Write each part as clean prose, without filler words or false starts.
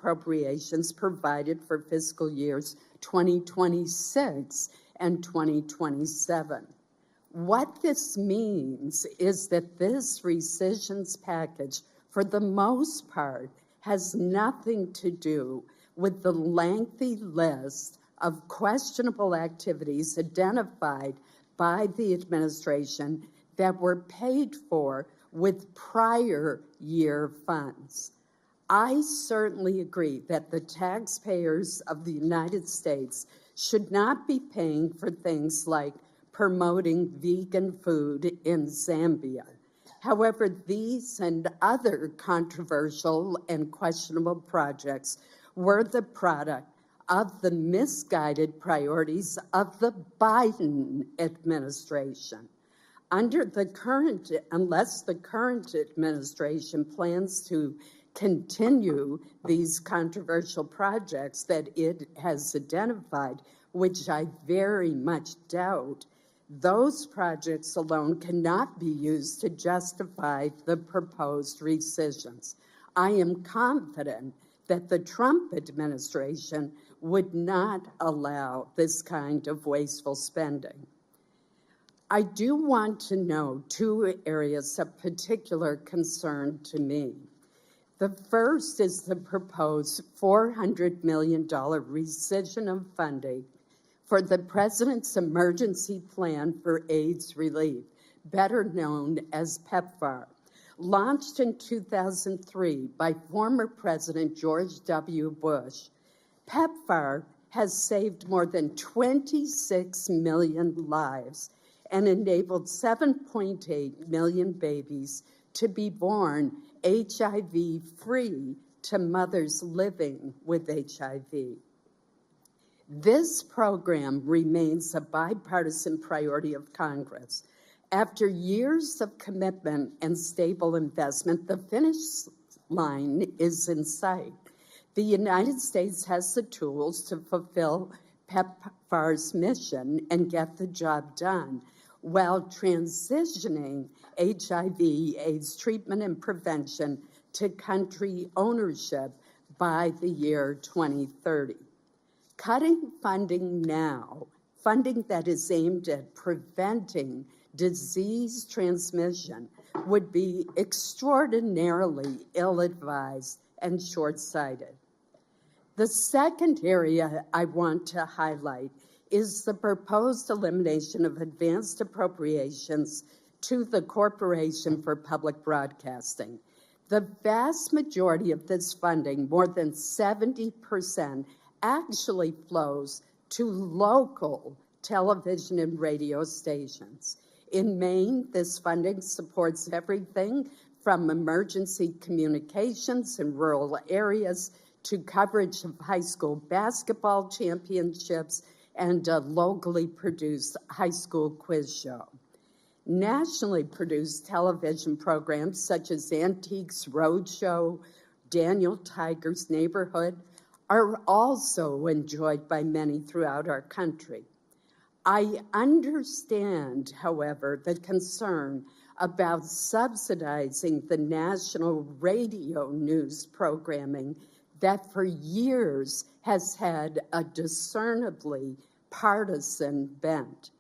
appropriations provided for fiscal years 2026 and 2027. What this means is that this rescissions package, for the most part, has nothing to do with the lengthy list of questionable activities identified by the administration that were paid for with prior year funds. I certainly agree that the taxpayers of the United States should not be paying for things like promoting vegan food in Zambia. However, these and other controversial and questionable projects were the product of the misguided priorities of the Biden administration. Unless the current administration plans to continue these controversial projects that it has identified, which I very much doubt, those projects alone cannot be used to justify the proposed rescissions. I am confident that the Trump administration would not allow this kind of wasteful spending. I do want to note two areas of particular concern to me. The first is the proposed $400 million rescission of funding for the President's Emergency Plan for AIDS Relief, better known as PEPFAR, launched in 2003 by former President George W. Bush. PEPFAR has saved more than 26 million lives and enabled 7.8 million babies to be born HIV-free to mothers living with HIV. This program remains a bipartisan priority of Congress. After years of commitment and stable investment, the finish line is in sight. The United States has the tools to fulfill PEPFAR's mission and get the job done while transitioning HIV/AIDS treatment and prevention to country ownership by the year 2030. Cutting funding now, funding that is aimed at preventing disease transmission, would be extraordinarily ill-advised and short-sighted. The second area I want to highlight is the proposed elimination of advanced appropriations to the Corporation for Public Broadcasting. The vast majority of this funding, more than 70%, actually flows to local television and radio stations. In Maine, this funding supports everything from emergency communications in rural areas to coverage of high school basketball championships and a locally produced high school quiz show. Nationally produced television programs such as Antiques Roadshow, Daniel Tiger's Neighborhood are also enjoyed by many throughout our country. I understand, however, the concern about subsidizing the national radio news programming that for years has had a discernibly partisan bent.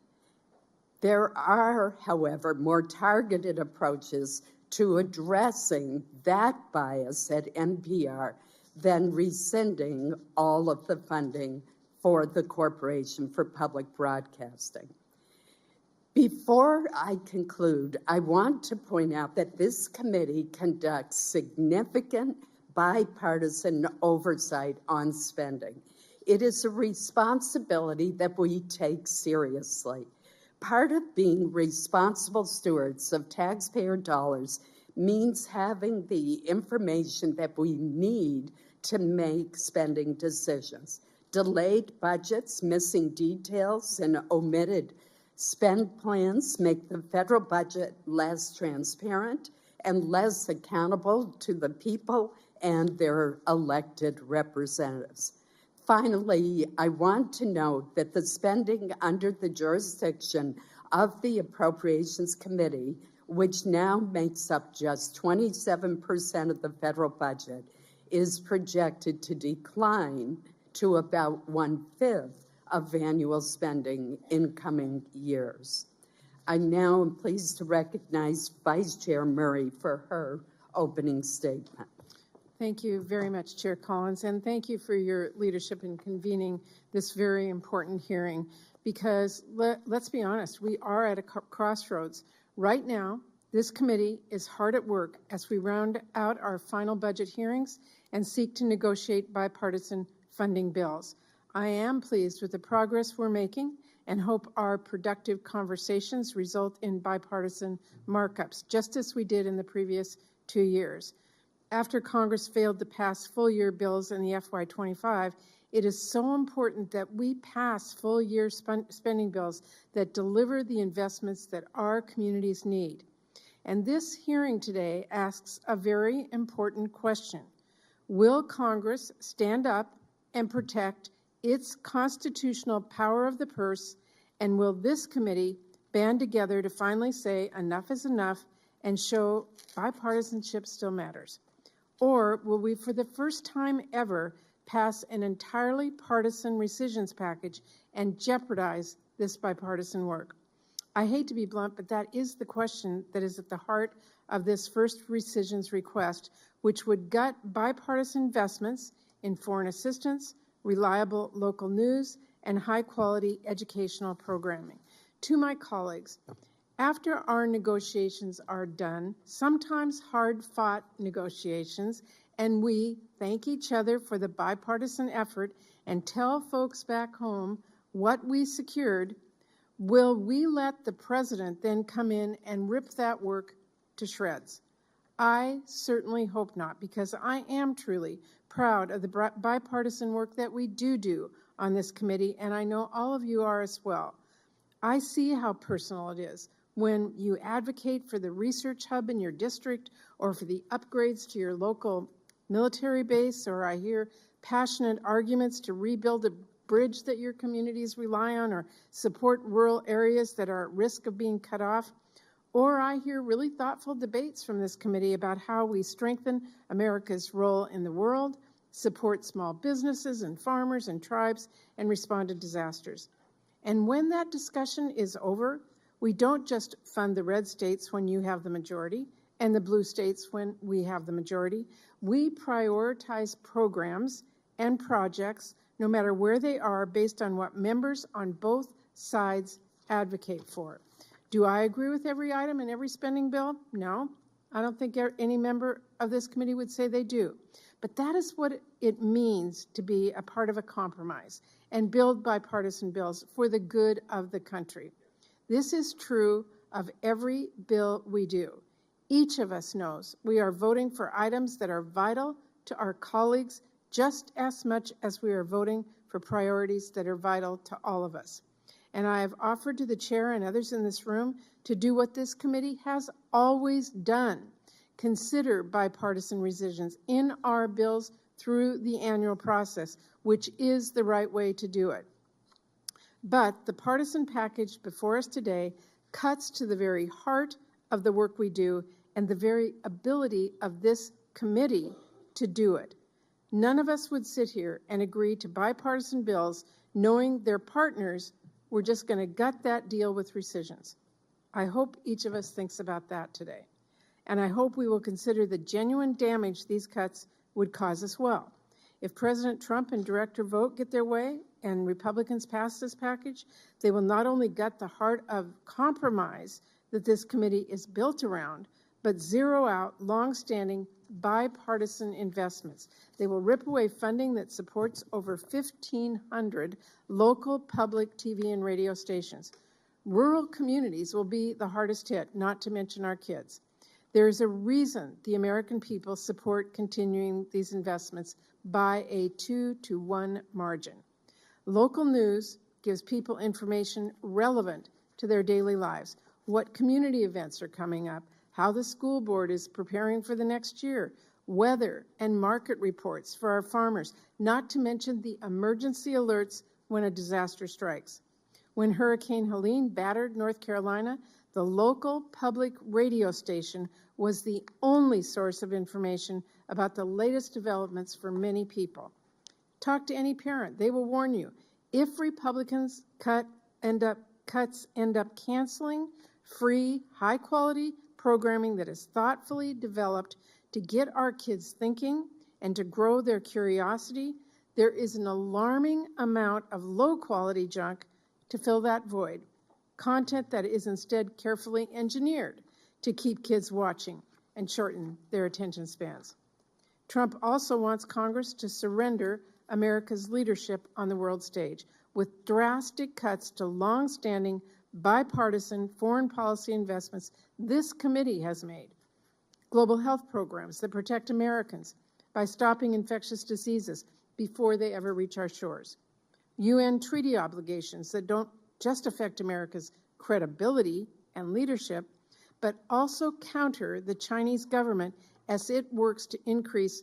There are, however, more targeted approaches to addressing that bias at NPR than rescinding all of the funding for the Corporation for Public Broadcasting. Before I conclude, I want to point out that this committee conducts significant bipartisan oversight on spending. It is a responsibility that we take seriously. Part of being responsible stewards of taxpayer dollars means having the information that we need to make spending decisions. Delayed budgets, missing details, and omitted spend plans make the federal budget less transparent and less accountable to the people and their elected representatives. Finally, I want to note that the spending under the jurisdiction of the Appropriations Committee, which now makes up just 27% of the federal budget, is projected to decline to about 1/5 of annual spending in coming years. I now am pleased to recognize Vice Chair Murray for her opening statement. Thank you very much, Chair Collins, and thank you for your leadership in convening this very important hearing, because let's be honest, we are at a crossroads. Right now, this committee is hard at work as we round out our final budget hearings and seek to negotiate bipartisan funding bills. I am pleased with the progress we're making and hope our productive conversations result in bipartisan markups, just as we did in the previous 2 years. After Congress failed to pass full-year bills in the FY25, it is so important that we pass full-year spending bills that deliver the investments that our communities need. And this hearing today asks a very important question. Will Congress stand up and protect its constitutional power of the purse, and will this committee band together to finally say enough is enough and show bipartisanship still matters? Or will we, for the first time ever, pass an entirely partisan rescissions package and jeopardize this bipartisan work? I hate to be blunt, but that is the question that is at the heart of this first rescissions request, which would gut bipartisan investments in foreign assistance, reliable local news, and high-quality educational programming. To my colleagues, after our negotiations are done, sometimes hard-fought negotiations, and we thank each other for the bipartisan effort and tell folks back home what we secured, will we let the president then come in and rip that work to shreds? I certainly hope not, because I am truly proud of the bipartisan work that we do on this committee, and I know all of you are as well. I see how personal it is when you advocate for the research hub in your district or for the upgrades to your local military base, or I hear passionate arguments to rebuild a bridge that your communities rely on or support rural areas that are at risk of being cut off. Or I hear really thoughtful debates from this committee about how we strengthen America's role in the world, support small businesses and farmers and tribes, and respond to disasters. And when that discussion is over, we don't just fund the red states when you have the majority and the blue states when we have the majority. We prioritize programs and projects, no matter where they are, based on what members on both sides advocate for. Do I agree with every item in every spending bill? No. I don't think any member of this committee would say they do. But that is what it means to be a part of a compromise and build bipartisan bills for the good of the country. This is true of every bill we do. Each of us knows we are voting for items that are vital to our colleagues just as much as we are voting for priorities that are vital to all of us. And I have offered to the chair and others in this room to do what this committee has always done: consider bipartisan rescissions in our bills through the annual process, which is the right way to do it. But the partisan package before us today cuts to the very heart of the work we do and the very ability of this committee to do it. None of us would sit here and agree to bipartisan bills knowing their partners were just going to gut that deal with rescissions. I hope each of us thinks about that today. And I hope we will consider the genuine damage these cuts would cause as well. If President Trump and Director Vought get their way and Republicans pass this package, they will not only gut the heart of compromise that this committee is built around, but zero out longstanding bipartisan investments. They will rip away funding that supports over 1,500 local public TV and radio stations. Rural communities will be the hardest hit, not to mention our kids. There is a reason the American people support continuing these investments by a 2-to-1 margin. Local news gives people information relevant to their daily lives, what community events are coming up, how the school board is preparing for the next year, weather and market reports for our farmers, not to mention the emergency alerts when a disaster strikes. When Hurricane Helene battered North Carolina, the local public radio station was the only source of information about the latest developments for many people. Talk to any parent. They will warn you. If Republicans cuts end up canceling free, high-quality programming that is thoughtfully developed to get our kids thinking and to grow their curiosity, there is an alarming amount of low-quality junk to fill that void, content that is instead carefully engineered to keep kids watching and shorten their attention spans. Trump also wants Congress to surrender America's leadership on the world stage with drastic cuts to long-standing bipartisan foreign policy investments this committee has made. Global health programs that protect Americans by stopping infectious diseases before they ever reach our shores. UN treaty obligations that don't just affect America's credibility and leadership, but also counter the Chinese government as it works to increase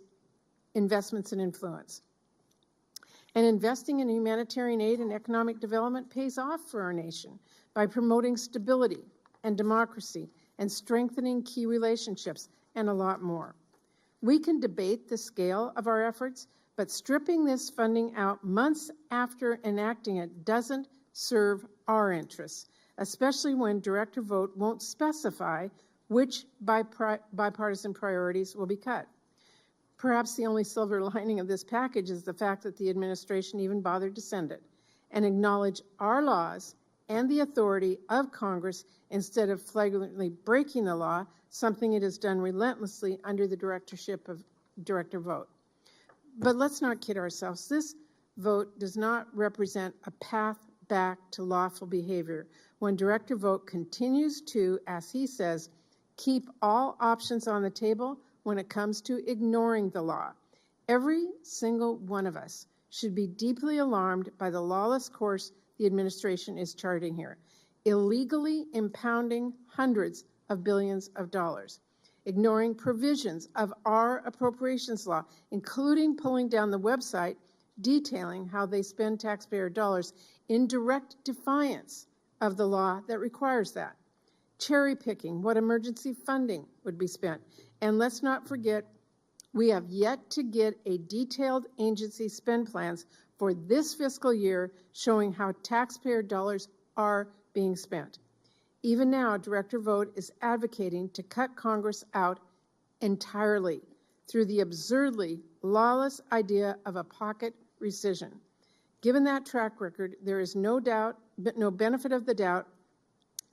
investments and influence. And investing in humanitarian aid and economic development pays off for our nation by promoting stability and democracy and strengthening key relationships and a lot more. We can debate the scale of our efforts, but stripping this funding out months after enacting it doesn't serve our interests, especially when Director Vought won't specify which bipartisan priorities will be cut. Perhaps the only silver lining of this package is the fact that the administration even bothered to send it and acknowledge our laws and the authority of Congress instead of flagrantly breaking the law, something it has done relentlessly under the directorship of Director Vought. But let's not kid ourselves. This vote does not represent a path back to lawful behavior when Director Vought continues to, as he says, keep all options on the table when it comes to ignoring the law. Every single one of us should be deeply alarmed by the lawless course the administration is charting here, illegally impounding hundreds of billions of dollars, ignoring provisions of our appropriations law, including pulling down the website detailing how they spend taxpayer dollars in direct defiance of the law that requires that, cherry picking what emergency funding would be spent. And let's not forget, we have yet to get a detailed agency spend plans for this fiscal year showing how taxpayer dollars are being spent. Even now, Director Vought is advocating to cut Congress out entirely through the absurdly lawless idea of a pocket rescission. Given that track record, there is no benefit of the doubt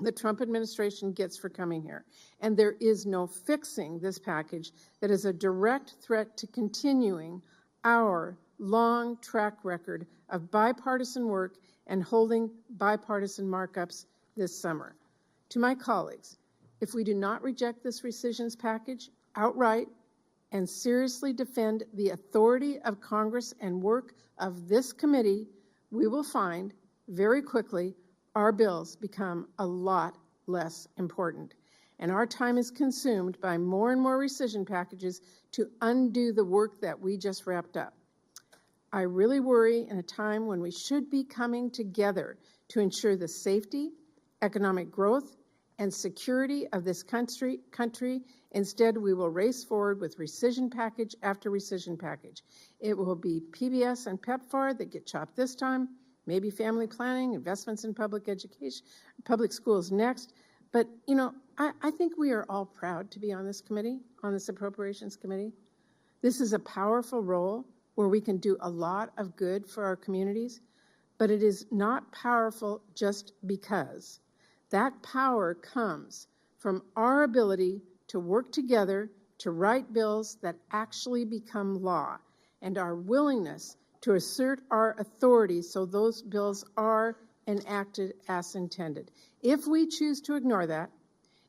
the Trump administration gets for coming here. And there is no fixing this package that is a direct threat to continuing our long track record of bipartisan work and holding bipartisan markups this summer. To my colleagues, if we do not reject this rescissions package outright and seriously defend the authority of Congress and work of this committee, we will find very quickly our bills become a lot less important. And our time is consumed by more and more rescission packages to undo the work that we just wrapped up. I really worry in a time when we should be coming together to ensure the safety, economic growth, and security of this country. Instead, we will race forward with rescission package after rescission package. It will be PBS and PEPFAR that get chopped this time, maybe family planning, investments in public education, public schools next. But, you know, I think we are all proud to be on this committee, on this Appropriations Committee. This is a powerful role where we can do a lot of good for our communities, but it is not powerful just because. That power comes from our ability to work together to write bills that actually become law, and our willingness to assert our authority so those bills are enacted as intended. If we choose to ignore that,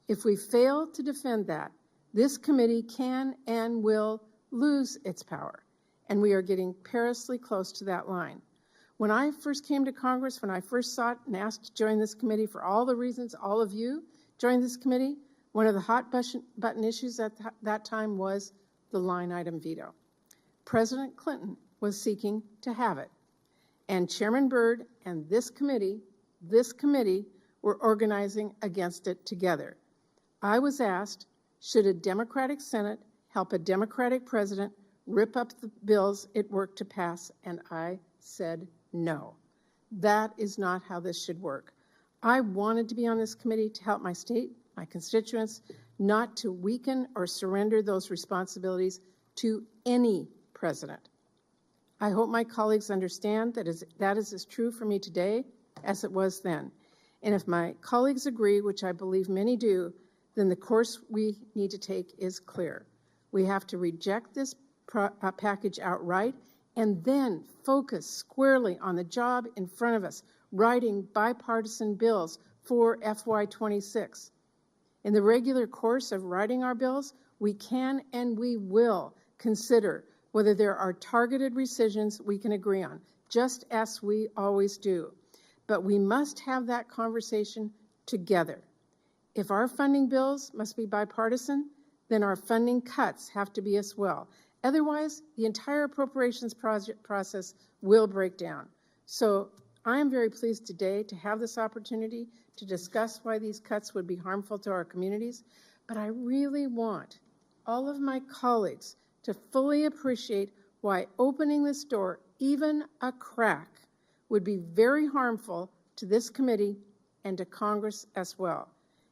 if we fail to defend that, this committee can and will lose its power, and we are getting perilously close to that line. When I first came to Congress, when I first sought and asked to join this committee for all the reasons all of you joined this committee, one of the hot button issues at that time was the line item veto. President Clinton was seeking to have it. And Chairman Byrd and this committee were organizing against it together. I was asked, should a Democratic Senate help a Democratic president rip up the bills it worked to pass, and I said no. That is not how this should work. I wanted to be on this committee to help my state, my constituents, not to weaken or surrender those responsibilities to any president. I hope my colleagues understand that is as true for me today as it was then. And if my colleagues agree, which I believe many do, then the course we need to take is clear. We have to reject this package outright and then focus squarely on the job in front of us, writing bipartisan bills for FY26. In the regular course of writing our bills, we can and we will consider whether there are targeted rescissions we can agree on, just as we always do. But we must have that conversation together. If our funding bills must be bipartisan, then our funding cuts have to be as well. Otherwise, the entire appropriations process will break down. So I am very pleased today to have this opportunity to discuss why these cuts would be harmful to our communities, but I really want all of my colleagues to fully appreciate why opening this door, even a crack, would be very harmful to this committee and to Congress as well,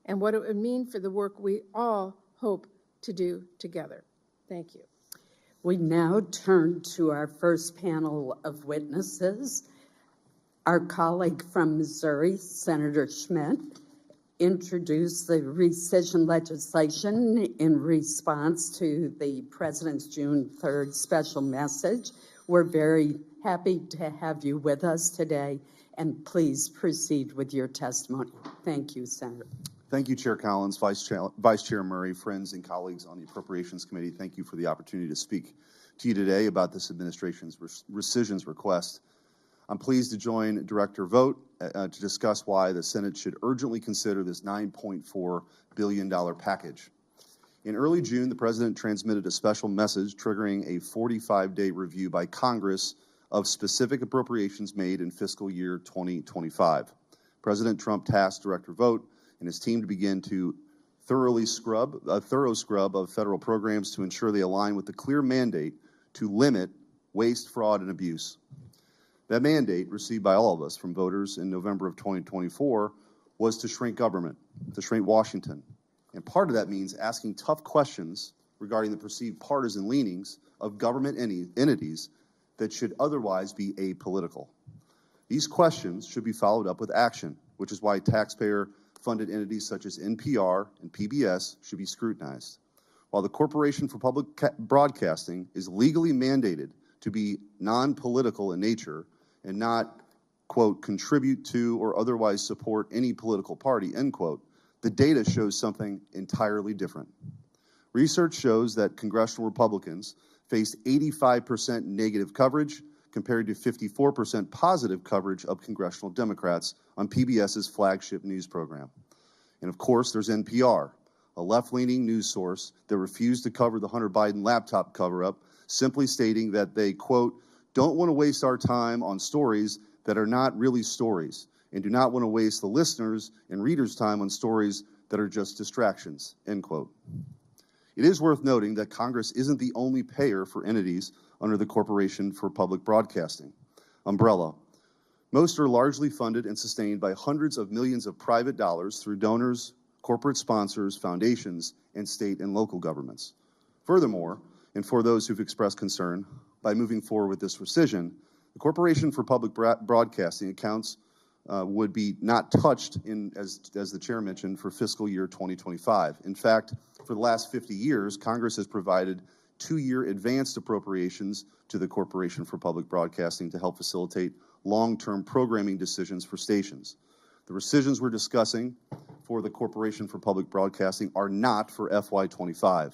and what it would mean for the work we all hope to do together. Thank you. We now turn to our first panel of witnesses. Our colleague from Missouri, Senator Schmidt, introduced the rescission legislation in response to the President's June 3rd special message. We're very happy to have you with us today, and please proceed with your testimony. Thank you, Senator. Thank you, Chair Collins, Vice Chair Murray, friends and colleagues on the Appropriations Committee. Thank you for the opportunity to speak to you today about this administration's rescissions request. I'm pleased to join Director Vought to discuss why the Senate should urgently consider this $9.4 billion package. In early June, the President transmitted a special message triggering a 45-day review by Congress of specific appropriations made in fiscal year 2025. President Trump tasked Director Vought and his team to begin to thorough scrub of federal programs to ensure they align with the clear mandate to limit waste, fraud, and abuse. That mandate, received by all of us from voters in November of 2024, was to shrink government, to shrink Washington. And part of that means asking tough questions regarding the perceived partisan leanings of government entities that should otherwise be apolitical. These questions should be followed up with action, which is why taxpayer-funded entities such as NPR and PBS should be scrutinized. While the Corporation for Public Broadcasting is legally mandated to be non-political in nature and not, quote, contribute to or otherwise support any political party, end quote, the data shows something entirely different. Research shows that congressional Republicans faced 85% negative coverage compared to 54% positive coverage of congressional Democrats on PBS's flagship news program. And of course, there's NPR, a left-leaning news source that refused to cover the Hunter Biden laptop cover-up, simply stating that they, quote, don't want to waste our time on stories that are not really stories and do not want to waste the listeners' and readers' time on stories that are just distractions, end quote. It is worth noting that Congress isn't the only payer for entities under the Corporation for Public Broadcasting umbrella. Most are largely funded and sustained by hundreds of millions of private dollars through donors, corporate sponsors, foundations, and state and local governments. Furthermore, and for those who've expressed concern, by moving forward with this rescission, the Corporation for Public Broadcasting accounts would be not touched in, as the chair mentioned, for fiscal year 2025. In fact, for the last 50 years, Congress has provided 2-year advanced appropriations to the Corporation for Public Broadcasting to help facilitate long-term programming decisions for stations. The rescissions we're discussing for the Corporation for Public Broadcasting are not for FY25.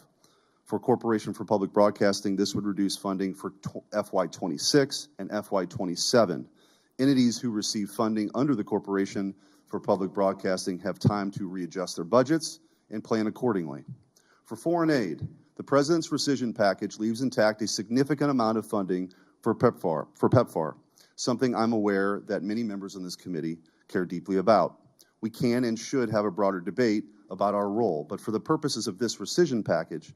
For Corporation for Public Broadcasting, this would reduce funding for FY26 and FY27. Entities who receive funding under the Corporation for Public Broadcasting have time to readjust their budgets and plan accordingly. For foreign aid, the President's rescission package leaves intact a significant amount of funding for PEPFAR, something I'm aware that many members on this committee care deeply about. We can and should have a broader debate about our role, but for the purposes of this rescission package,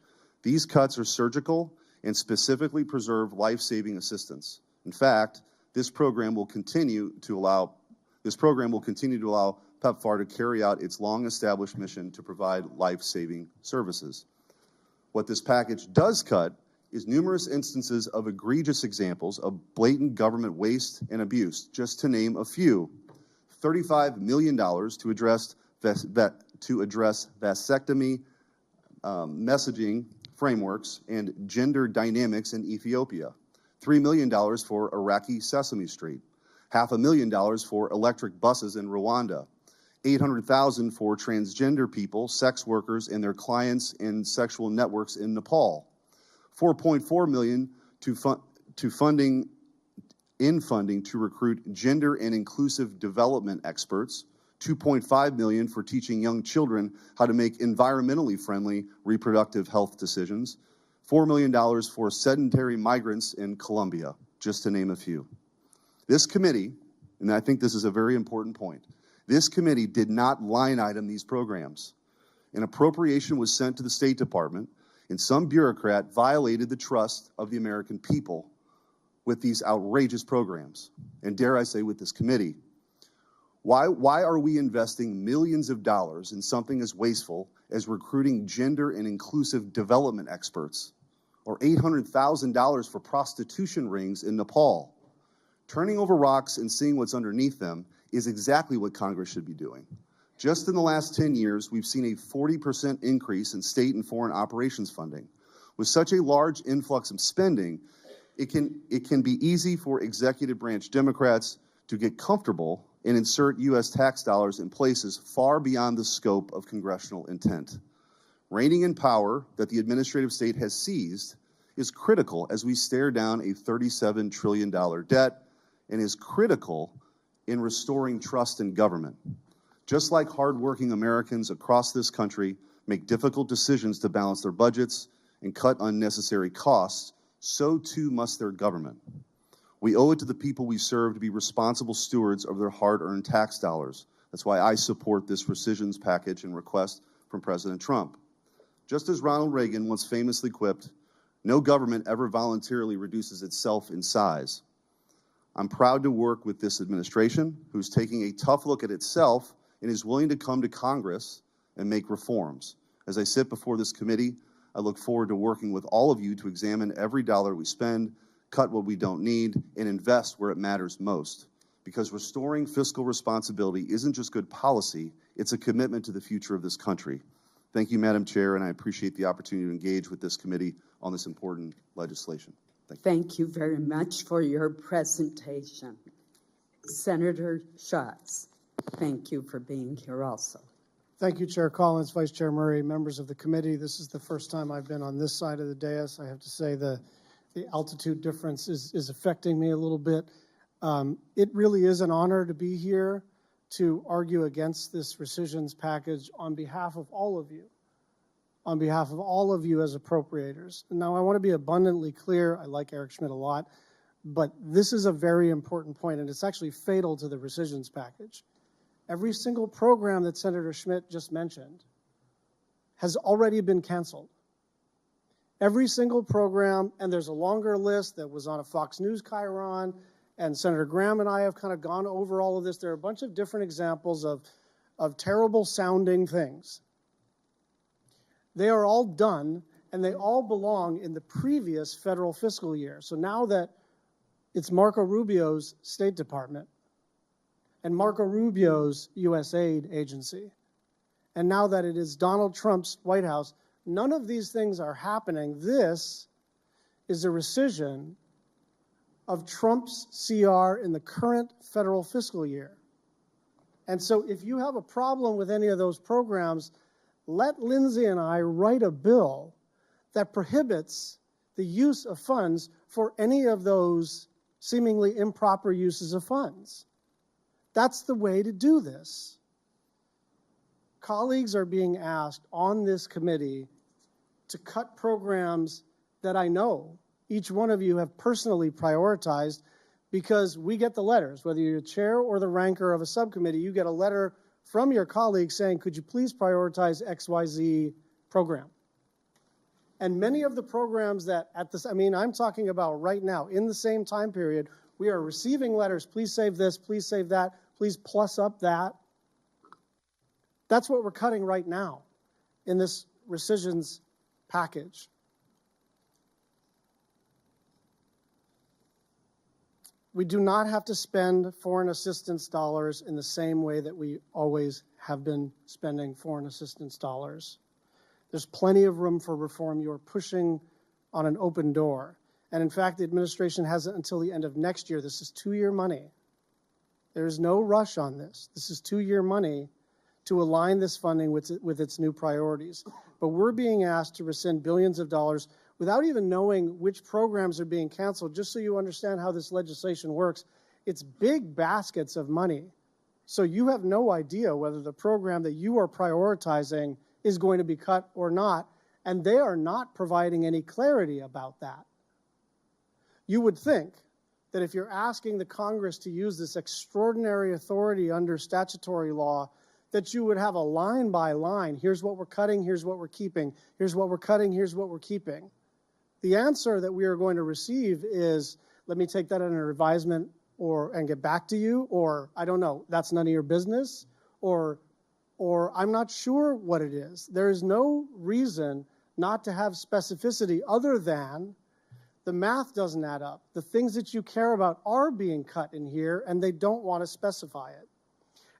These cuts are surgical and specifically preserve life-saving assistance. In fact, this program will continue to allow PEPFAR to carry out its long-established mission to provide life-saving services. What this package does cut is numerous instances of egregious examples of blatant government waste and abuse, just to name a few. $35 million to address vasectomy messaging frameworks and gender dynamics in Ethiopia. $3 million for Iraqi Sesame Street. $500,000 for electric buses in Rwanda. $800,000 for transgender people, sex workers, and their clients in sexual networks in Nepal. $4.4 million to funding to recruit gender and inclusive development experts. $2.5 million for teaching young children how to make environmentally friendly reproductive health decisions. $4 million for sedentary migrants in Colombia, just to name a few. This committee, and I think this is a very important point, this committee did not line item these programs. An appropriation was sent to the State Department, and some bureaucrat violated the trust of the American people with these outrageous programs, and dare I say with this committee. Why are we investing millions of dollars in something as wasteful as recruiting gender and inclusive development experts, or $800,000 for prostitution rings in Nepal? Turning over rocks and seeing what's underneath them is exactly what Congress should be doing. Just in the last 10 years, we've seen a 40% increase in state and foreign operations funding. With such a large influx of spending, it can be easy for executive branch Democrats to get comfortable and insert U.S. tax dollars in places far beyond the scope of congressional intent. Reining in power that the administrative state has seized is critical as we stare down a $37 trillion debt, and is critical in restoring trust in government. Just like hardworking Americans across this country make difficult decisions to balance their budgets and cut unnecessary costs, so too must their government. We owe it to the people we serve to be responsible stewards of their hard-earned tax dollars. That's why I support this rescissions package and request from President Trump. Just as Ronald Reagan once famously quipped, "No government ever voluntarily reduces itself in size." I'm proud to work with this administration, who's taking a tough look at itself and is willing to come to Congress and make reforms. As I sit before this committee, I look forward to working with all of you to examine every dollar we spend, cut what we don't need, and invest where it matters most. Because restoring fiscal responsibility isn't just good policy, it's a commitment to the future of this country. Thank you, Madam Chair, and I appreciate the opportunity to engage with this committee on this important legislation. Thank you very much for your presentation. Senator Schatz, thank you for being here also. Thank you, Chair Collins, Vice Chair Murray, members of the committee. This is the first time I've been on this side of the dais. I have to say the altitude difference is affecting me a little bit. It really is an honor to be here to argue against this rescissions package on behalf of all of you. On behalf of all of you as appropriators. Now, I want to be abundantly clear. I like Eric Schmidt a lot, but this is a very important point, and it's actually fatal to the rescissions package. Every single program that Senator Schmidt just mentioned has already been canceled. Every single program, and there's a longer list that was on a Fox News Chiron, and Senator Graham and I have kind of gone over all of this. There are a bunch of different examples of terrible sounding things. They are all done, and they all belong in the previous federal fiscal year. So now that it's Marco Rubio's State Department and Marco Rubio's USAID agency, and now that it is Donald Trump's White House, none of these things are happening. This is a rescission of Trump's CR in the current federal fiscal year. And so if you have a problem with any of those programs, let Lindsay and I write a bill that prohibits the use of funds for any of those seemingly improper uses of funds. That's the way to do this. Colleagues are being asked on this committee to cut programs that I know each one of you have personally prioritized, because we get the letters. Whether you're chair or the ranker of a subcommittee, you get a letter from your colleagues saying, could you please prioritize XYZ program? And many of the programs that at this, I mean, I'm talking about right now, in the same time period, we are receiving letters, please save this, please save that, please plus up that. That's what we're cutting right now in this rescissions package. We do not have to spend foreign assistance dollars in the same way that we always have been spending foreign assistance dollars. There's plenty of room for reform. You're pushing on an open door. And in fact, the administration has it until the end of next year. This is 2-year money. There's no rush on this. This is 2-year money to align this funding with its new priorities. But we're being asked to rescind billions of dollars without even knowing which programs are being canceled. Just so you understand how this legislation works, it's big baskets of money. So you have no idea whether the program that you are prioritizing is going to be cut or not, and they are not providing any clarity about that. You would think that if you're asking the Congress to use this extraordinary authority under statutory law, that you would have a line by line, here's what we're cutting, here's what we're keeping, here's what we're cutting, here's what we're keeping. The answer that we are going to receive is, let me take that under advisement and get back to you, or I don't know, that's none of your business, or I'm not sure what it is. There is no reason not to have specificity other than the math doesn't add up. The things that you care about are being cut in here, and they don't want to specify it.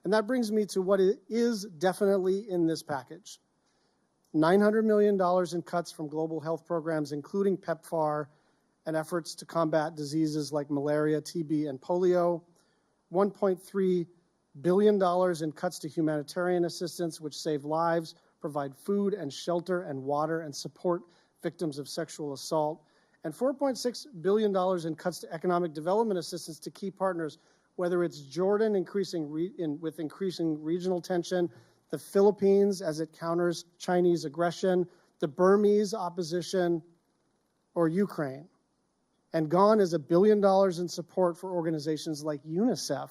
And that brings me to what is definitely in this package. $900 million in cuts from global health programs, including PEPFAR and efforts to combat diseases like malaria, TB, and polio. $1.3 billion in cuts to humanitarian assistance, which save lives, provide food and shelter and water, and support victims of sexual assault. And $4.6 billion in cuts to economic development assistance to key partners, whether it's Jordan with increasing regional tension, the Philippines as it counters Chinese aggression, the Burmese opposition, or Ukraine. And gone is $1 billion in support for organizations like UNICEF.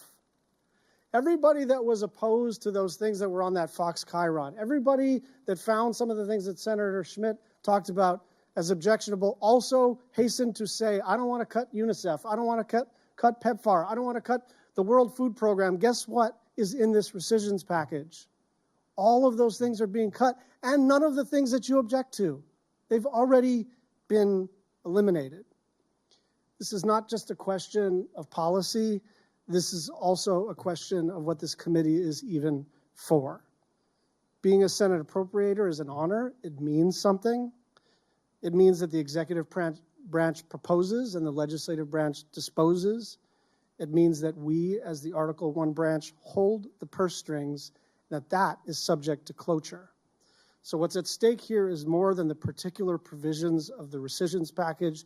Everybody that was opposed to those things that were on that Fox Chiron, everybody that found some of the things that Senator Schmidt talked about as objectionable, also hastened to say, I don't want to cut UNICEF, I don't want to cut PEPFAR, I don't want to cut the World Food Program. Guess what is in this rescissions package? All of those things are being cut, and none of the things that you object to. They've already been eliminated. This is not just a question of policy. This is also a question of what this committee is even for. Being a Senate appropriator is an honor. It means something. It means that the executive branch proposes and the legislative branch disposes. It means that we, as the Article I branch, hold the purse strings, that is subject to cloture. So what's at stake here is more than the particular provisions of the rescissions package.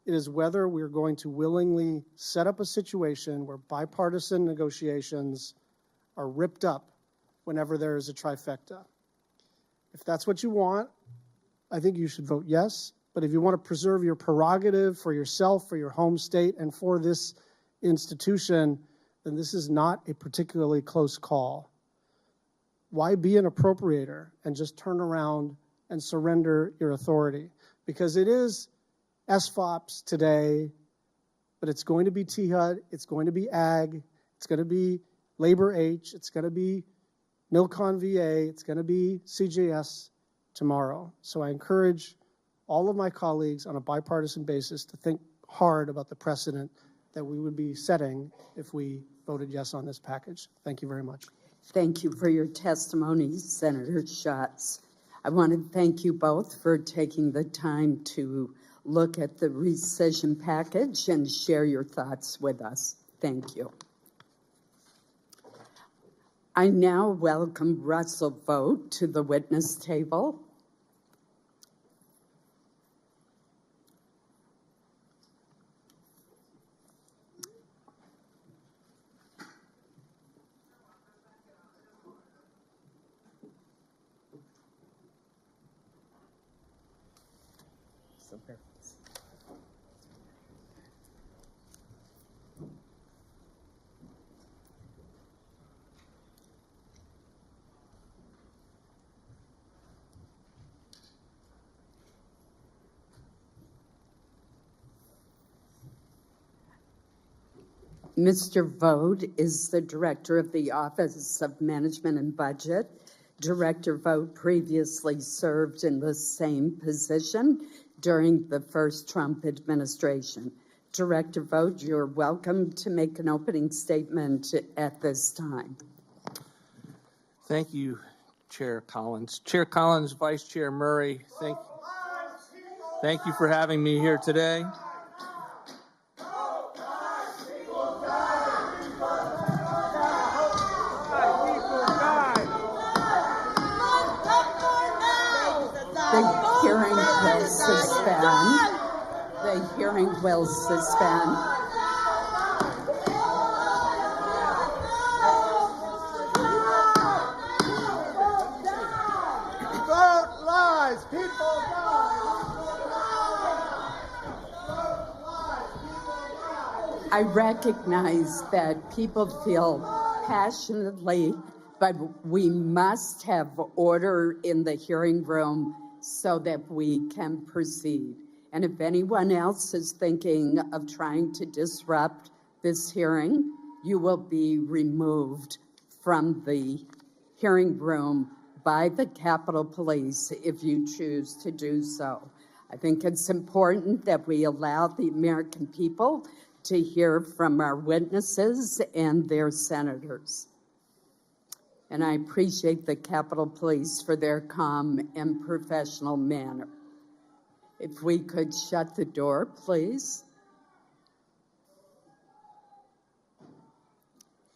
It is whether we're going to willingly set up a situation where bipartisan negotiations are ripped up whenever there is a trifecta. If that's what you want, I think you should vote yes. But if you want to preserve your prerogative for yourself, for your home state, and for this institution, then this is not a particularly close call. Why be an appropriator and just turn around and surrender your authority? Because it is SFOPs today, but it's going to be THUD, it's going to be AG, it's going to be Labor H, it's going to be Milcon VA, it's going to be CJS tomorrow. So I encourage all of my colleagues on a bipartisan basis to think hard about the precedent that we would be setting if we voted yes on this package. Thank you very much. Thank you for your testimony, Senator Schatz. I want to thank you both for taking the time to look at the rescission package and share your thoughts with us. Thank you. I now welcome Russell Vought to the witness table. Mr. Vought is the Director of the Office of Management and Budget. Director Vought previously served in the same position during the first Trump administration. Director Vought, you're welcome to make an opening statement at this time. Thank you, Chair Collins. Chair Collins, Vice Chair Murray, thank you for having me here today. The hearing will suspend. The hearing will suspend. Vote lies, people die. I recognize that people feel passionately, but we must have order in the hearing room so that we can proceed. And if anyone else is thinking of trying to disrupt this hearing, you will be removed from the hearing room by the Capitol Police if you choose to do so. I think it's important that we allow the American people to hear from our witnesses and their senators. And I appreciate the Capitol Police for their calm and professional manner. If we could shut the door, please.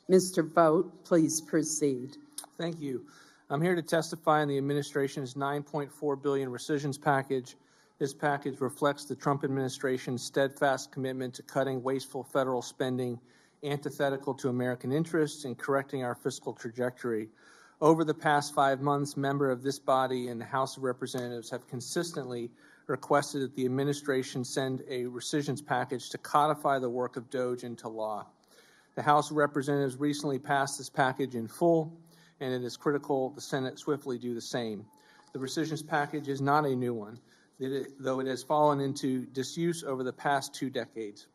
Mr. Vought, please proceed. Thank you. I'm here to testify on the administration's $9.4 billion rescissions package. This package reflects the Trump administration's steadfast commitment to cutting wasteful federal spending, antithetical to American interests, and correcting our fiscal trajectory. Over the past 5 months, members of this body and the House of Representatives have consistently requested that the administration send a rescissions package to codify the work of DOGE into law. The House of Representatives recently passed this package in full, and it is critical the Senate swiftly do the same. The rescissions package is not a new one, though it has fallen into disuse over the past 2 decades.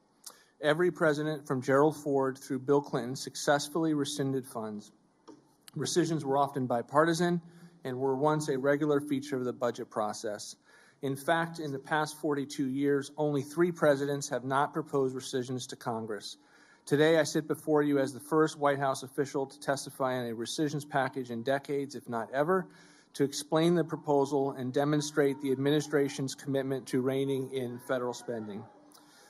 Every president, from Gerald Ford through Bill Clinton, successfully rescinded funds. Rescissions were often bipartisan and were once a regular feature of the budget process. In fact, in the past 42 years, only 3 presidents have not proposed rescissions to Congress. Today, I sit before you as the first White House official to testify on a rescissions package in decades, if not ever, to explain the proposal and demonstrate the administration's commitment to reining in federal spending.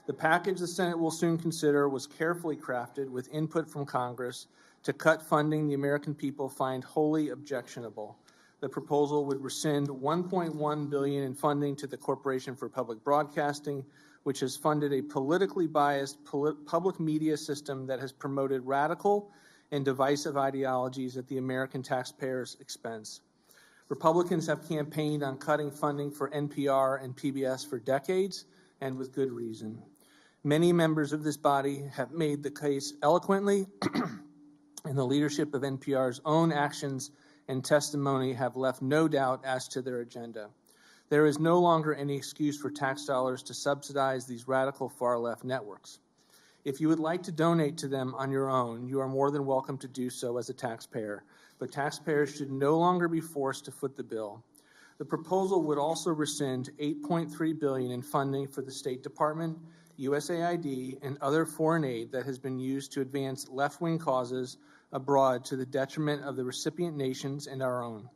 The package the Senate will soon consider was carefully crafted with input from Congress to cut funding the American people find wholly objectionable. The proposal would rescind $1.1 billion in funding to the Corporation for Public Broadcasting, which has funded a politically biased public media system that has promoted radical and divisive ideologies at the American taxpayers' expense. Republicans have campaigned on cutting funding for NPR and PBS for decades, and with good reason. Many members of this body have made the case eloquently, and the leadership of NPR's own actions and testimony have left no doubt as to their agenda. There is no longer any excuse for tax dollars to subsidize these radical far-left networks. If you would like to donate to them on your own, you are more than welcome to do so as a taxpayer, but taxpayers should no longer be forced to foot the bill. The proposal would also rescind $8.3 billion in funding for the State Department, USAID, and other foreign aid that has been used to advance left-wing causes abroad to the detriment of the recipient nations and our own.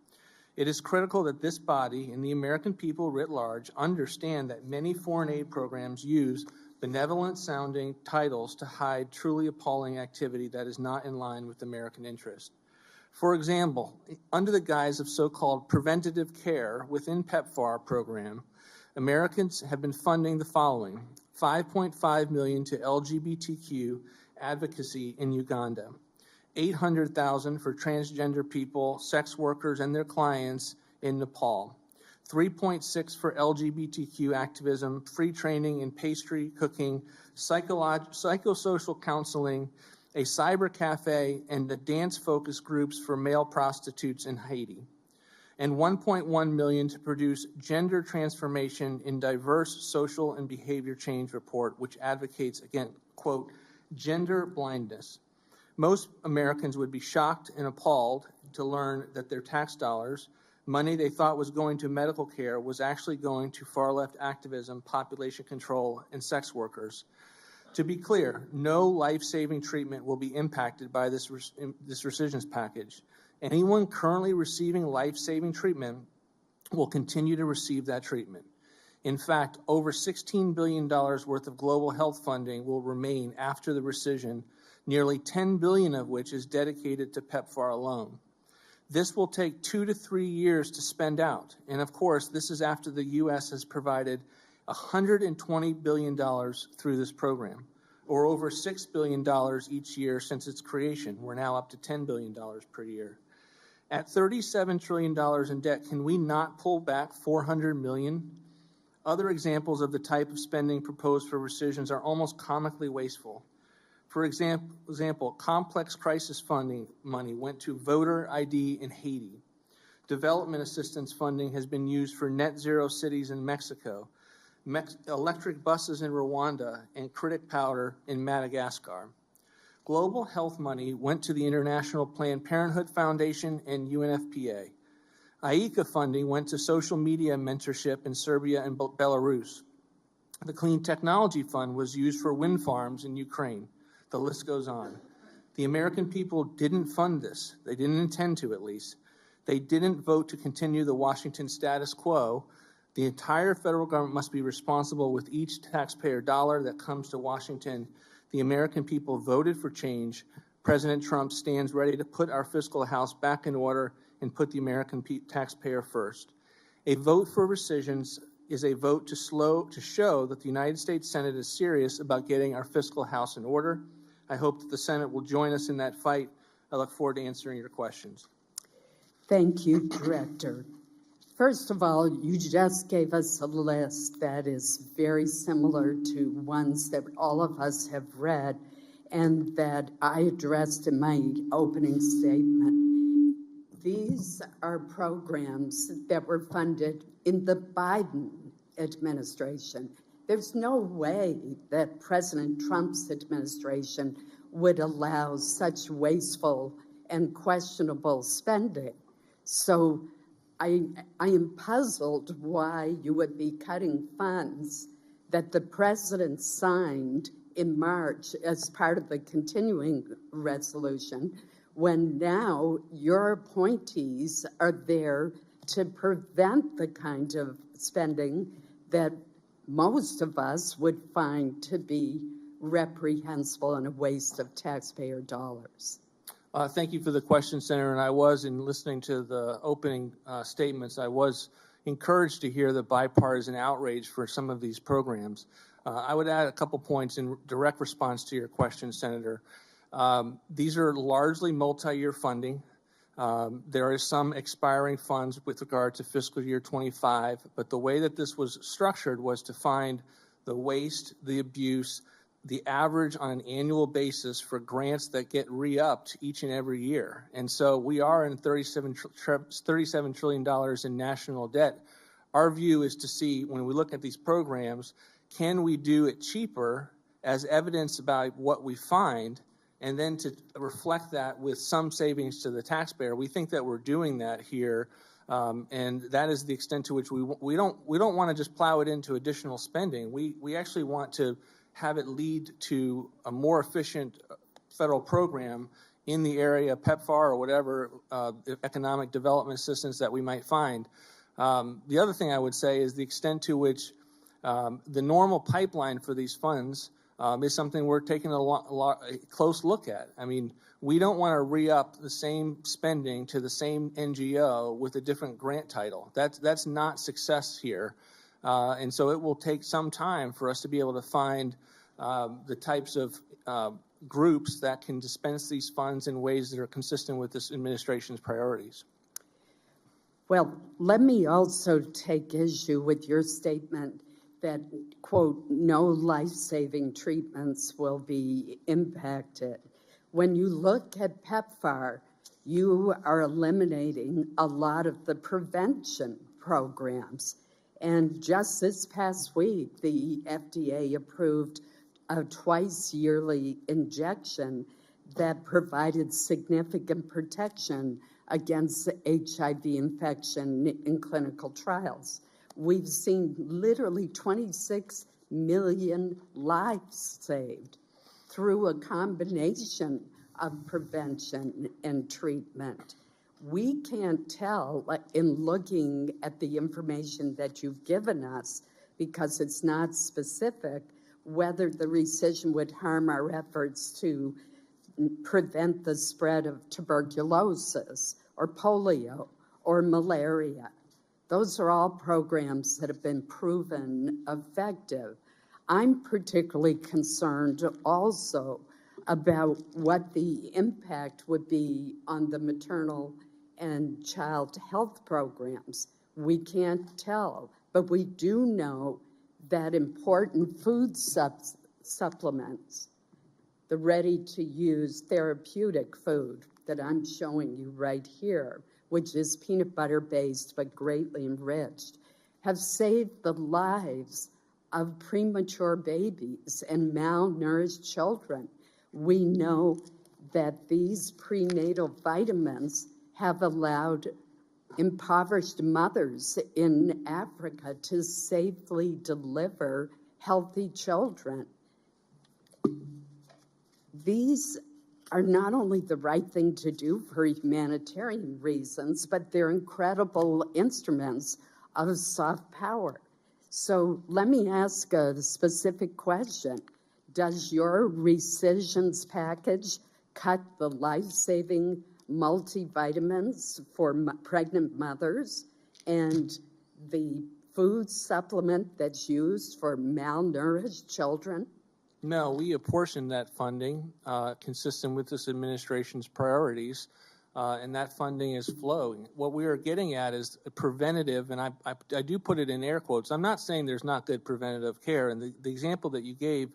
It is critical that this body and the American people writ large understand that many foreign aid programs use benevolent-sounding titles to hide truly appalling activity that is not in line with American interest. For example, under the guise of so-called preventative care within PEPFAR program, Americans have been funding the following: $5.5 million to LGBTQ advocacy in Uganda, $800,000 for transgender people, sex workers, and their clients in Nepal, $3.6 for LGBTQ activism, free training in pastry cooking, psychosocial counseling, a cyber cafe, and the dance focus groups for male prostitutes in Haiti, and $1.1 million to produce Gender Transformation in Diverse Social and Behavior Change report, which advocates, again, quote, gender blindness. Most Americans would be shocked and appalled to learn that their tax dollars, money they thought was going to medical care, was actually going to far-left activism, population control, and sex workers. To be clear, no life-saving treatment will be impacted by this rescissions package. Anyone currently receiving life-saving treatment will continue to receive that treatment. In fact, over $16 billion worth of global health funding will remain after the rescission, nearly $10 billion of which is dedicated to PEPFAR alone. This will take 2 to 3 years to spend out. And of course, this is after the U.S. has provided $120 billion through this program, or over $6 billion each year since its creation. We're now up to $10 billion per year. At $37 trillion in debt, can we not pull back $400 million? Other examples of the type of spending proposed for rescissions are almost comically wasteful. For example, complex crisis funding money went to voter ID in Haiti. Development assistance funding has been used for net zero cities in Mexico, electric buses in Rwanda, and critic powder in Madagascar. Global health money went to the International Planned Parenthood Foundation and UNFPA. IECA funding went to social media mentorship in Serbia and Belarus. The Clean Technology Fund was used for wind farms in Ukraine. The list goes on. The American people didn't fund this. They didn't intend to, at least. They didn't vote to continue the Washington status quo. The entire federal government must be responsible with each taxpayer dollar that comes to Washington. The American people voted for change. President Trump stands ready to put our fiscal house back in order and put the American taxpayer first. A vote for rescissions is a vote to show that the United States Senate is serious about getting our fiscal house in order. I hope that the Senate will join us in that fight. I look forward to answering your questions. Thank you, Director. First of all, you just gave us a list that is very similar to ones that all of us have read and that I addressed in my opening statement. These are programs that were funded in the Biden administration. There's no way that President Trump's administration would allow such wasteful and questionable spending. So I am puzzled why you would be cutting funds that the president signed in March as part of the continuing resolution, when now your appointees are there to prevent the kind of spending that most of us would find to be reprehensible and a waste of taxpayer dollars. Thank you for the question, Senator. And I was, in listening to the opening statements, I was encouraged to hear the bipartisan outrage for some of these programs. I would add a couple points in direct response to your question, Senator. These are largely multi-year funding. There is some expiring funds with regard to fiscal year 25, but the way that this was structured was to find the waste, the abuse, the average on an annual basis for grants that get re-upped each and every year. And so we are in $37 trillion in national debt. Our view is to see, when we look at these programs, can we do it cheaper as evidence about what we find, and then to reflect that with some savings to the taxpayer. We think that we're doing that here, and that is the extent to which we don't want to just plow it into additional spending. We actually want to have it lead to a more efficient federal program in the area of PEPFAR or whatever economic development assistance that we might find. The other thing I would say is the extent to which the normal pipeline for these funds is something we're taking a close look at. I mean, we don't want to re-up the same spending to the same NGO with a different grant title. That's not success here. And so it will take some time for us to be able to find the types of groups that can dispense these funds in ways that are consistent with this administration's priorities. Well, let me also take issue with your statement that, quote, no life-saving treatments will be impacted. When you look at PEPFAR, you are eliminating a lot of the prevention programs. And just this past week, the FDA approved a twice yearly injection that provided significant protection against HIV infection in clinical trials. We've seen literally 26 million lives saved through a combination of prevention and treatment. We can't tell, in looking at the information that you've given us, because it's not specific, whether the rescission would harm our efforts to prevent the spread of tuberculosis or polio or malaria. Those are all programs that have been proven effective. I'm particularly concerned also about what the impact would be on the maternal and child health programs. We can't tell, but we do know that important food supplements, the ready-to-use therapeutic food that I'm showing you right here, which is peanut butter-based but greatly enriched, have saved the lives of premature babies and malnourished children. We know that these prenatal vitamins have allowed impoverished mothers in Africa to safely deliver healthy children. These are not only the right thing to do for humanitarian reasons, but they're incredible instruments of soft power. So let me ask a specific question. Does your rescissions package cut the life-saving multivitamins for pregnant mothers and the food supplement that's used for malnourished children? No, we apportion that funding consistent with this administration's priorities, and that funding is flowing. What we are getting at is preventative, and I do put it in air quotes. I'm not saying there's not good preventative care, and the example that you gave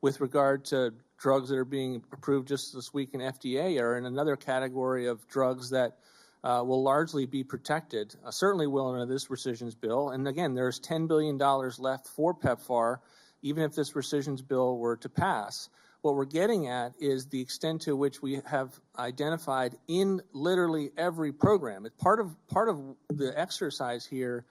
with regard to drugs that are being approved just this week in FDA are in another category of drugs that will largely be protected, certainly will under this rescissions bill. And again, there's $10 billion left for PEPFAR, even if this rescissions bill were to pass. What we're getting at is the extent to which we have identified in literally every program. Part of the exercise here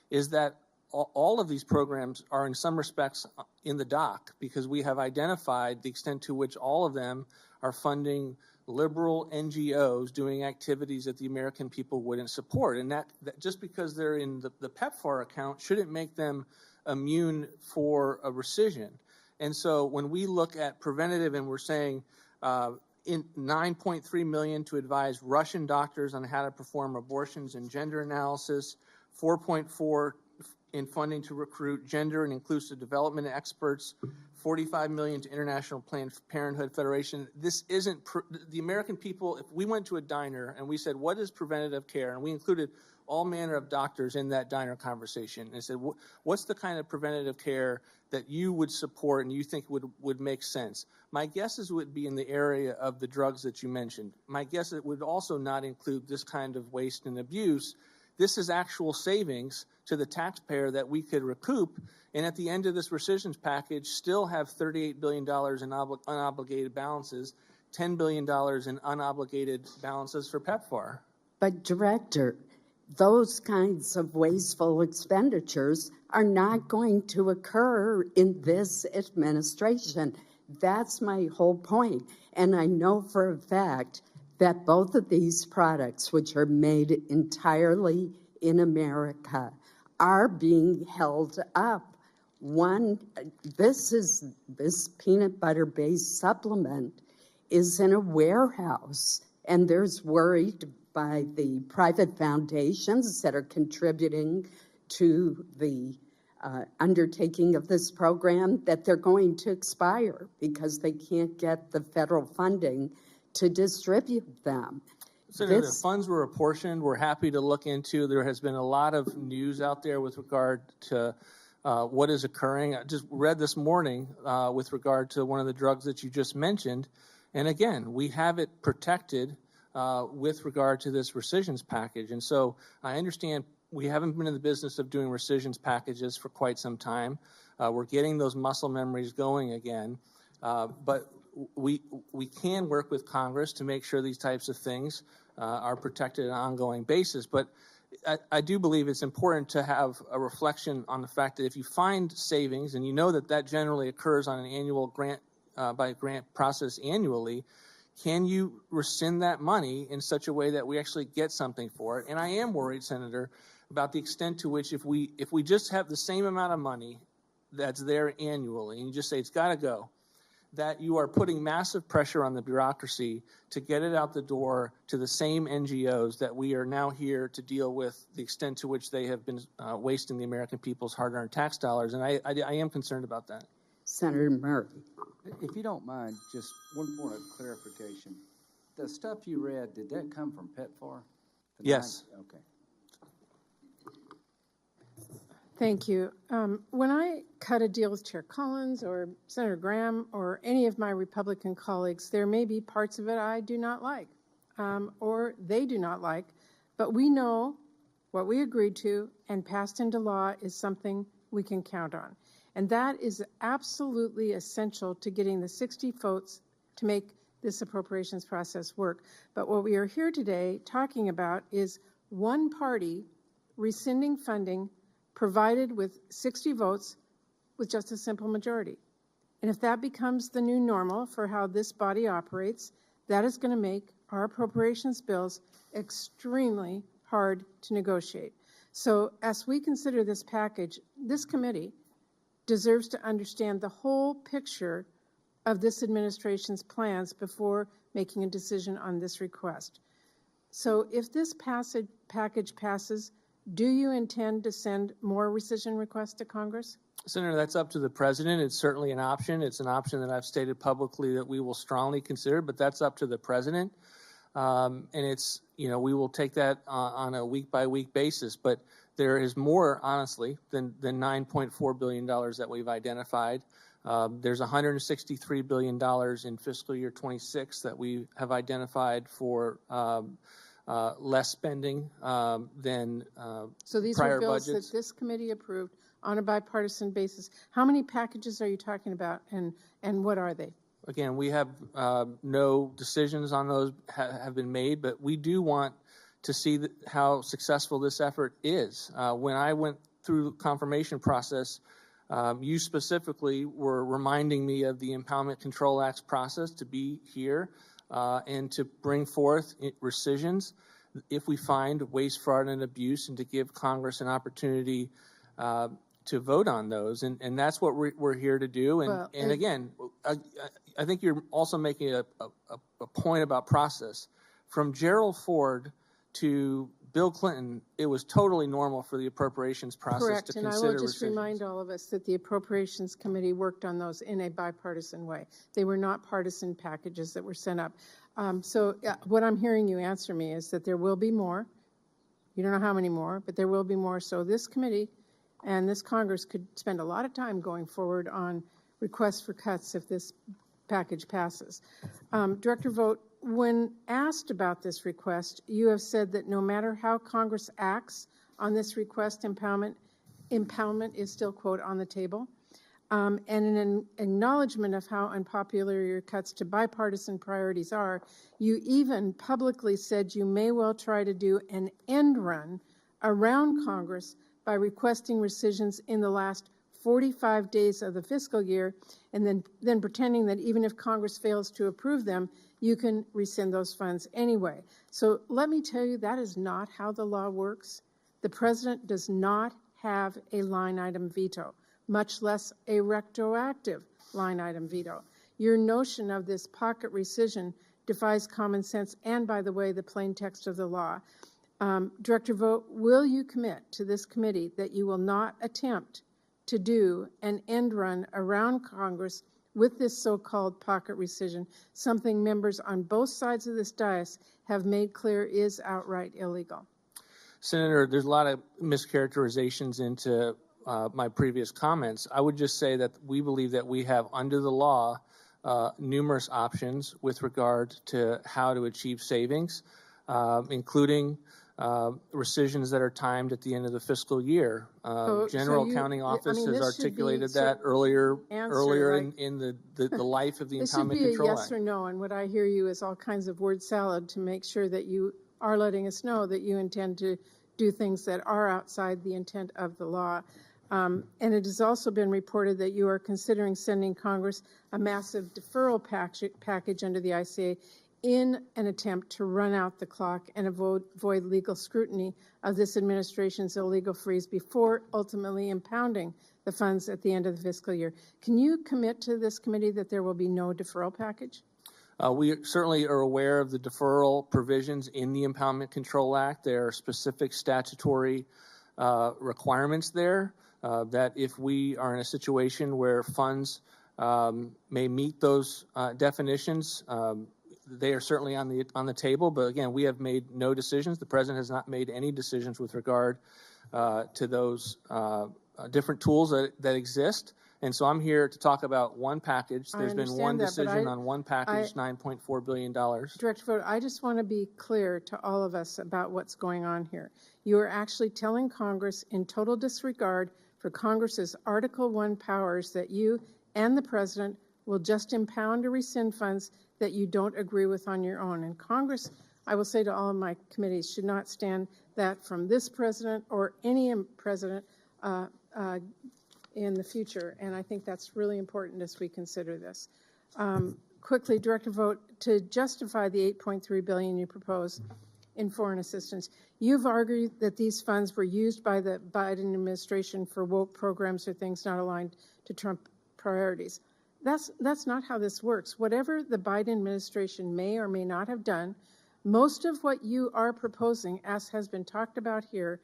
is that all of these programs are in some respects in the dock because we have identified the extent to which all of them are funding liberal NGOs doing activities that the American people wouldn't support. And that just because they're in the PEPFAR account shouldn't make them immune for a rescission. And so when we look at preventative and we're saying in $9.3 million to advise Russian doctors on how to perform abortions and gender analysis, $4.4 in funding to recruit gender and inclusive development experts, $45 million to International Planned Parenthood Federation. This isn't the American people. If we went to a diner and we said, what is preventative care? And we included all manner of doctors in that diner conversation and said, what's the kind of preventative care that you would support and you think would make sense? My guesses would be in the area of the drugs that you mentioned. My guess it would also not include this kind of waste and abuse. This is actual savings to the taxpayer that we could recoup, and at the end of this rescissions package, still have $38 billion in unobligated balances, $10 billion in unobligated balances for PEPFAR. But Director, those kinds of wasteful expenditures are not going to occur in this administration. That's my whole point. And I know for a fact that both of these products, which are made entirely in America, are being held up. This peanut butter-based supplement is in a warehouse, and there's worried by the private foundations that are contributing to the undertaking of this program that they're going to expire because they can't get the federal funding to distribute them. Senator, the funds were apportioned. We're happy to look into. There has been a lot of news out there with regard to what is occurring. I just read this morning with regard to one of the drugs that you just mentioned. And again, we have it protected with regard to this rescissions package. And so I understand we haven't been in the business of doing rescissions packages for quite some time. We're getting those muscle memories going again, but we can work with Congress to make sure these types of things are protected on an ongoing basis. But I do believe it's important to have a reflection on the fact that if you find savings, and you know that that generally occurs on an annual grant by grant process annually, can you rescind that money in such a way that we actually get something for it? And I am worried, Senator, about the extent to which if we just have the same amount of money that's there annually, and you just say it's got to go, that you are putting massive pressure on the bureaucracy to get it out the door to the same NGOs that we are now here to deal with the extent to which they have been wasting the American people's hard-earned tax dollars. And I am concerned about that. Senator Murray. If you don't mind, just one point of clarification. The stuff you read, did that come from PEPFAR? Yes. Okay. Thank you. When I cut a deal with Chair Collins or Senator Graham or any of my Republican colleagues, there may be parts of it I do not like or they do not like, but we know what we agreed to and passed into law is something we can count on. And that is absolutely essential to getting the 60 votes to make this appropriations process work. But what we are here today talking about is one party rescinding funding provided with 60 votes with just a simple majority. And if that becomes the new normal for how this body operates, that is going to make our appropriations bills extremely hard to negotiate. So as we consider this package, this committee deserves to understand the whole picture of this administration's plans before making a decision on this request. So if this package passes, do you intend to send more rescission requests to Congress? Senator, that's up to the president. It's certainly an option. It's an option that I've stated publicly that we will strongly consider, but that's up to the president. And it's, we will take that on a week-by-week basis. But there is more, honestly, than $9.4 billion that we've identified. There's $163 billion in fiscal year 26 that we have identified for less spending than So these prior are bills budgets. that this committee approved on a bipartisan basis. How many packages are you talking about, and what are they? Again, we have no decisions on those have been made, but we do want to see how successful this effort is. When I went through the confirmation process, you specifically were reminding me of the Impoundment Control Act's process to be here and to bring forth rescissions if we find waste, fraud, and abuse, and to give Congress an opportunity to vote on those. And that's what we're here to do. And again, I think you're also making a point about process. From Gerald Ford to Bill Clinton, it was totally normal for the appropriations process Correct, to and consider I will just rescissions. remind all of us that the Appropriations Committee worked on those in a bipartisan way. They were not partisan packages that were sent up. So what I'm hearing you answer me is that there will be more. You don't know how many more, but there will be more. So this committee and this Congress could spend a lot of time going forward on requests for cuts if this package passes. Director Vought, when asked about this request, you have said that no matter how Congress acts on this request, impoundment is still, quote, on the table. And in an acknowledgement of how unpopular your cuts to bipartisan priorities are, you even publicly said you may well try to do an end run around Congress by requesting rescissions in the last 45 days of the fiscal year, and then pretending that even if Congress fails to approve them, you can rescind those funds anyway. So let me tell you, that is not how the law works. The president does not have a line item veto, much less a retroactive line item veto. Your notion of this pocket rescission defies common sense and, by the way, the plain text of the law. Director Vought, will you commit to this committee that you will not attempt to do an end run around Congress with this so-called pocket rescission, something members on both sides of this dais have made clear is outright illegal? Senator, there's a lot of mischaracterizations into my previous comments. I would just say that we believe that we have, under the law, numerous options with regard to how to achieve savings, including rescissions that are timed at the end of the fiscal year. General Accounting Office has articulated that earlier in the life of the This should Impoundment be a Control yes Act. or no, and what I hear you is all kinds of word salad to make sure that you are letting us know that you intend to do things that are outside the intent of the law. And it has also been reported that you are considering sending Congress a massive deferral package under the ICA in an attempt to run out the clock and avoid legal scrutiny of this administration's illegal freeze before ultimately impounding the funds at the end of the fiscal year. Can you commit to this committee that there will be no deferral package? We certainly are aware of the deferral provisions in the Impoundment Control Act. There are specific statutory requirements there that if we are in a situation where funds may meet those definitions, they are certainly on the table. But again, we have made no decisions. The president has not made any decisions with regard to those different tools that exist. And so I'm here to talk about one package. There's been one decision on one package, $9.4 billion. Director Vought, I just want to be clear to all of us about what's going on here. You are actually telling Congress, in total disregard for Congress's Article I powers, that you and the president will just impound or rescind funds that you don't agree with on your own. And Congress, I will say to all of my committees, should not stand that from this president or any president in the future. And I think that's really important as we consider this. Quickly, Director Vought, to justify the $8.3 billion you propose in foreign assistance, you've argued that these funds were used by the Biden administration for woke programs or things not aligned to Trump priorities. That's not how this works. Whatever the Biden administration may or may not have done, most of what you are proposing, as has been talked about here,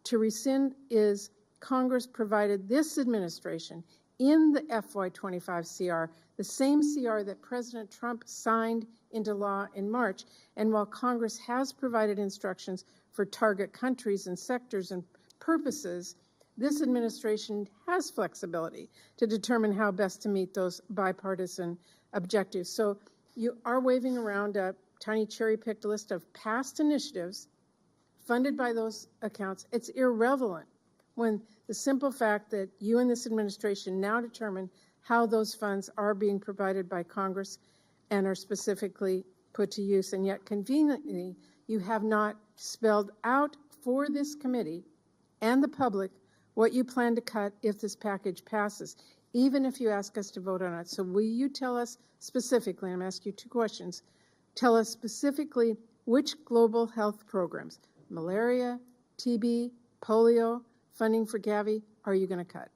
to rescind is Congress provided this administration in the FY25 CR, the same CR that President Trump signed into law in March. And while Congress has provided instructions for target countries and sectors and purposes, this administration has flexibility to determine how best to meet those bipartisan objectives. So you are waving around a tiny cherry-picked list of past initiatives funded by those accounts. It's irrelevant when the simple fact that you and this administration now determine how those funds are being provided by Congress and are specifically put to use. And yet, conveniently, you have not spelled out for this committee and the public what you plan to cut if this package passes, even if you ask us to vote on it. So will you tell us specifically, I'm asking you two questions, tell us specifically which global health programs, malaria, TB, polio, funding for Gavi, are you going to cut?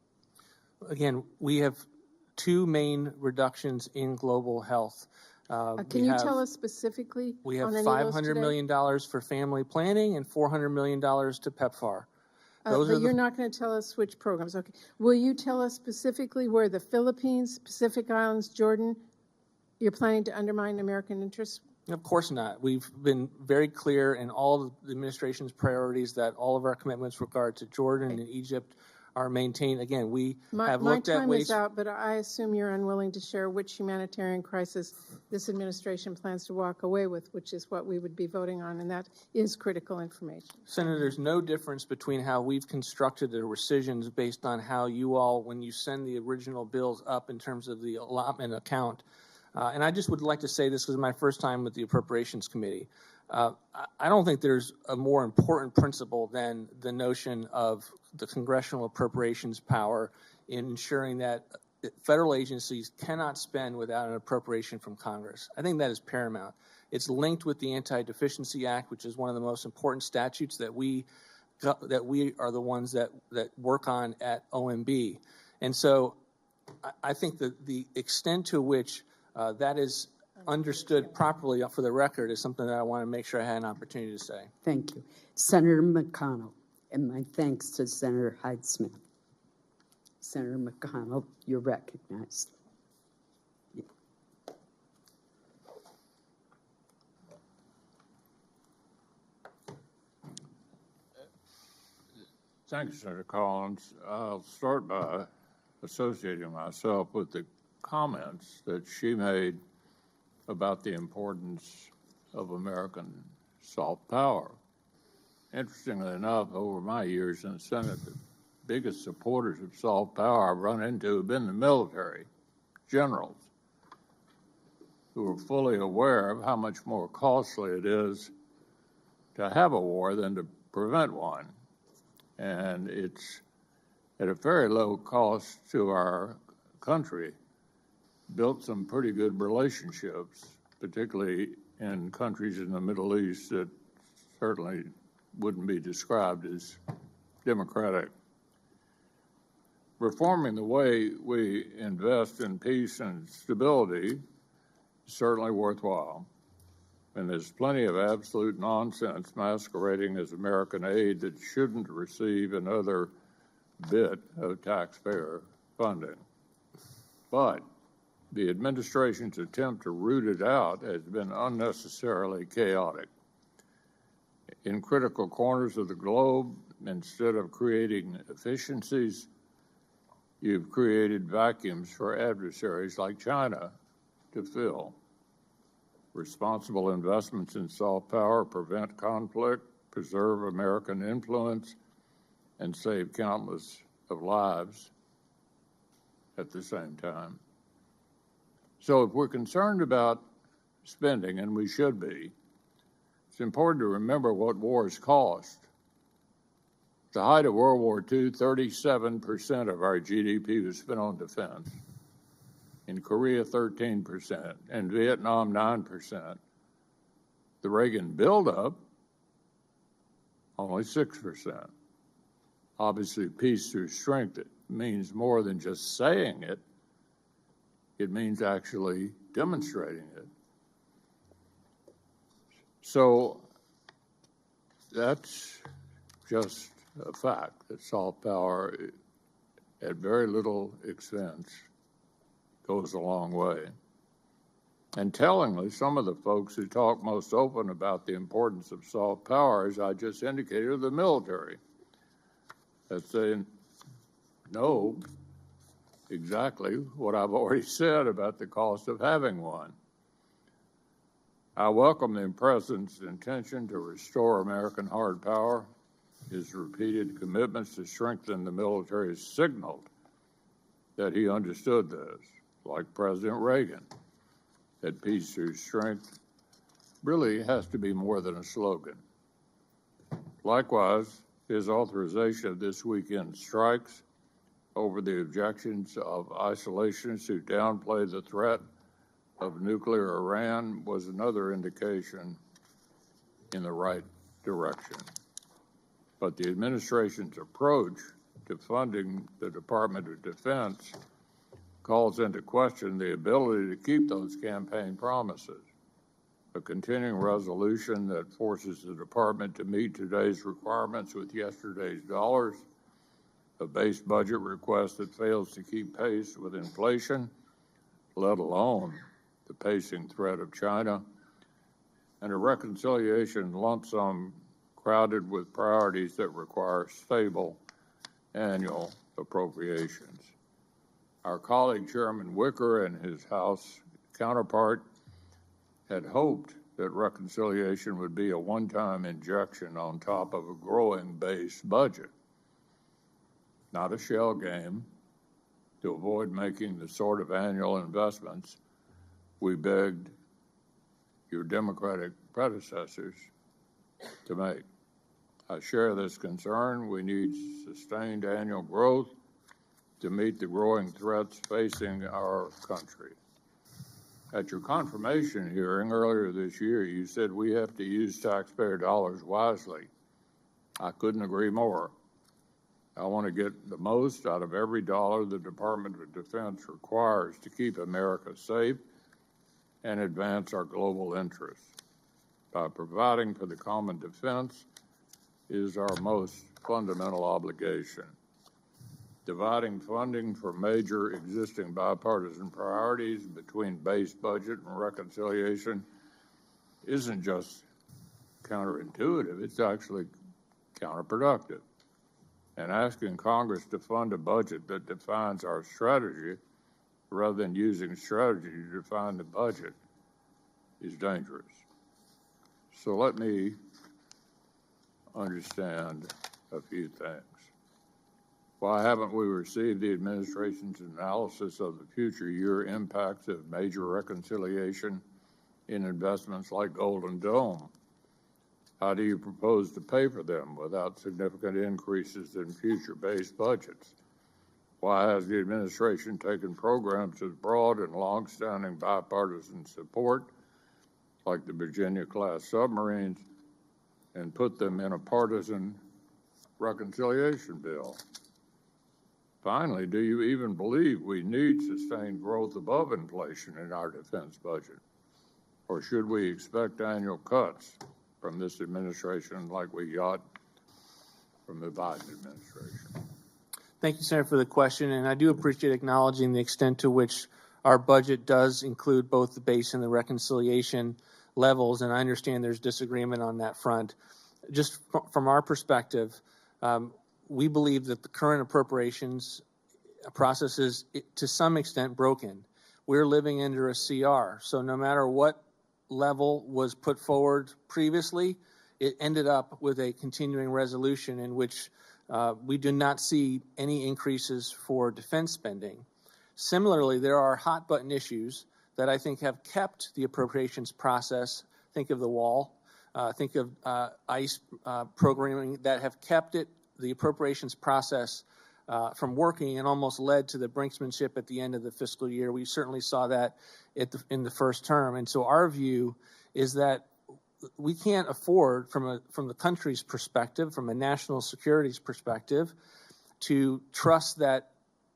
Again, we have two main reductions in global health. Can you tell us specifically? We have on any of those $500 today? million for family planning and $400 million to PEPFAR. But you're not going to tell us which programs. Okay. Will you tell us specifically where the Philippines, Pacific Islands, Jordan, you're planning to undermine American interests? Of course not. We've been very clear in all of the administration's priorities that all of our commitments with regard to Jordan and Egypt are maintained. Again, we have looked at My time ways. is out, but I assume you're unwilling to share which humanitarian crisis this administration plans to walk away with, which is what we would be voting on, and that is critical information. Senator, there's no difference between how we've constructed the rescissions based on how you all, when you send the original bills up in terms of the allotment account. And I just would like to say this because it's my first time with the Appropriations Committee. I don't think there's a more important principle than the notion of the congressional appropriations power in ensuring that federal agencies cannot spend without an appropriation from Congress. I think that is paramount. It's linked with the Anti-Deficiency Act, which is one of the most important statutes that we are the ones that work on at OMB. And so I think that the extent to which that is understood properly for the record is something that I want to make sure I had an opportunity to say. Thank you. Senator McConnell, and my thanks to Senator Hyde-Smith. Senator McConnell, you're recognized. Yeah. Thank you, Senator Collins. I'll start by associating myself with the comments that she made about the importance of American soft power. interestingly enough, over my years in the Senate, the biggest supporters of soft power I've run into have been the military, generals, who are fully aware of how much more costly it is to have a war than to prevent one. And it's at a very low cost to our country, built some pretty good relationships, particularly in countries in the Middle East that certainly wouldn't be described as democratic. Reforming the way we invest in peace and stability is certainly worthwhile. And there's plenty of absolute nonsense masquerading as American aid that shouldn't receive another bit of taxpayer funding. But the administration's attempt to root it out has been unnecessarily chaotic. In critical corners of the globe, instead of creating efficiencies, you've created vacuums for adversaries like China to fill. Responsible investments in soft power prevent conflict, preserve American influence, and save countless of lives at the same time. So if we're concerned about spending, and we should be, it's important to remember what wars cost. At the height of World War II, 37% of our GDP was spent on defense. In Korea, 13%. In Vietnam, 9%. The Reagan buildup, only 6%. Obviously, peace through strength, it means more than just saying it. It means actually demonstrating it. So that's just a fact that soft power, at very little expense, goes a long way. And tellingly, some of the folks who talk most open about the importance of soft power, as I just indicated, are the military. That they know exactly what I've already said about the cost of having one. I welcome the President's intention to restore American hard power. His repeated commitments to strengthen the military signaled that he understood this, like President Reagan, that peace through strength really has to be more than a slogan. Likewise, his authorization of this weekend's strikes over the objections of isolationists who downplay the threat of nuclear Iran was another indication in the right direction. But the administration's approach to funding the Department of Defense calls into question the ability to keep those campaign promises. A continuing resolution that forces the department to meet today's requirements with yesterday's dollars, a base budget request that fails to keep pace with inflation, let alone the pacing threat of China, and a reconciliation lump sum crowded with priorities that require stable annual appropriations. Our colleague Chairman Wicker and his House counterpart had hoped that reconciliation would be a one-time injection on top of a growing base budget, not a shell game, to avoid making the sort of annual investments we begged your Democratic predecessors to make. I share this concern. We need sustained annual growth to meet the growing threats facing our country. At your confirmation hearing earlier this year, you said we have to use taxpayer dollars wisely. I couldn't agree more. I want to get the most out of every dollar the Department of Defense requires to keep America safe and advance our global interests. By providing for the common defense is our most fundamental obligation. Dividing funding for major existing bipartisan priorities between base budget and reconciliation isn't just counterintuitive, it's actually counterproductive. And asking Congress to fund a budget that defines our strategy rather than using strategy to define the budget is dangerous. So let me understand a few things. Why haven't we received the administration's analysis of the future year impacts of major reconciliation in investments like Golden Dome? How do you propose to pay for them without significant increases in future-based budgets? Why has the administration taken programs with broad and long-standing bipartisan support, like the Virginia-class submarines, and put them in a partisan reconciliation bill? Finally, do you even believe we need sustained growth above inflation in our defense budget? Or should we expect annual cuts from this administration like we got from the Biden administration? Thank you, Senator, for the question, and I do appreciate acknowledging the extent to which our budget does include both the base and the reconciliation levels, and I understand there's disagreement on that front. Just from our perspective, we believe that the current appropriations process is, to some extent, broken. We're living under a CR, so no matter what level was put forward previously, it ended up with a continuing resolution in which we do not see any increases for defense spending. Similarly, there are hot button issues that I think have kept the appropriations process. Think of the wall, think of ICE programming that have kept the appropriations process from working and almost led to the brinksmanship at the end of the fiscal year. We certainly saw that in the first term. And so our view is that we can't afford, from the country's perspective, from a national security's perspective, to trust that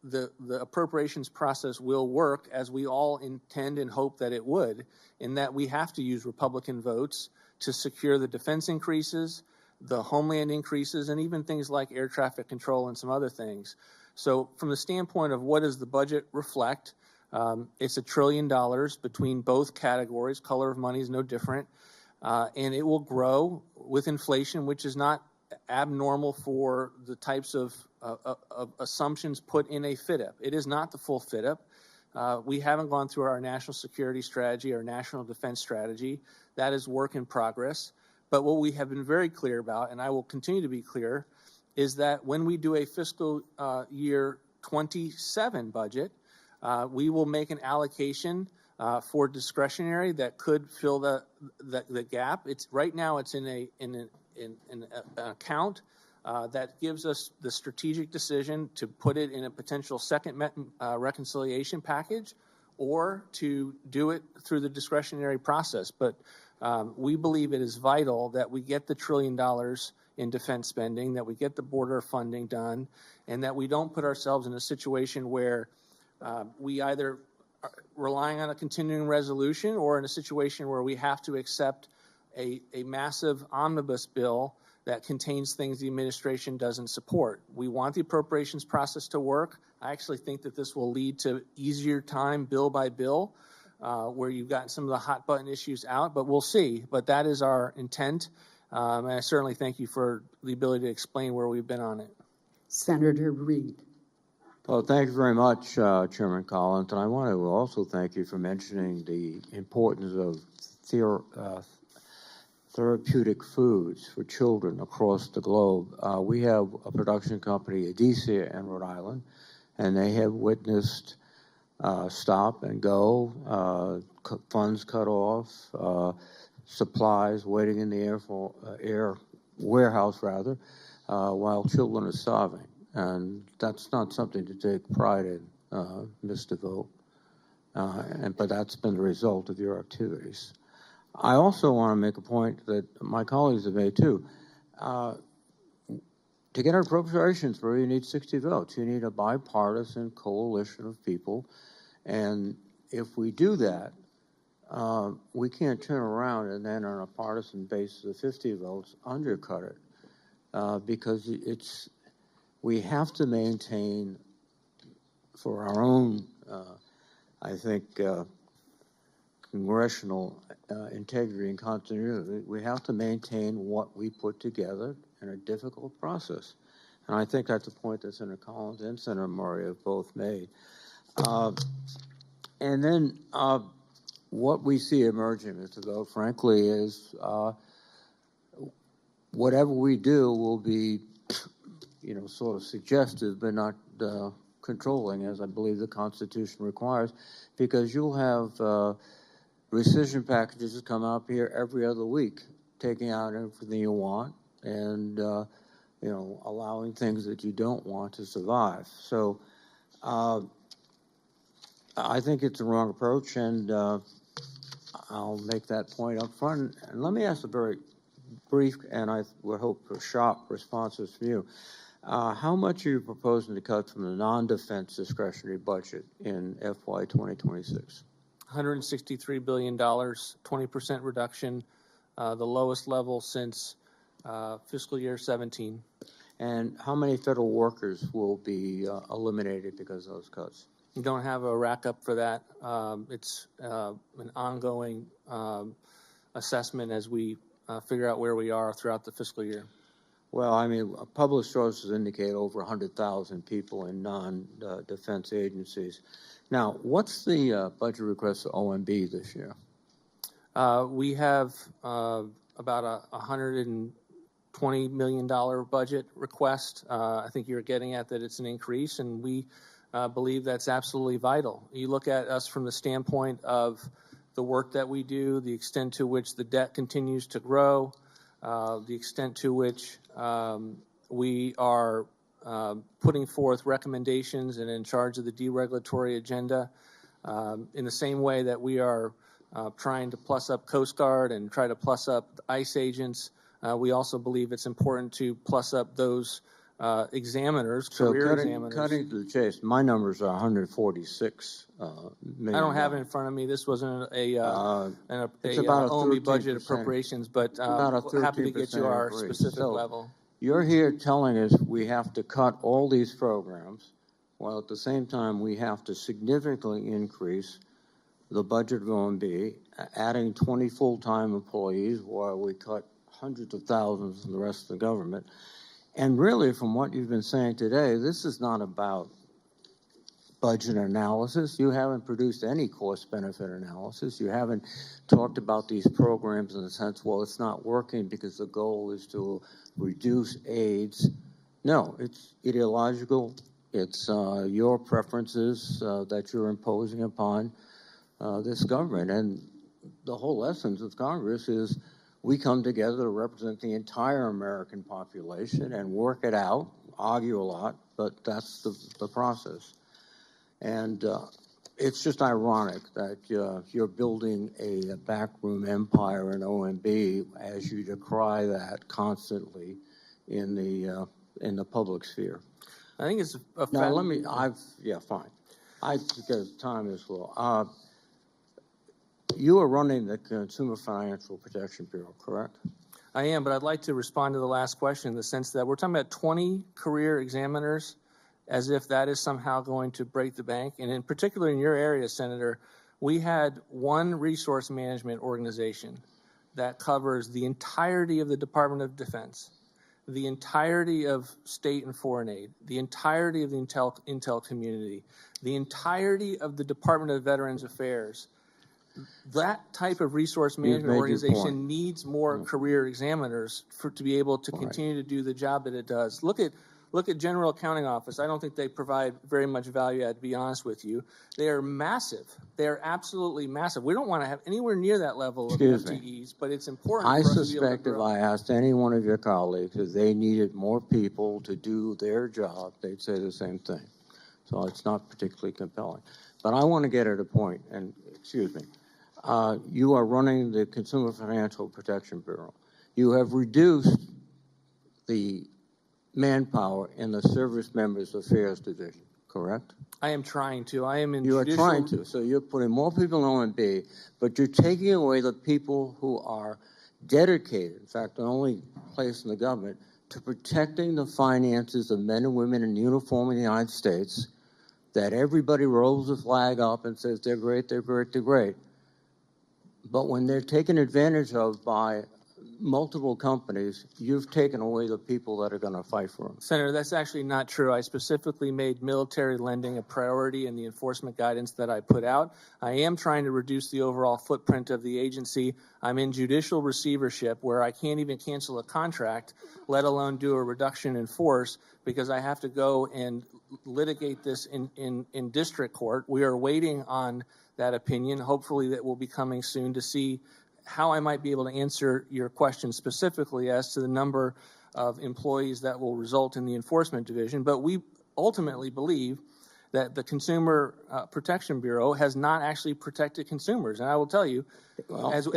the appropriations process will work as we all intend and hope that it would, in that we have to use Republican votes to secure the defense increases, the homeland increases, and even things like air traffic control and some other things. So from the standpoint of what does the budget reflect, it's $1 trillion between both categories. Color of money is no different. And it will grow with inflation, which is not abnormal for the types of assumptions put in a FYDP. It is not the full FYDP. We haven't gone through our national security strategy or national defense strategy. That is work in progress. But what we have been very clear about, and I will continue to be clear, is that when we do a fiscal year 27 budget, we will make an allocation for discretionary that could fill the gap. Right now it's in an account that gives us the strategic decision to put it in a potential second reconciliation package or to do it through the discretionary process. But we believe it is vital that we get the $1 trillion in defense spending, that we get the border funding done, and that we don't put ourselves in a situation where we either are relying on a continuing resolution or in a situation where we have to accept a massive omnibus bill that contains things the administration doesn't support. We want the appropriations process to work. I actually think that this will lead to easier time bill by bill, where you've gotten some of the hot button issues out, but we'll see. But that is our intent, and I certainly thank you for the ability to explain where we've been on it. Senator Reed. Well, thank you very much, Chairman Collins, and I want to also thank you for mentioning the importance of therapeutic foods for children across the globe. We have a production company, Bethesda in Rhode Island, and they have witnessed stop and go, funds cut off, supplies waiting in the air warehouse rather, while children are starving. And that's not something to take pride in, Mr. Vought. But that's been the result of your activities. I also want to make a point that my colleagues have made too. To get our appropriations through, you need 60 votes. You need a bipartisan coalition of people. And if we do that, we can't turn around and then on a partisan basis of 50 votes undercut it, because we have to maintain for our own, I think, congressional integrity and continuity. We have to maintain what we put together in a difficult process. And I think that's a point that Senator Collins and Senator Murray have both made. And then what we see emerging, Mr. Vought, frankly, is whatever we do will be, sort of suggestive, but not controlling, as I believe the Constitution requires, because you'll have rescission packages that come up here every other week, taking out everything you want and, allowing things that you don't want to survive. So I think it's the wrong approach, and I'll make that point up front. And let me ask a very brief, and I would hope for sharp responses from you. How much are you proposing to cut from the non-defense discretionary budget in FY 2026? $163 billion, 20% reduction, the lowest level since fiscal year 17. And how many federal workers will be eliminated because of those cuts? We don't have a rack up for that. It's an ongoing assessment as we figure out where we are throughout the fiscal year. Well, I mean, published sources indicate over 100,000 people in non-defense agencies. Now, what's the budget request for OMB this year? We have about a $120 million budget request. I think you're getting at that it's an increase, and we believe that's absolutely vital. You look at us from the standpoint of the work that we do, the extent to which the debt continues to grow, the extent to which we are putting forth recommendations and in charge of the deregulatory agenda, in the same way that we are trying to plus up Coast Guard and try to plus up ICE agents. We also believe it's important to plus up those examiners, career examiners. Cutting to the chase, my numbers are 146 million. I don't have it in front of me. This wasn't a OMB budget appropriations, but happy to get you our specific level. You're here telling us we have to cut all these programs, while at the same time we have to significantly increase the budget of OMB, adding 20 full-time employees while we cut hundreds of thousands from the rest of the government. And really, from what you've been saying today, this is not about budget analysis. You haven't produced any cost-benefit analysis. You haven't talked about these programs in the sense, well, it's not working because the goal is to reduce AIDS. No, it's ideological. It's your preferences that you're imposing upon this government. And the whole essence of Congress is we come together to represent the entire American population and work it out, argue a lot, but that's the process. And it's just ironic that you're building a backroom empire in OMB as you decry that constantly in the public sphere. I think it's a now. Let me. Fine. Because time is low. You are running the Consumer Financial Protection Bureau, correct? I am, but I'd like to respond to the last question in the sense that we're talking about 20 career examiners as if that is somehow going to break the bank. And in particular in your area, Senator, we had one resource management organization that covers the entirety of the Department of Defense, the entirety of state and foreign aid, the entirety of the intel community, the entirety of the Department of Veterans Affairs. That type of resource management organization needs more career examiners to be able to continue to do the job that it does. Look at General Accounting Office. I don't think they provide very much value add, to be honest with you. They are massive. They are absolutely massive. We don't want to have anywhere near that level of FTEs, but it's important for us to be able to grow. I suspect if I asked any one of your colleagues if they needed more people to do their job, they'd say the same thing. So it's not particularly compelling. But I want to get at a point, and excuse me. You are running the Consumer Financial Protection Bureau. You have reduced the manpower in the Service Members Affairs Division, correct? I am trying to. I am in You are trying to. So you're putting more people in OMB, but you're taking away the people who are dedicated, in fact, the only place in the government, to protecting the finances of men and women in uniform in the United States, that everybody rolls the flag up and says they're great, they're great, they're great. But when they're taken advantage of by multiple companies, you've taken away the people that are going to fight for them. Senator, that's actually not true. I specifically made military lending a priority in the enforcement guidance that I put out. I am trying to reduce the overall footprint of the agency. I'm in judicial receivership where I can't even cancel a contract, let alone do a reduction in force, because I have to go and litigate this in district court. We are waiting on that opinion. Hopefully that will be coming soon to see how I might be able to answer your question specifically as to the number of employees that will result in the enforcement division. But we ultimately believe that the Consumer Protection Bureau has not actually protected consumers. And I will tell you, as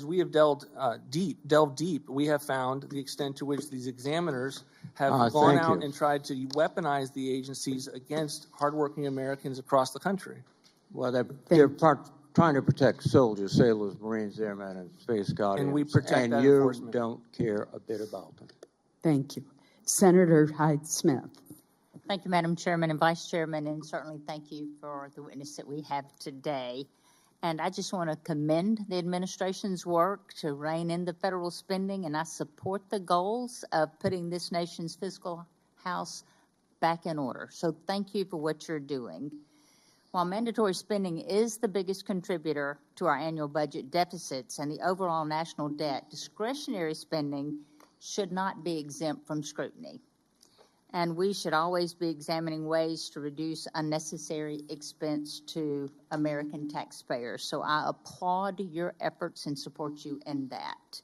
we have delved deep, we have found the extent to which these examiners have gone out and tried to weaponize the agencies against hardworking Americans across the country. Well, they're trying to protect soldiers, sailors, Marines, airmen, and space guardians. And we protect that and you enforcement. don't care a bit about them. Thank you. Senator Hyde-Smith. Thank you, Madam Chairman and Vice Chairman, and certainly thank you for the witness that we have today. And I just want to commend the administration's work to rein in the federal spending, and I support the goals of putting this nation's fiscal house back in order. So thank you for what you're doing. While mandatory spending is the biggest contributor to our annual budget deficits and the overall national debt, discretionary spending should not be exempt from scrutiny. And we should always be examining ways to reduce unnecessary expense to American taxpayers. So I applaud your efforts and support you in that.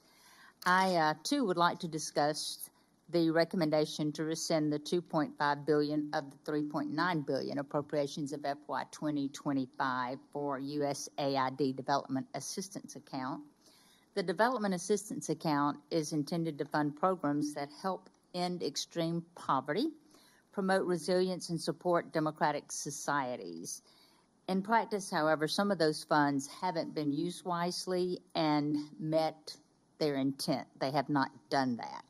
I, too, would like to discuss the recommendation to rescind the $2.5 billion of the $3.9 billion appropriations of FY 2025 for USAID Development Assistance Account. The Development Assistance Account is intended to fund programs that help end extreme poverty, promote resilience, and support democratic societies. In practice, however, some of those funds haven't been used wisely and met their intent. They have not done that.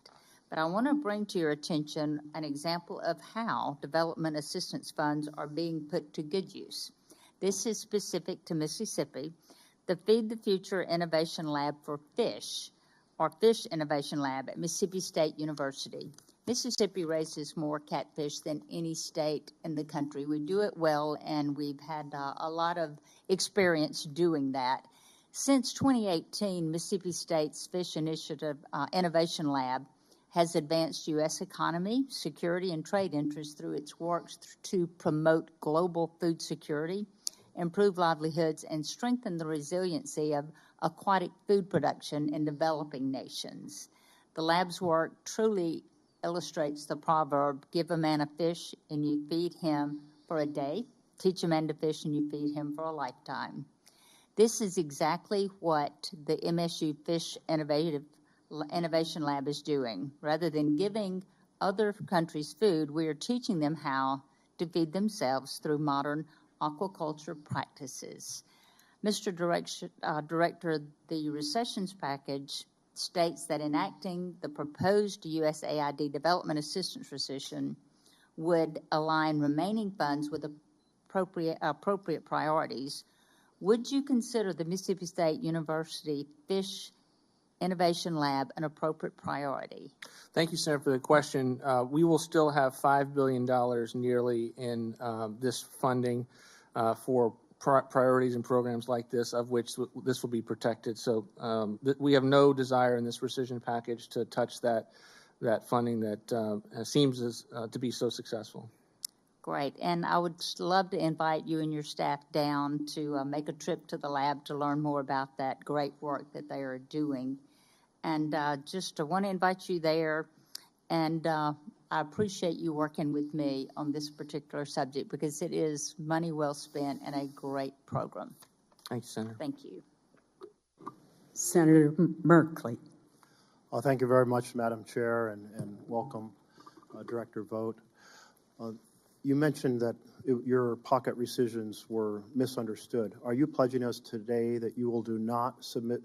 But I want to bring to your attention an example of how development assistance funds are being put to good use. This is specific to Mississippi. The Feed the Future Innovation Lab for Fish, or Fish Innovation Lab at Mississippi State University. Mississippi raises more catfish than any state in the country. We do it well, and we've had a lot of experience doing that. Since 2018, Mississippi State's Fish Initiative Innovation Lab has advanced U.S. economy, security, and trade interests through its work to promote global food security, improve livelihoods, and strengthen the resiliency of aquatic food production in developing nations. The lab's work truly illustrates the proverb, give a man a fish and you feed him for a day, teach a man to fish and you feed him for a lifetime. This is exactly what the MSU Fish Innovation Lab is doing. Rather than giving other countries food, we are teaching them how to feed themselves through modern aquaculture practices. Mr. Director, the recessions package states that enacting the proposed USAID development assistance rescission would align remaining funds with appropriate priorities. Would you consider the Mississippi State University Fish Innovation Lab an appropriate priority? Thank you, Senator, for the question. We will still have $5 billion nearly in this funding for priorities and programs like this, of which this will be protected. So we have no desire in this rescission package to touch that funding that seems to be so successful. Great. And I would love to invite you and your staff down to make a trip to the lab to learn more about that great work that they are doing. And just want to invite you there. And I appreciate you working with me on this particular subject because it is money well spent and a great program. Thank you, Senator. Thank you. Senator Merkley. Well, thank you very much, Madam Chair, and welcome, Director Vought. You mentioned that your pocket rescissions were misunderstood. Are you pledging us today that you will do not submit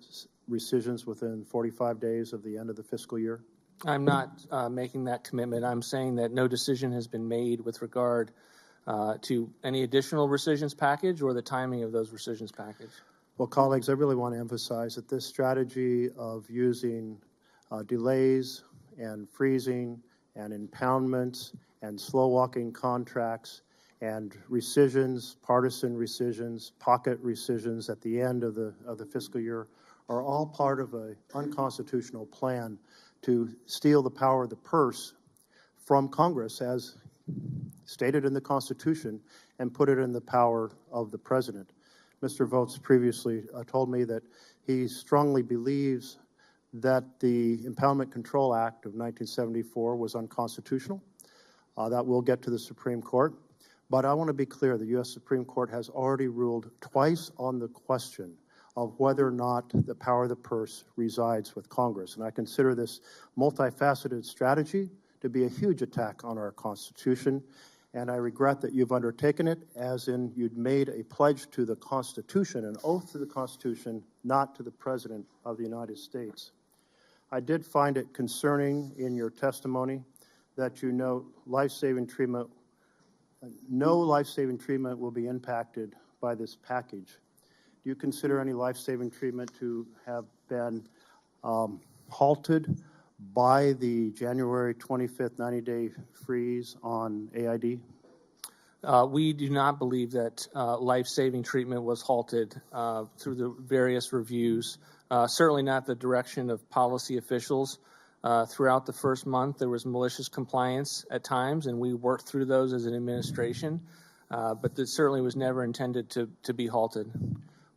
rescissions within 45 days of the end of the fiscal year? I'm not making that commitment. I'm saying that no decision has been made with regard to any additional rescissions package or the timing of those rescissions package. Well, colleagues, I really want to emphasize that this strategy of using delays and freezing and impoundments and slow walking contracts and rescissions, partisan rescissions, pocket rescissions at the end of the fiscal year are all part of an unconstitutional plan to steal the power of the purse from Congress as stated in the Constitution and put it in the power of the President. Mr. Vought's previously told me that he strongly believes that the Impoundment Control Act of 1974 was unconstitutional. That will get to the Supreme Court. But I want to be clear, the U.S. Supreme Court has already ruled twice on the question of whether or not the power of the purse resides with Congress. And I consider this multifaceted strategy to be a huge attack on our Constitution. And I regret that you've undertaken it, as in you'd made a pledge to the Constitution, an oath to the Constitution, not to the President of the United States. I did find it concerning in your testimony that you note life-saving treatment. No life-saving treatment will be impacted by this package. Do you consider any life-saving treatment to have been halted by the January 25th 90-day freeze on AID? We do not believe that life-saving treatment was halted through the various reviews. Certainly not the direction of policy officials. Throughout the first month, there was malicious compliance at times, and we worked through those as an administration. But that certainly was never intended to be halted.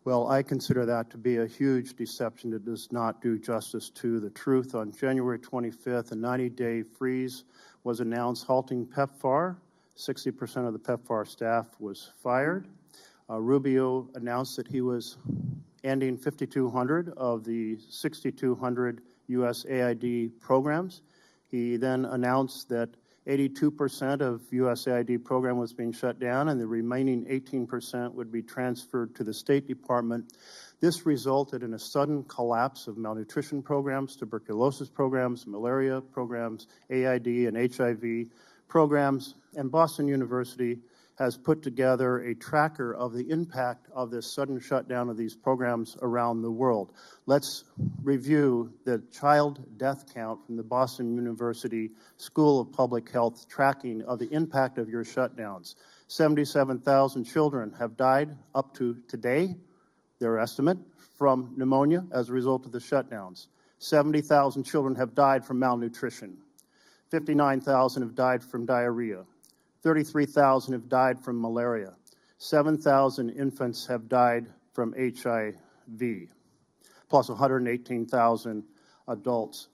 Well, I consider that to be a huge deception that does not do justice to the truth. On January 25th, a 90-day freeze was announced halting PEPFAR. 60% of the PEPFAR staff was fired. Rubio announced that he was ending 5,200 of the 6,200 U.S. AID programs. He then announced that 82% of USAID program was being shut down, and the remaining 18% would be transferred to the State Department. This resulted in a sudden collapse of malnutrition programs, tuberculosis programs, malaria programs, AID and HIV programs, and Boston University has put together a tracker of the impact of this sudden shutdown of these programs around the world. Let's review the child death count from the Boston University School of Public Health tracking of the impact of your shutdowns. 77,000 children have died up to today, their estimate, from pneumonia as a result of the shutdowns. 70,000 children have died from malnutrition. 59,000 have died from diarrhea. 33,000 have died from malaria. 7,000 infants have died from HIV, plus 118,000 adults.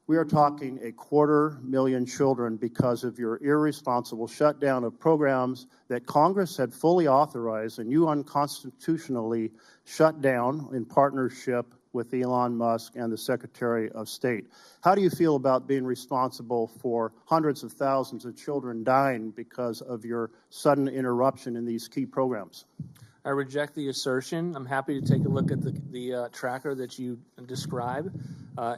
We are talking 250,000 children because of your irresponsible shutdown of programs that Congress had fully authorized and you unconstitutionally shut down in partnership with Elon Musk and the Secretary of State. How do you feel about being responsible for hundreds of thousands of children dying because of your sudden interruption in these key programs? I reject the assertion. I'm happy to take a look at the tracker that you describe.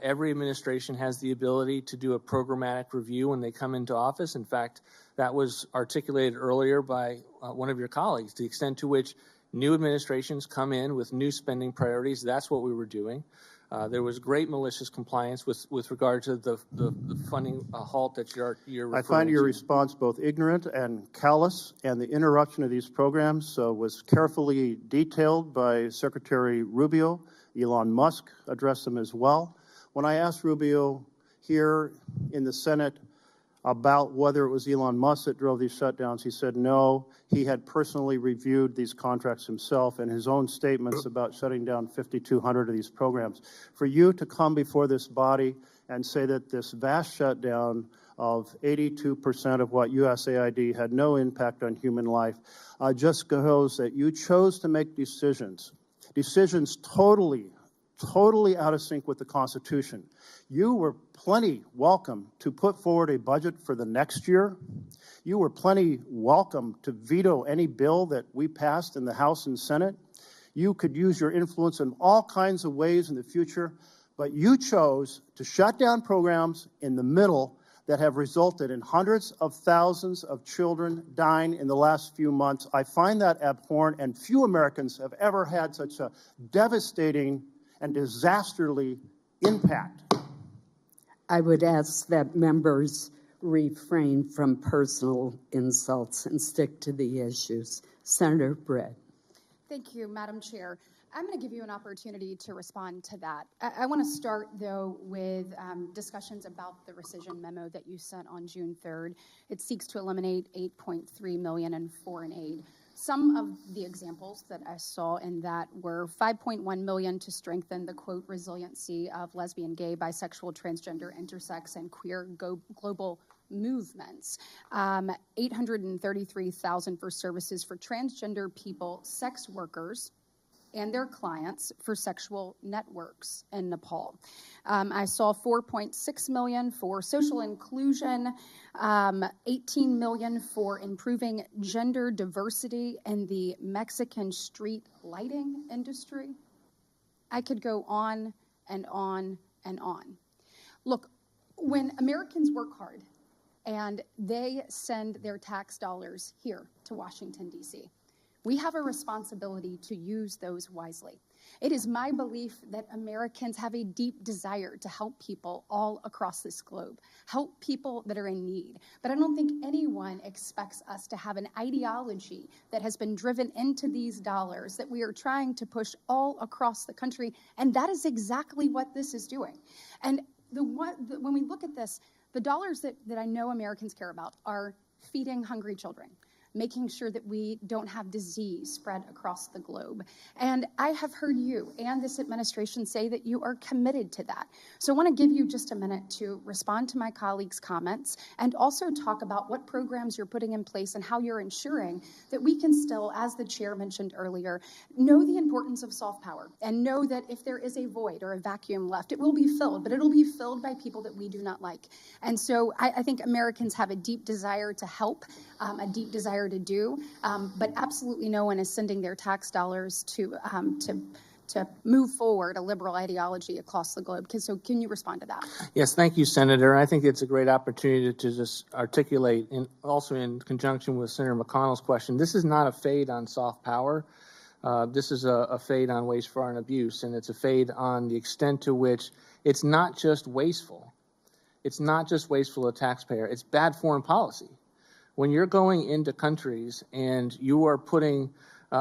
Every administration has the ability to do a programmatic review when they come into office. In fact, that was articulated earlier by one of your colleagues, the extent to which new administrations come in with new spending priorities. That's what we were doing. There was great malicious compliance with regard to the funding halt that you're referring to. I find your response both ignorant and callous, and the interruption of these programs was carefully detailed by Secretary Rubio. Elon Musk addressed them as well. When I asked Rubio here in the Senate about whether it was Elon Musk that drove these shutdowns, he said no. He had personally reviewed these contracts himself and his own statements about shutting down 5,200 of these programs. For you to come before this body and say that this vast shutdown of 82% of what USAID had no impact on human life just shows that you chose to make decisions totally out of sync with the Constitution. You were plenty welcome to put forward a budget for the next year. You were plenty welcome to veto any bill that we passed in the House and Senate. You could use your influence in all kinds of ways in the future, but you chose to shut down programs in the middle that have resulted in hundreds of thousands of children dying in the last few months. I find that abhorrent, and few Americans have ever had such a devastating and disasterly impact I would ask that members refrain from personal insults and stick to the issues. Senator Britt. Thank you, Madam Chair. I'm going to give you an opportunity to respond to that. I want to start, though, with discussions about the rescission memo that you sent on June 3rd. It seeks to eliminate $8.3 million in foreign aid. Some of the examples that I saw in that were $5.1 million to strengthen the, quote, resiliency of lesbian, gay, bisexual, transgender, intersex, and queer global movements, $833,000 for services for transgender people, sex workers, and their clients for sexual networks in Nepal. I saw $4.6 million for social inclusion, $18 million for improving gender diversity in the Mexican street lighting industry. I could go on and on and on. Look, when Americans work hard and they send their tax dollars here to Washington, D.C., we have a responsibility to use those wisely. It is my belief that Americans have a deep desire to help people all across this globe, help people that are in need. But I don't think anyone expects us to have an ideology that has been driven into these dollars that we are trying to push all across the country, and that is exactly what this is doing. And when we look at this, the dollars that I know Americans care about are feeding hungry children, making sure that we don't have disease spread across the globe. And I have heard you and this administration say that you are committed to that. So I want to give you just a minute to respond to my colleagues' comments and also talk about what programs you're putting in place and how you're ensuring that we can still, as the chair mentioned earlier, know the importance of soft power and know that if there is a void or a vacuum left, it will be filled, but it'll be filled by people that we do not like. And so I think Americans have a deep desire to help, a deep desire to do, but absolutely no one is sending their tax dollars to move forward a liberal ideology across the globe. So can you respond to that? Yes, thank you, Senator. I think it's a great opportunity to just articulate, and also in conjunction with Senator McConnell's question, this is not a fade on soft power. This is a fade on waste, fraud, and abuse, and it's a fade on the extent to which it's not just wasteful. It's not just wasteful to the taxpayer. It's bad foreign policy. When you're going into countries and you are putting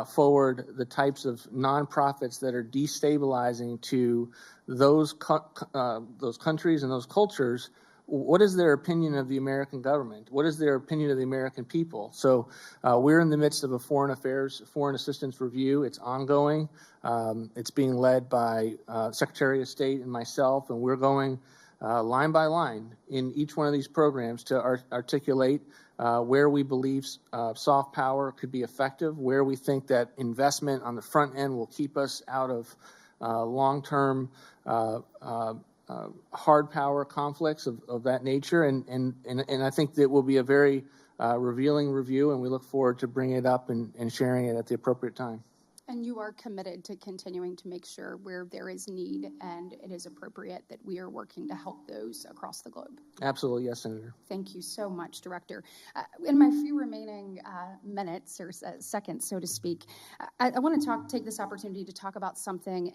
forward the types of nonprofits that are destabilizing to those countries and those cultures, what is their opinion of the American government? What is their opinion of the American people? So we're in the midst of a foreign assistance review. It's ongoing. It's being led by Secretary of State and myself, and we're going line by line in each one of these programs to articulate where we believe soft power could be effective, where we think that investment on the front end will keep us out of long-term hard power conflicts of that nature. And I think that will be a very revealing review, and we look forward to bringing it up and sharing it at the appropriate time. And you are committed to continuing to make sure where there is need and it is appropriate that we are working to help those across the globe. Absolutely, yes, Senator. Thank you so much, Director. In my few remaining minutes or seconds, so to speak, I want to take this opportunity to talk about something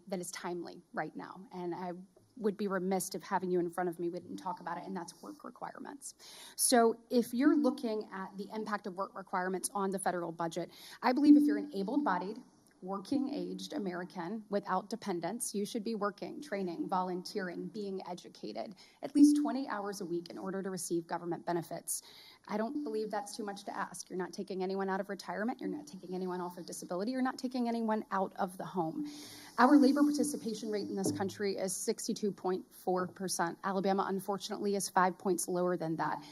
that is timely right now. And I would be remiss if having you in front of me we didn't talk about it, and that's work requirements. So if you're looking at the impact of work requirements on the federal budget, I believe if you're an able-bodied, working-aged American without dependents, you should be working, training, volunteering, being educated at least 20 hours a week in order to receive government benefits. I don't believe that's too much to ask. You're not taking anyone out of retirement. You're not taking anyone off of disability. You're not taking anyone out of the home. Our labor participation rate in this country is 62.4%. Alabama, unfortunately, is 5 points lower than that.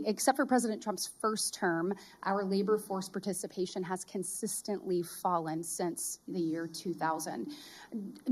Except for President Trump's first term, our labor force participation has consistently fallen since the year 2000.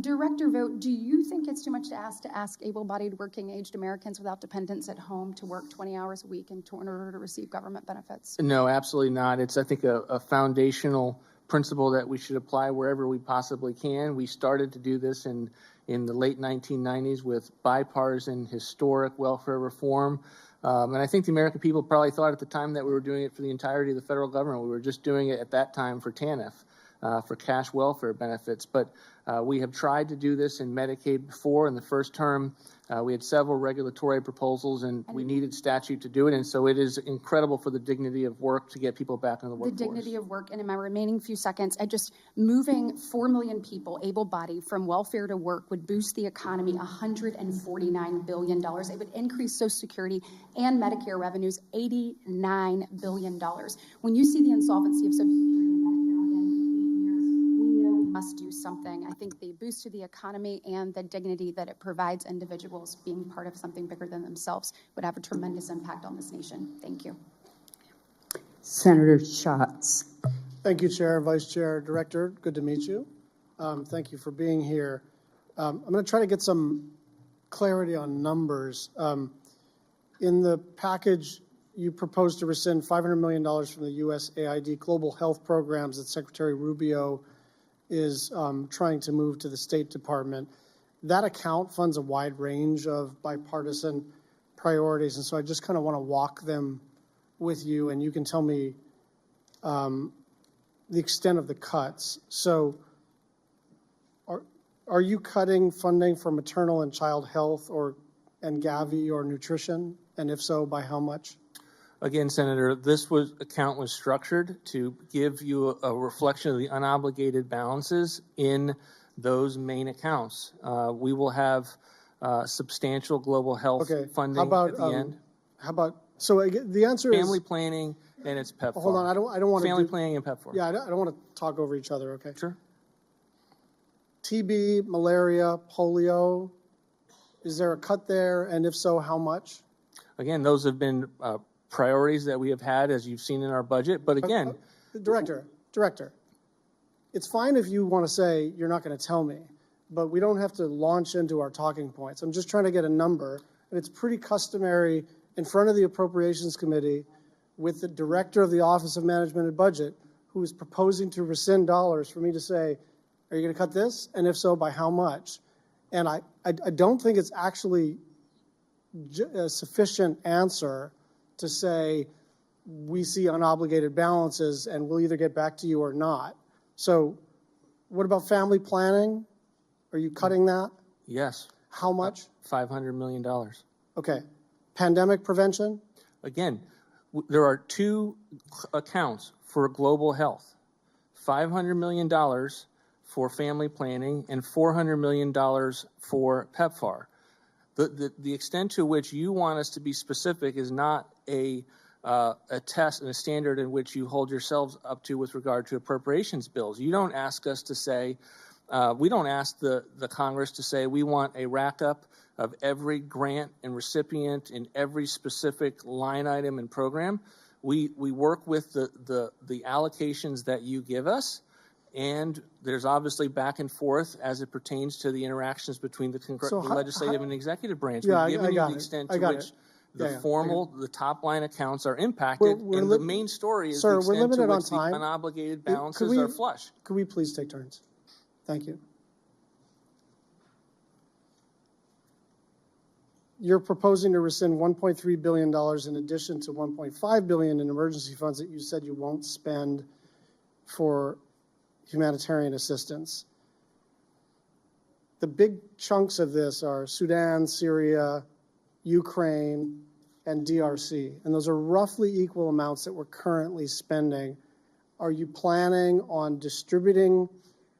Director Vought, do you think it's too much to ask able-bodied, working-aged Americans without dependents at home to work 20 hours a week in order to receive government benefits? No, absolutely not. It's, I think, a foundational principle that we should apply wherever we possibly can. We started to do this in the late 1990s with bipartisan historic welfare reform. And I think the American people probably thought at the time that we were doing it for the entirety of the federal government. We were just doing it at that time for TANF. for cash welfare benefits. But we have tried to do this in Medicaid before. In the first term, we had several regulatory proposals, and we needed statute to do it. And so it is incredible for the dignity of work to get people back in the workforce. The dignity of work, and in my remaining few seconds, moving 4 million people, able-bodied, from welfare to work would boost the economy $149 billion. It would increase Social Security and Medicare revenues $89 billion. When you see the insolvency of Social Security and Medicare within 8 years, we know we must do something. I think the boost to the economy and the dignity that it provides individuals being part of something bigger than themselves would have a tremendous impact on this nation. Thank you. Senator Schatz. Thank you, Chair, Vice Chair, Director. Good to meet you. Thank you for being here. I'm going to try to get some clarity on numbers. In the package, you propose to rescind $500 million from the USAID global health programs that Secretary Rubio is trying to move to the State Department. That account funds a wide range of bipartisan priorities, and so I just kind of want to walk them with you, and you can tell me the extent of the cuts. So are you cutting funding for maternal and child health and Gavi or nutrition? And if so, by how much? Again, Senator, this account was structured to give you a reflection of the unobligated balances in those main accounts. We will have substantial global health funding at the end. How about, so the answer is family planning and it's PEPFAR. Hold on, I don't want to family planning and PEPFAR. Yeah, I don't want to talk over each other, okay? Sure. TB, malaria, polio, is there a cut there? And if so, how much? Again, those have been priorities that we have had, as you've seen in our budget. But again, Director, it's fine if you want to say you're not going to tell me, but we don't have to launch into our talking points. I'm just trying to get a number, and it's pretty customary in front of the Appropriations Committee with the Director of the Office of Management and Budget, who is proposing to rescind dollars, for me to say, are you going to cut this? And if so, by how much? And I don't think it's actually a sufficient answer to say we see unobligated balances and we'll either get back to you or not. So what about family planning? Are you cutting that? yes. How much? $500 million. Okay. Pandemic prevention? Again, there are two accounts for global health. $500 million for family planning and $400 million for PEPFAR. The extent to which you want us to be specific is not a test and a standard in which you hold yourselves up to with regard to appropriations bills. You don't ask us to say, we don't ask the Congress to say we want a rack up of every grant and recipient in every specific line item and program. We work with the allocations that you give us, and there's obviously back and forth as it pertains to the interactions between the legislative and executive branch. Yeah, We've given you the extent to which the top line accounts are impacted, and the main story is the extent to which the unobligated balances are flush. Could we please take turns? Thank you. You're proposing to rescind $1.3 billion in addition to $1.5 billion in emergency funds that you said you won't spend for humanitarian assistance. The big chunks of this are Sudan, Syria, Ukraine, and DRC, and those are roughly equal amounts that we're currently spending. Are you planning on distributing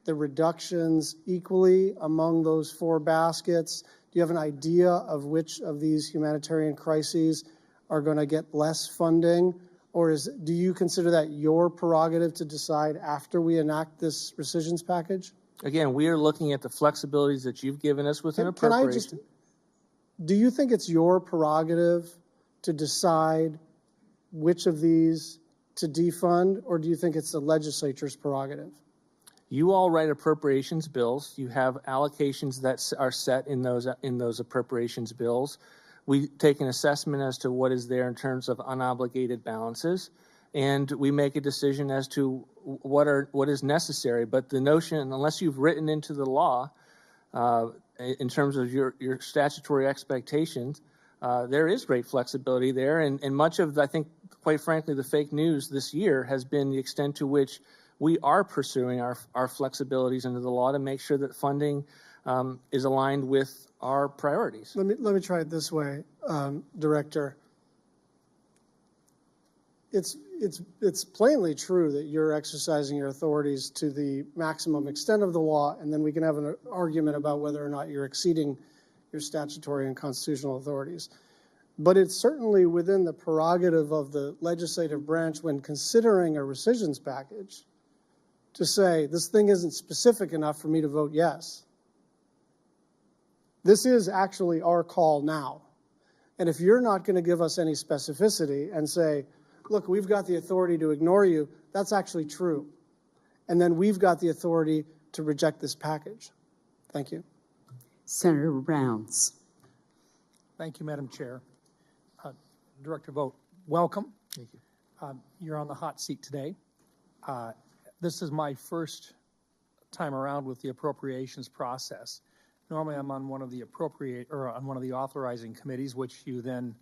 the reductions equally among those four baskets? Do you have an idea of which of these humanitarian crises are going to get less funding? Or do you consider that your prerogative to decide after we enact this rescissions package? Again, we are looking at the flexibilities that you've given us within appropriation. Do you think it's your prerogative to decide which of these to defund, or do you think it's the legislature's prerogative? You all write appropriations bills. You have allocations that are set in those appropriations bills. We take an assessment as to what is there in terms of unobligated balances, and we make a decision as to what is necessary. But the notion, unless you've written into the law, in terms of your statutory expectations, there is great flexibility there. And much of, I think, quite frankly, the fake news this year has been the extent to which we are pursuing our flexibilities into the law to make sure that funding is aligned with our priorities. Let me try it this way, Director. It's plainly true that you're exercising your authorities to the maximum extent of the law, and then we can have an argument about whether or not you're exceeding your statutory and constitutional authorities. But it's certainly within the prerogative of the legislative branch when considering a rescissions package to say, this thing isn't specific enough for me to vote yes. This is actually our call now. And if you're not going to give us any specificity and say, look, we've got the authority to ignore you, that's actually true. And then we've got the authority to reject this package. Thank you. Senator Rounds. Thank you, Madam Chair. Director Vought, welcome. Thank you. You're on the hot seat today. This is my first time around with the appropriations process. Normally, I'm on one of the authorizing committees, which you then,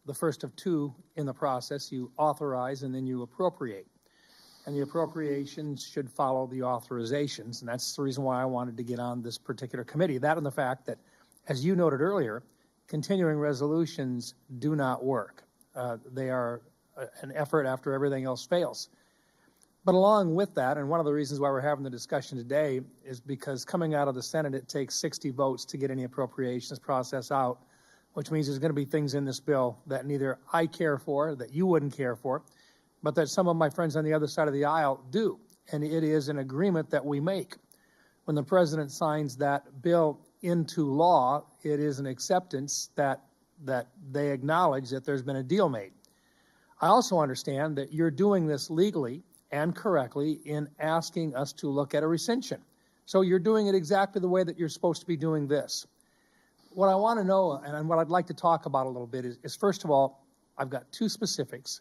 the first of two in the process, you authorize and then you appropriate. And the appropriations should follow the authorizations, and that's the reason why I wanted to get on this particular committee. That and the fact that, as you noted earlier, continuing resolutions do not work. They are an effort after everything else fails. But along with that, and one of the reasons why we're having the discussion today is because coming out of the Senate, it takes 60 votes to get any appropriations process out, which means there's going to be things in this bill that neither I care for, that you wouldn't care for, but that some of my friends on the other side of the aisle do. And it is an agreement that we make. When the president signs that bill into law, it is an acceptance that they acknowledge that there's been a deal made. I also understand that you're doing this legally and correctly in asking us to look at a rescission. So you're doing it exactly the way that you're supposed to be doing this. What I want to know, and what I'd like to talk about a little bit is first of all, I've got two specifics.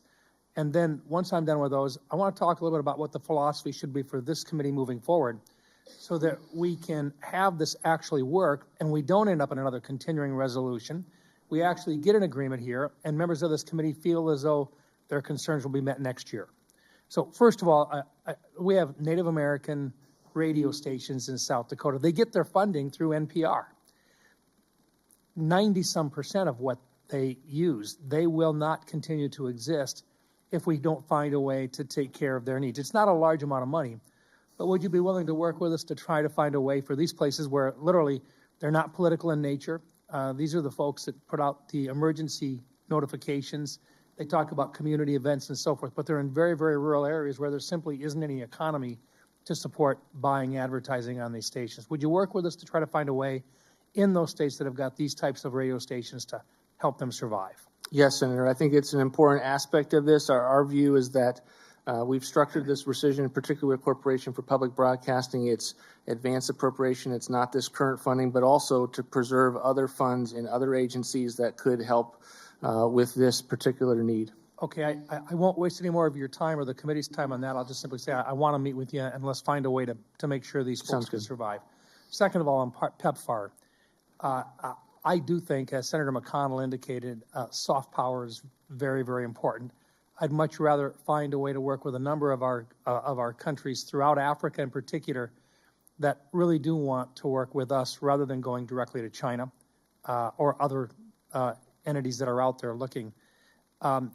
And then once I'm done with those, I want to talk a little bit about what the philosophy should be for this committee moving forward so that we can have this actually work and we don't end up in another continuing resolution. We actually get an agreement here and members of this committee feel as though their concerns will be met next year. So first of all, we have Native American radio stations in South Dakota. They get their funding through NPR. 90-some% of what they use, they will not continue to exist if we don't find a way to take care of their needs. It's not a large amount of money, but would you be willing to work with us to try to find a way for these places where literally they're not political in nature? These are the folks that put out the emergency notifications. They talk about community events and so forth, but they're in very, very rural areas where there simply isn't any economy to support buying advertising on these stations. Would you work with us to try to find a way in those states that have got these types of radio stations to help them survive? Yes, Senator. I think it's an important aspect of this. Our view is that we've structured this rescission, particularly with Corporation for Public Broadcasting. It's advanced appropriation. It's not this current funding, but also to preserve other funds in other agencies that could help with this particular need. Okay, I won't waste any more of your time or the committee's time on that. I'll just simply say I want to meet with you and let's find a way to make sure these folks can survive. Second of all, on PEPFAR, I do think, as Senator McConnell indicated, soft power is very, very important. I'd much rather find a way to work with a number of our countries throughout Africa in particular that really do want to work with us rather than going directly to China or other entities that are out there looking. I'm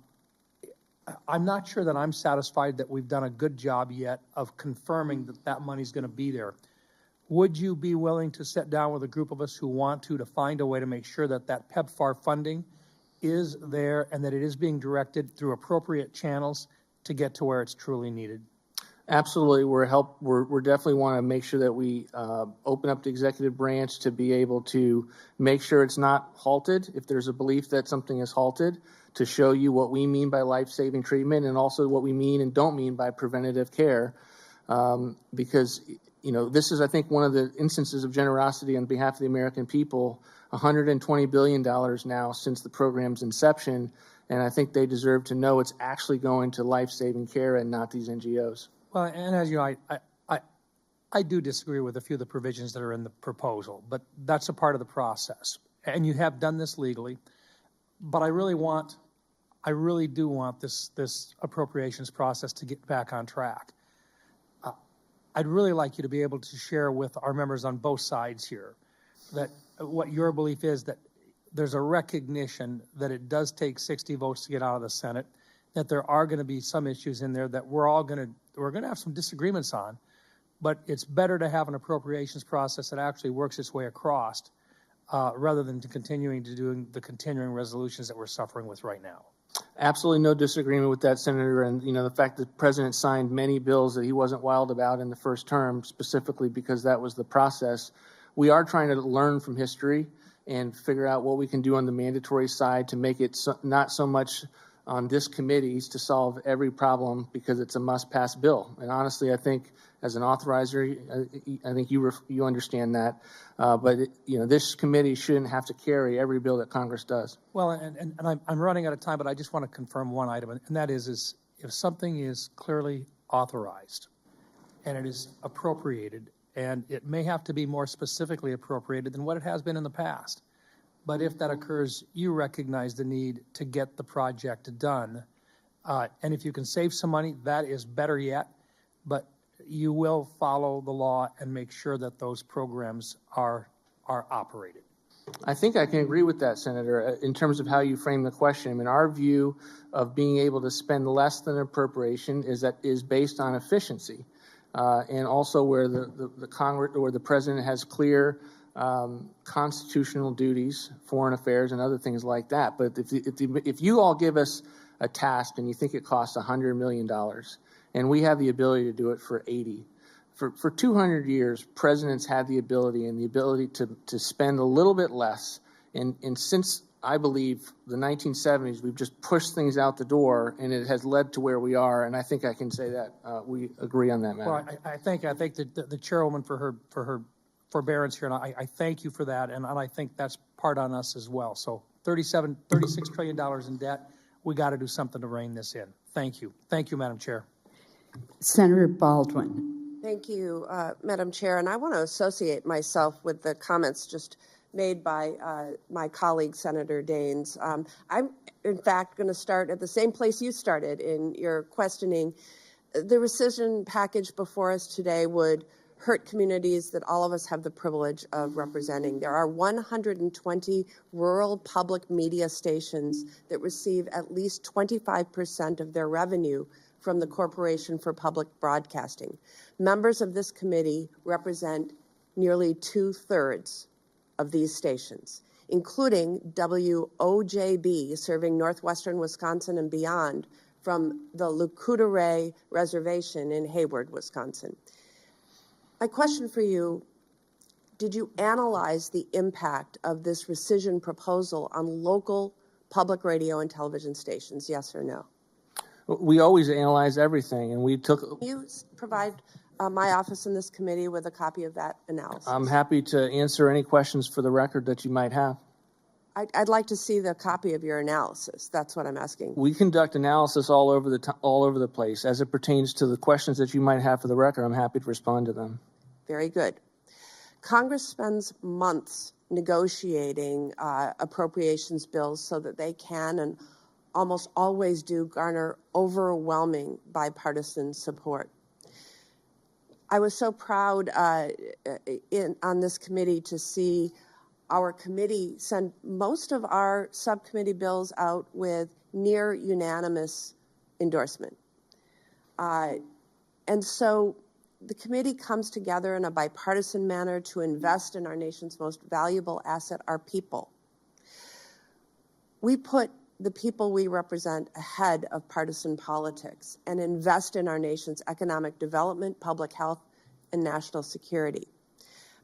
not sure that I'm satisfied that we've done a good job yet of confirming that that money's going to be there. Would you be willing to sit down with a group of us who want to find a way to make sure that that PEPFAR funding is there and that it is being directed through appropriate channels to get to where it's truly needed? Absolutely. We're definitely want to make sure that we open up the executive branch to be able to make sure it's not halted. If there's a belief that something is halted, to show you what we mean by life-saving treatment and also what we mean and don't mean by preventative care. Because, you know, this is, I think, one of the instances of generosity on behalf of the American people, $120 billion now since the program's inception. And I think they deserve to know it's actually going to life-saving care and not these NGOs. Well, and as you know, I do disagree with a few of the provisions that are in the proposal, but that's a part of the process. And you have done this legally, but I really do want this appropriations process to get back on track. I'd really like you to be able to share with our members on both sides here that what your belief is, that there's a recognition that it does take 60 votes to get out of the Senate, that there are going to be some issues in there that we're going to have some disagreements on, but it's better to have an appropriations process that actually works its way across rather than continuing to do the continuing resolutions that we're suffering with right now. Absolutely no disagreement with that, Senator. And, the fact that the president signed many bills that he wasn't wild about in the first term, specifically because that was the process. We are trying to learn from history and figure out what we can do on the mandatory side to make it not so much on this committee's to solve every problem because it's a must-pass bill. And honestly, I think as an authorizer, I think you understand that. But this committee shouldn't have to carry every bill that Congress does. Well, and I'm running out of time, but I just want to confirm one item, and that is if something is clearly authorized and it is appropriated, and it may have to be more specifically appropriated than what it has been in the past. But if that occurs, you recognize the need to get the project done. And if you can save some money, that is better yet. But you will follow the law and make sure that those programs are operated. I think I can agree with that, Senator, in terms of how you frame the question. I mean, our view of being able to spend less than appropriation is based on efficiency. And also where the Congress or the president has clear constitutional duties, foreign affairs, and other things like that. But if you all give us a task and you think it costs $100 million, and we have the ability to do it for 80, for 200 years, presidents had the ability to spend a little bit less. And since I believe the 1970s, we've just pushed things out the door, and it has led to where we are. And I think I can say that we agree on that matter. Well, I think that the chairwoman for her forbearance here, and I thank you for that, and I think that's part on us as well. So $36 trillion in debt, we got to do something to rein this in. Thank you, Madam Chair. Senator Baldwin. Thank you, Madam Chair, and I want to associate myself with the comments just made by my colleague, Senator Daines. I'm, in fact, going to start at the same place you started in your questioning. The rescission package before us today would hurt communities that all of us have the privilege of representing. There are 120 rural public media stations that receive at least 25% of their revenue from the Corporation for Public Broadcasting. Members of this committee represent nearly 2/3 of these stations, including WOJB, serving northwestern Wisconsin and beyond from the Lucoutere Reservation in Hayward, Wisconsin. My question for you, did you analyze the impact of this rescission proposal on local public radio and television stations, yes or no? We always analyze everything, and we took... Can you provide my office in this committee with a copy of that analysis? I'm happy to answer any questions for the record that you might have. I'd like to see the copy of your analysis. That's what I'm asking. We conduct analysis all over the place. As it pertains to the questions that you might have for the record, I'm happy to respond to them. Very good. Congress spends months negotiating appropriations bills so that they can and almost always do garner overwhelming bipartisan support. I was so proud on this committee to see our committee send most of our subcommittee bills out with near unanimous endorsement. And so the committee comes together in a bipartisan manner to invest in our nation's most valuable asset, our people. We put the people we represent ahead of partisan politics and invest in our nation's economic development, public health, and national security.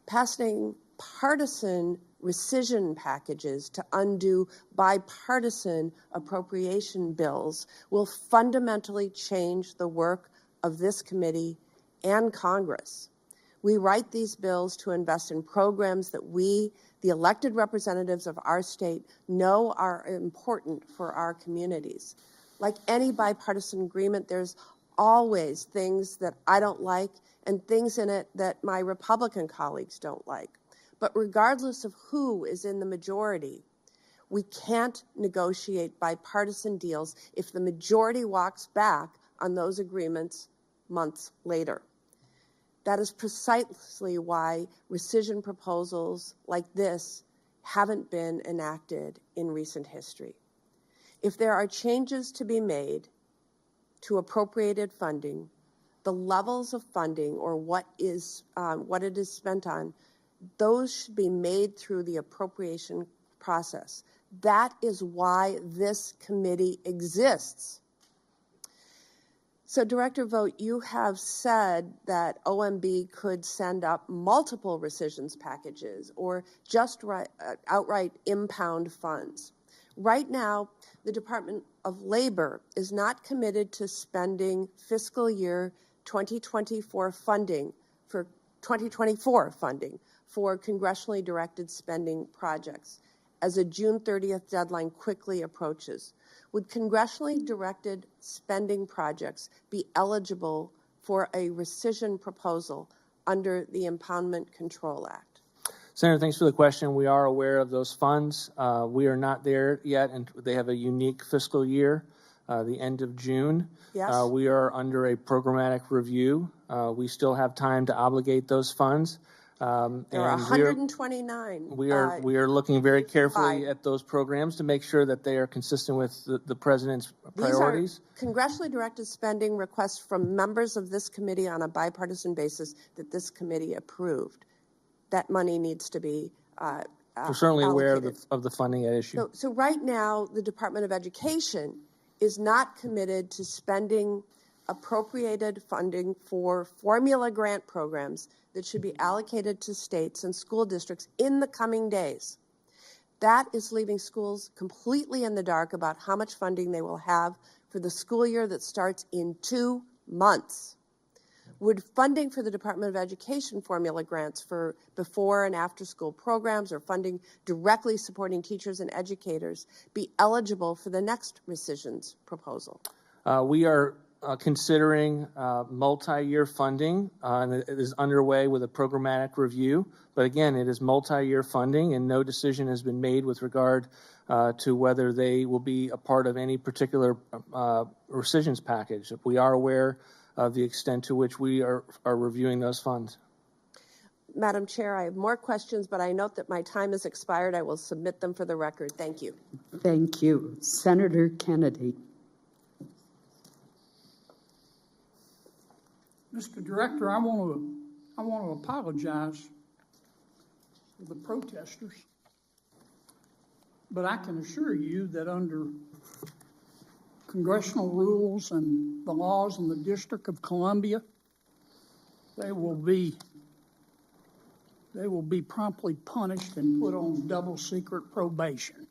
Passing partisan rescission packages to undo bipartisan appropriation bills will fundamentally change the work of this committee and Congress. We write these bills to invest in programs that we, the elected representatives of our state, know are important for our communities. Like any bipartisan agreement, there's always things that I don't like and things in it that my Republican colleagues don't like. But regardless of who is in the majority, we can't negotiate bipartisan deals if the majority walks back on those agreements months later. That is precisely why rescission proposals like this haven't been enacted in recent history. If there are changes to be made to appropriated funding, the levels of funding or what it is spent on, those should be made through the appropriation process. That is why this committee exists. So, Director Vought, you have said that OMB could send up multiple rescissions packages or just outright impound funds. Right now, the Department of Labor is not committed to spending fiscal year 2024 funding for congressionally directed spending projects as a June 30th deadline quickly approaches. Would congressionally directed spending projects be eligible for a rescission proposal under the Impoundment Control Act? Senator, thanks for the question. We are aware of those funds. We are not there yet, and they have a unique fiscal year, the end of June. Yes. We are under a programmatic review. We still have time to obligate those funds. There are 129. We are looking very carefully at those programs to make sure that they are consistent with the president's priorities. These are congressionally directed spending requests from members of this committee on a bipartisan basis that this committee approved. That money needs to be We're certainly aware of the funding at issue. So right now, the Department of Education is not committed to spending appropriated funding for formula grant programs that should be allocated to states and school districts in the coming days. That is leaving schools completely in the dark about how much funding they will have for the school year that starts in 2 months. Would funding for the Department of Education formula grants for before and after school programs or funding directly supporting teachers and educators be eligible for the next rescissions proposal? We are considering multi-year funding, and it is underway with a programmatic review. But again, it is multi-year funding, and no decision has been made with regard to whether they will be a part of any particular rescissions package. We are aware of the extent to which we are reviewing those funds. Madam Chair, I have more questions, but I note that my time has expired. I will submit them for the record. Thank you. Thank you. Senator Kennedy. Mr. Director, I want to apologize for the protesters, but I can assure you that under congressional rules and the laws in the District of Columbia, they will be promptly punished and put on double secret probation.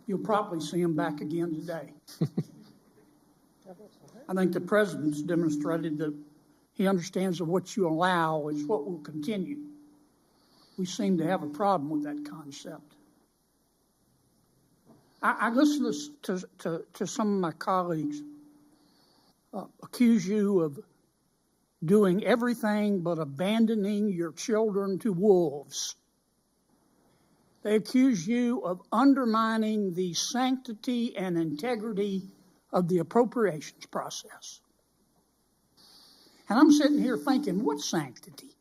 You'll probably see them back again today. I think the president's demonstrated that he understands that what you allow is what will continue. We seem to have a problem with that concept. I listen to some of my colleagues accuse you of doing everything but abandoning your children to wolves. They accuse you of undermining the sanctity and integrity of the appropriations process. And I'm sitting here thinking, what sanctity?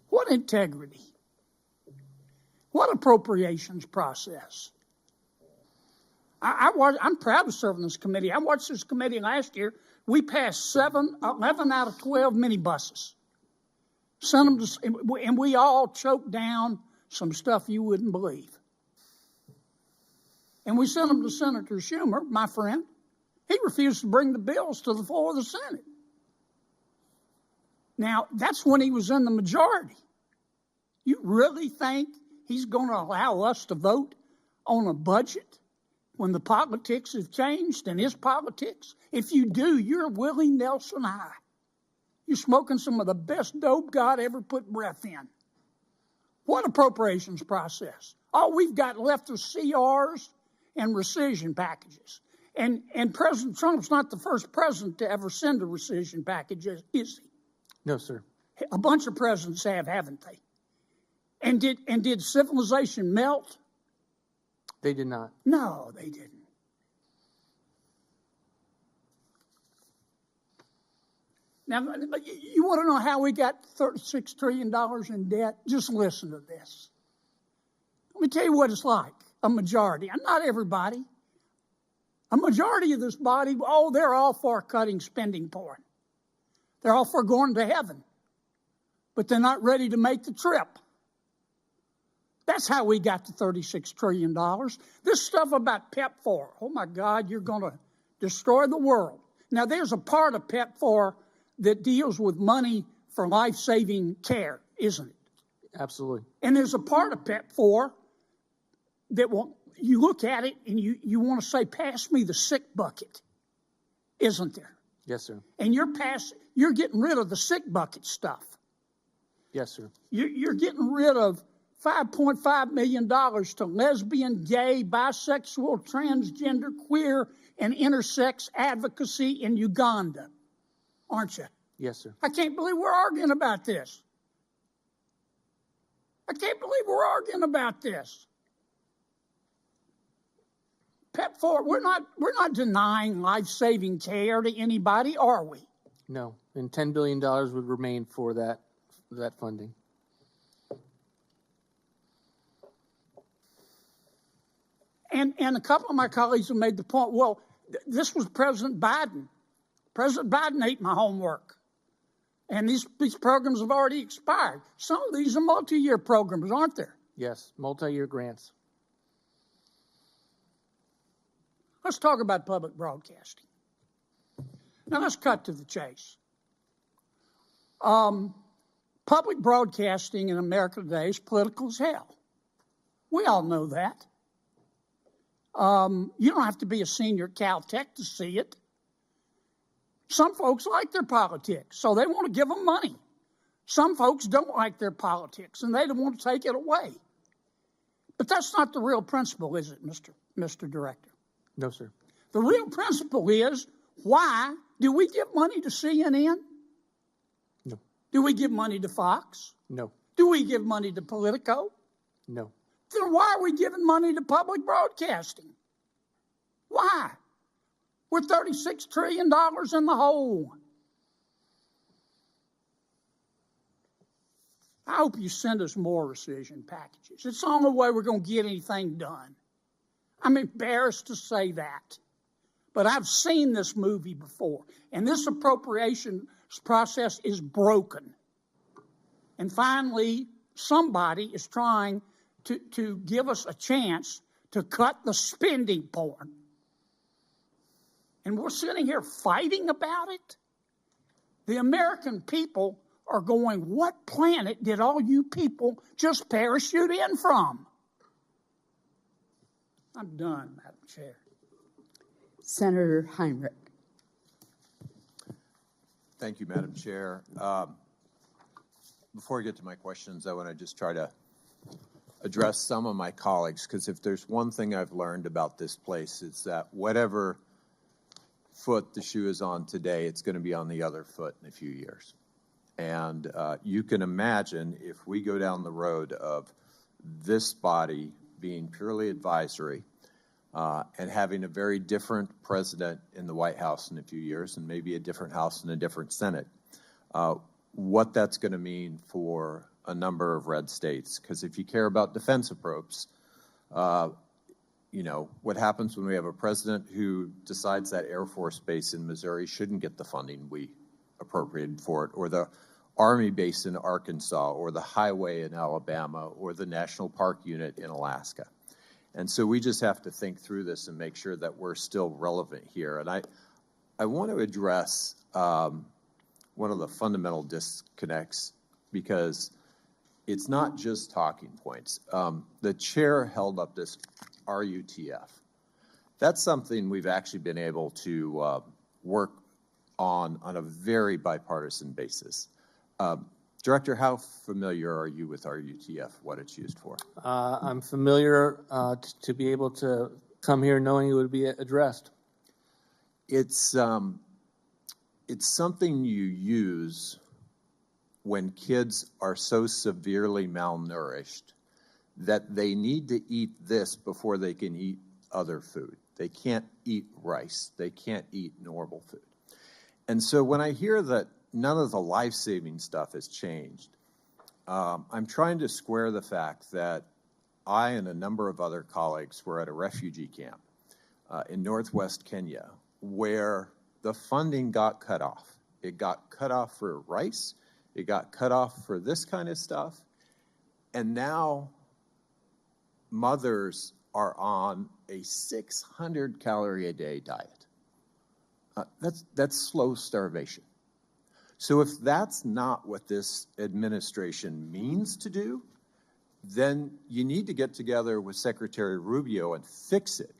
What integrity? What appropriations process? I'm proud to serve on this committee. I watched this committee last year. We passed 11 out of 12 minibuses. Sent them to, and we all choked down some stuff you wouldn't believe. And we sent them to Senator Schumer, my friend. He refused to bring the bills to the floor of the Senate. Now, that's when he was in the majority. You really think he's going to allow us to vote on a budget when the politics have changed and his politics? If you do, you're Willie Nelson high. You're smoking some of the best dope God ever put breath in. What appropriations process? All we've got left are CRs and rescission packages. And President Trump's not the first president to ever send a rescission package, is he? No, sir. A bunch of presidents have, haven't they? And did civilization melt? They did not. No, they didn't. Now, you want to know how we got $36 trillion in debt? Just listen to this. Let me tell you what it's like. A majority, and not everybody, a majority of this body, they're all for cutting spending porn. They're all for going to heaven, but they're not ready to make the trip. That's how we got to $36 trillion. This stuff about PEPFAR, oh my God, you're going to destroy the world. Now, there's a part of PEPFAR that deals with money for life-saving care, isn't it? Absolutely. And there's a part of PEPFAR that you look at it and you want to say, pass me the sick bucket, isn't there? Yes, sir. And you're getting rid of the sick bucket stuff. Yes, sir. You're getting rid of $5.5 million to lesbian, gay, bisexual, transgender, queer, and intersex advocacy in Uganda, aren't you? Yes, sir. I can't believe we're arguing about this. I can't believe we're arguing about this. PEPFAR, we're not denying life-saving care to anybody, are we? No, and $10 billion would remain for that funding. And a couple of my colleagues have made the point, well, this was President Biden. President Biden ate my homework. And these programs have already expired. Some of these are multi-year programs, aren't there? Yes, multi-year grants. Let's talk about public broadcasting. Now let's cut to the chase. Public broadcasting in America today is political as hell. We all know that. You don't have to be a senior at Caltech to see it. Some folks like their politics, so they want to give them money. Some folks don't like their politics, and they don't want to take it away. But that's not the real principle, is it, Mr. Director? No, sir. The real principle is, why do we give money to CNN? No. Do we give money to Fox? No. Do we give money to Politico? No. Then why are we giving money to public broadcasting? Why? We're $36 trillion in the hole. I hope you send us more rescission packages. It's the only way we're going to get anything done. I'm embarrassed to say that, but I've seen this movie before, and this appropriations process is broken. And finally, somebody is trying to give us a chance to cut the spending porn. And we're sitting here fighting about it. The American people are going, what planet did all you people just parachute in from? I'm done, Madam Chair. Senator Heinrich. Thank you, Madam Chair. Before I get to my questions, I want to just try to address some of my colleagues, because if there's one thing I've learned about this place, it's that whatever foot the shoe is on today, it's going to be on the other foot in a few years. And you can imagine if we go down the road of this body being purely advisory and having a very different president in the White House in a few years, and maybe a different House and a different Senate, what that's going to mean for a number of red states. Because if you care about defense approps, you know, what happens when we have a president who decides that Air Force base in Missouri shouldn't get the funding we appropriated for it, or the Army base in Arkansas, or the highway in Alabama, or the National Park Unit in Alaska. And so we just have to think through this and make sure that we're still relevant here. And I want to address one of the fundamental disconnects, because it's not just talking points. The chair held up this RUTF. That's something we've actually been able to work on a very bipartisan basis. Director, how familiar are you with RUTF, what it's used for? I'm familiar to be able to come here knowing it would be addressed. It's something you use when kids are so severely malnourished that they need to eat this before they can eat other food. They can't eat rice. They can't eat normal food. And so when I hear that none of the life-saving stuff has changed. I'm trying to square the fact that I and a number of other colleagues were at a refugee camp in northwest Kenya where the funding got cut off. It got cut off for rice. It got cut off for this kind of stuff. And now mothers are on a 600 calorie a day diet. That's slow starvation. So if that's not what this administration means to do, then you need to get together with Secretary Rubio and fix it.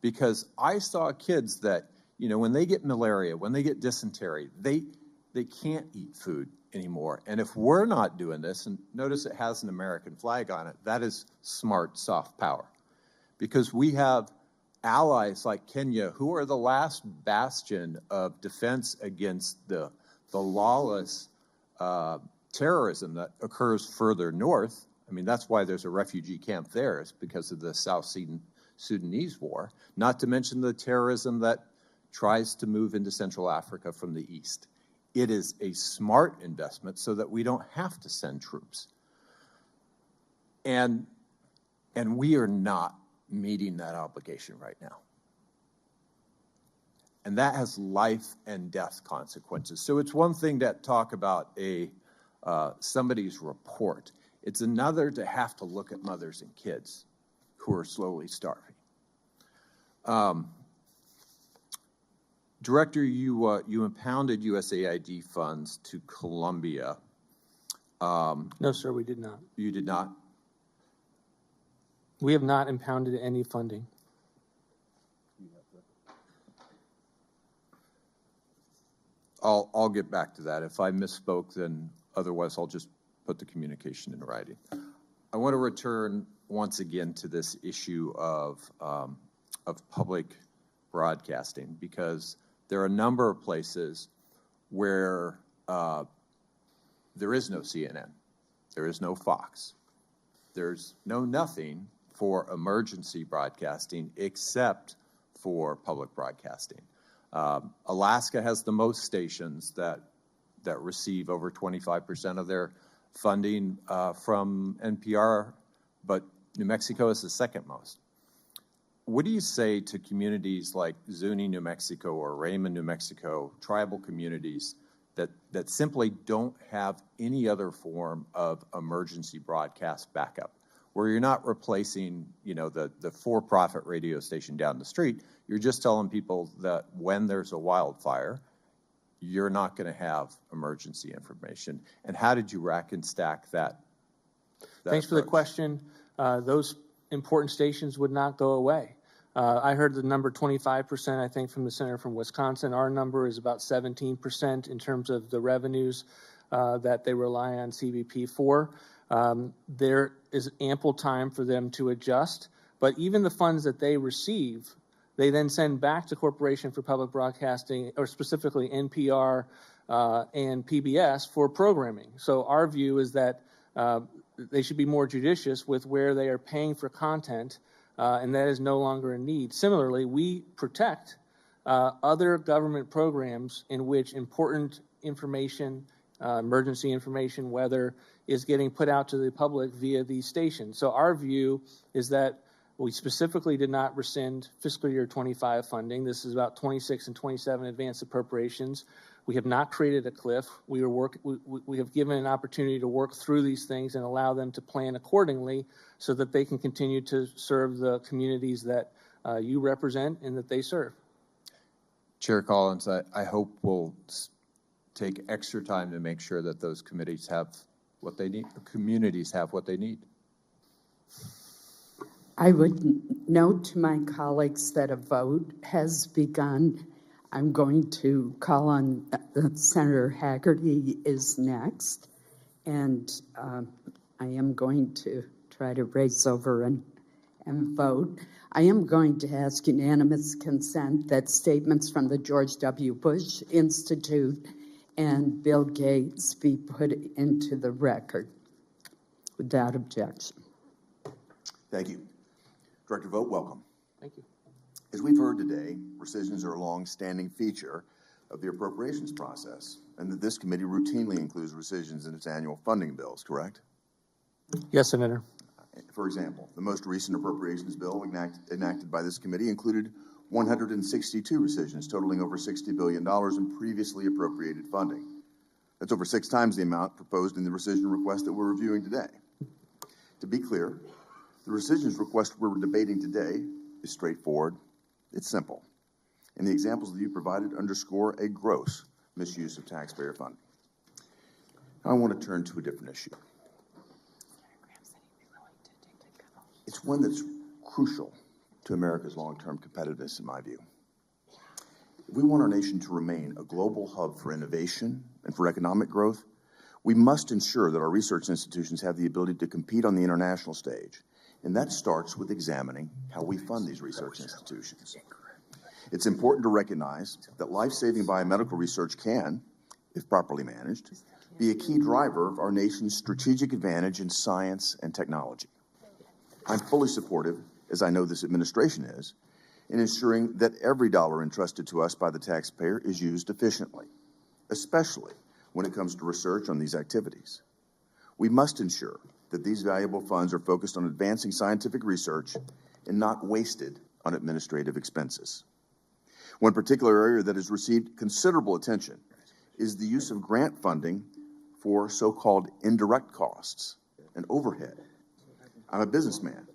Because I saw kids that, you know, when they get malaria, when they get dysentery, they can't eat food anymore. And if we're not doing this, and notice it has an American flag on it, that is smart, soft power. Because we have allies like Kenya who are the last bastion of defense against the lawless terrorism that occurs further north. I mean, that's why there's a refugee camp there, is because of the South Sudanese war, not to mention the terrorism that tries to move into Central Africa from the east. It is a smart investment so that we don't have to send troops. And we are not meeting that obligation right now. And that has life and death consequences. So it's one thing to talk about somebody's report. It's another to have to look at mothers and kids who are slowly starving. Director, you impounded USAID funds to Colombia. No, sir, we did not. You did not? We have not impounded any funding. I'll get back to that. If I misspoke, then otherwise I'll just put the communication in writing. I want to return once again to this issue of public broadcasting, because there are a number of places where there is no CNN, there is no Fox, there's no nothing for emergency broadcasting except for public broadcasting. Alaska has the most stations that receive over 25% of their funding from NPR, but New Mexico is the second most. What do you say to communities like Zuni, New Mexico, or Raymond, New Mexico, tribal communities that simply don't have any other form of emergency broadcast backup, where you're not replacing, you know, the for-profit radio station down the street? You're just telling people that when there's a wildfire, you're not going to have emergency information. And how did you rack and stack that Thanks for the question. Those important stations would not go away. I heard the number 25%, I think, from the senator from Wisconsin. Our number is about 17% in terms of the revenues that they rely on CBP for. There is ample time for them to adjust, but even the funds that they receive, they then send back to Corporation for Public Broadcasting, or specifically NPR and PBS, for programming. So our view is that they should be more judicious with where they are paying for content, and that is no longer a need. Similarly, we protect other government programs in which important information, emergency information, weather, is getting put out to the public via these stations. So our view is that we specifically did not rescind fiscal year 25 funding. This is about 26 and 27 advanced appropriations. We have not created a cliff. We have given an opportunity to work through these things and allow them to plan accordingly so that they can continue to serve the communities that you represent and that they serve. Chair Collins, I hope we'll take extra time to make sure that those committees have what they need, the communities have what they need. I would note to my colleagues that a vote has begun. I'm going to call on Senator Haggerty is next, and I am going to try to race over and vote. I am going to ask unanimous consent that statements from the George W. Bush Institute and Bill Gates be put into the record without objection. Thank you. Director Vought, welcome. Thank you. As we've heard today, rescissions are a long-standing feature of the appropriations process, and that this committee routinely includes rescissions in its annual funding bills, correct? Yes, Senator. For example, the most recent appropriations bill enacted by this committee included 162 rescissions totaling over $60 billion in previously appropriated funding. That's over 6 times the amount proposed in the rescission request that we're reviewing today. To be clear, the rescissions request we're debating today is straightforward, it's simple, and the examples that you provided underscore a gross misuse of taxpayer funding. Now I want to turn to a different issue. It's one that's crucial to America's long-term competitiveness, in my view. If we want our nation to remain a global hub for innovation and for economic growth, we must ensure that our research institutions have the ability to compete on the international stage, and that starts with examining how we fund these research institutions. It's important to recognize that life-saving biomedical research can, if properly managed, be a key driver of our nation's strategic advantage in science and technology. I'm fully supportive, as I know this administration is, in ensuring that every dollar entrusted to us by the taxpayer is used efficiently, especially when it comes to research on these activities. We must ensure that these valuable funds are focused on advancing scientific research and not wasted on administrative expenses. One particular area that has received considerable attention is the use of grant funding for so-called indirect costs and overhead. I'm a businessman.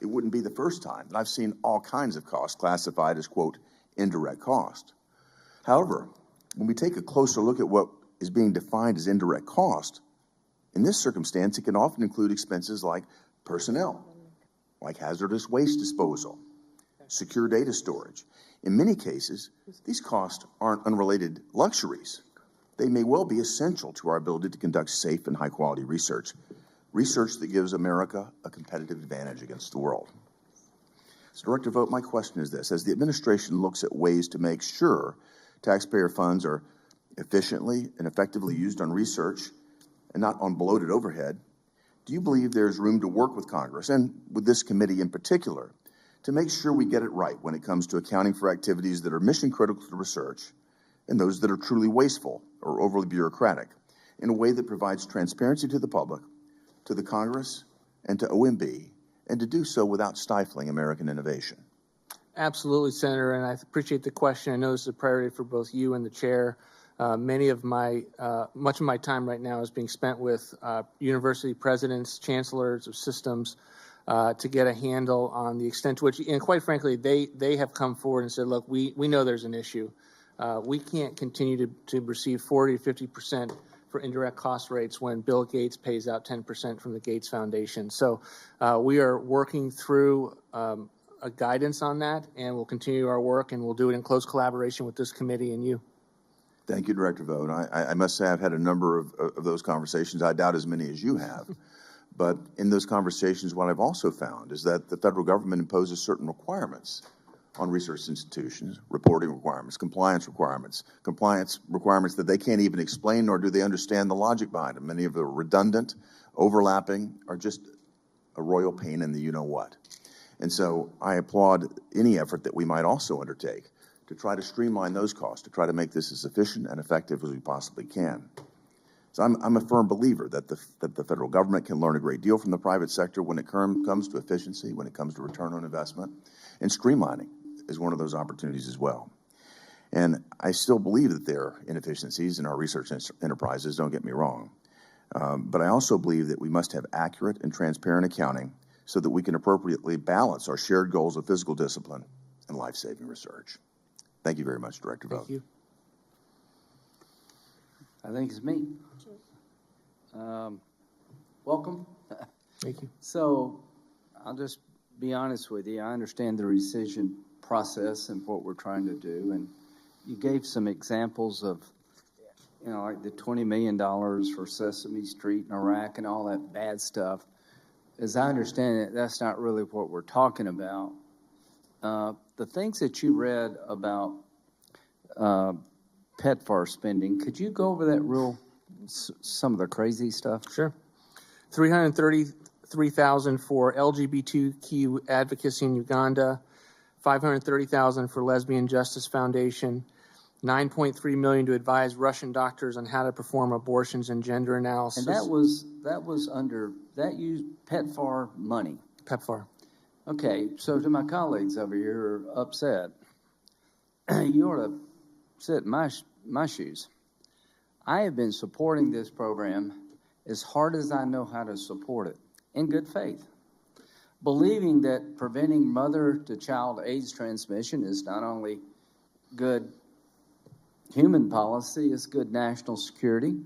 It wouldn't be the first time that I've seen all kinds of costs classified as, quote, indirect cost. However, when we take a closer look at what is being defined as indirect cost, in this circumstance, it can often include expenses like personnel, like hazardous waste disposal, secure data storage. In many cases, these costs aren't unrelated luxuries. They may well be essential to our ability to conduct safe and high-quality research that gives America a competitive advantage against the world. So, Director Vought, my question is this. As the administration looks at ways to make sure taxpayer funds are efficiently and effectively used on research and not on bloated overhead, do you believe there's room to work with Congress, and with this committee in particular, to make sure we get it right when it comes to accounting for activities that are mission critical to research and those that are truly wasteful or overly bureaucratic in a way that provides transparency to the public, to the Congress, and to OMB, and to do so without stifling American innovation? Absolutely, Senator, and I appreciate the question. I know this is a priority for both you and the chair. Much of my time right now is being spent with university presidents, chancellors of systems, to get a handle on the extent to which, and quite frankly, they have come forward and said, look, we know there's an issue. We can't continue to receive 40 to 50% for indirect cost rates when Bill Gates pays out 10% from the Gates Foundation. So we are working through a guidance on that, and we'll continue our work, and we'll do it in close collaboration with this committee and you. Thank you, Director Vought. I must say I've had a number of those conversations. I doubt as many as you have. But in those conversations, what I've also found is that the federal government imposes certain requirements on research institutions, reporting requirements, compliance requirements that they can't even explain, nor do they understand the logic behind them. Many of them are redundant, overlapping, or just a royal pain in the you-know-what. And so I applaud any effort that we might also undertake to try to streamline those costs, to try to make this as efficient and effective as we possibly can. So I'm a firm believer that the federal government can learn a great deal from the private sector when it comes to efficiency, when it comes to return on investment, and streamlining is one of those opportunities as well. And I still believe that there are inefficiencies in our research enterprises, don't get me wrong. But I also believe that we must have accurate and transparent accounting so that we can appropriately balance our shared goals of physical discipline and life-saving research. Thank you very much, Director Vought. Thank you. I think it's me. Welcome. Thank you. So I'll just be honest with you. I understand the rescission process and what we're trying to do. And you gave some examples of, like the $20 million for Sesame Street in Iraq and all that bad stuff. As I understand it, that's not really what we're talking about. The things that you read about PEPFAR spending, could you go over some of the crazy stuff? Sure. $333,000 for LGBTQ advocacy in Uganda, $530,000 for Lesbian Justice Foundation. $9.3 million to advise Russian doctors on how to perform abortions and gender analysis. And that was under, that used PEPFAR money. PEPFAR. Okay, so to my colleagues over here who are upset, you ought to sit in my shoes. I have been supporting this program as hard as I know how to support it, in good faith, believing that preventing mother-to-child AIDS transmission is not only good human policy, it's good national security.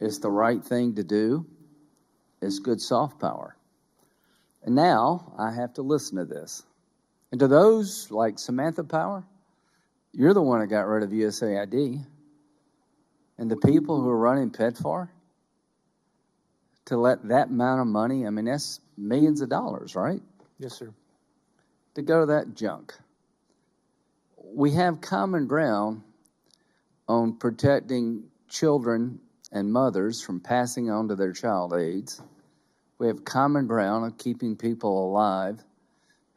It's the right thing to do. It's good soft power. And now I have to listen to this. And to those like Samantha Power, you're the one that got rid of USAID. And the people who are running PEPFAR, to let that amount of money, I mean, that's millions of dollars, right? Yes, sir. To go to that junk. We have common ground on protecting children and mothers from passing on to their child AIDS. We have common ground on keeping people alive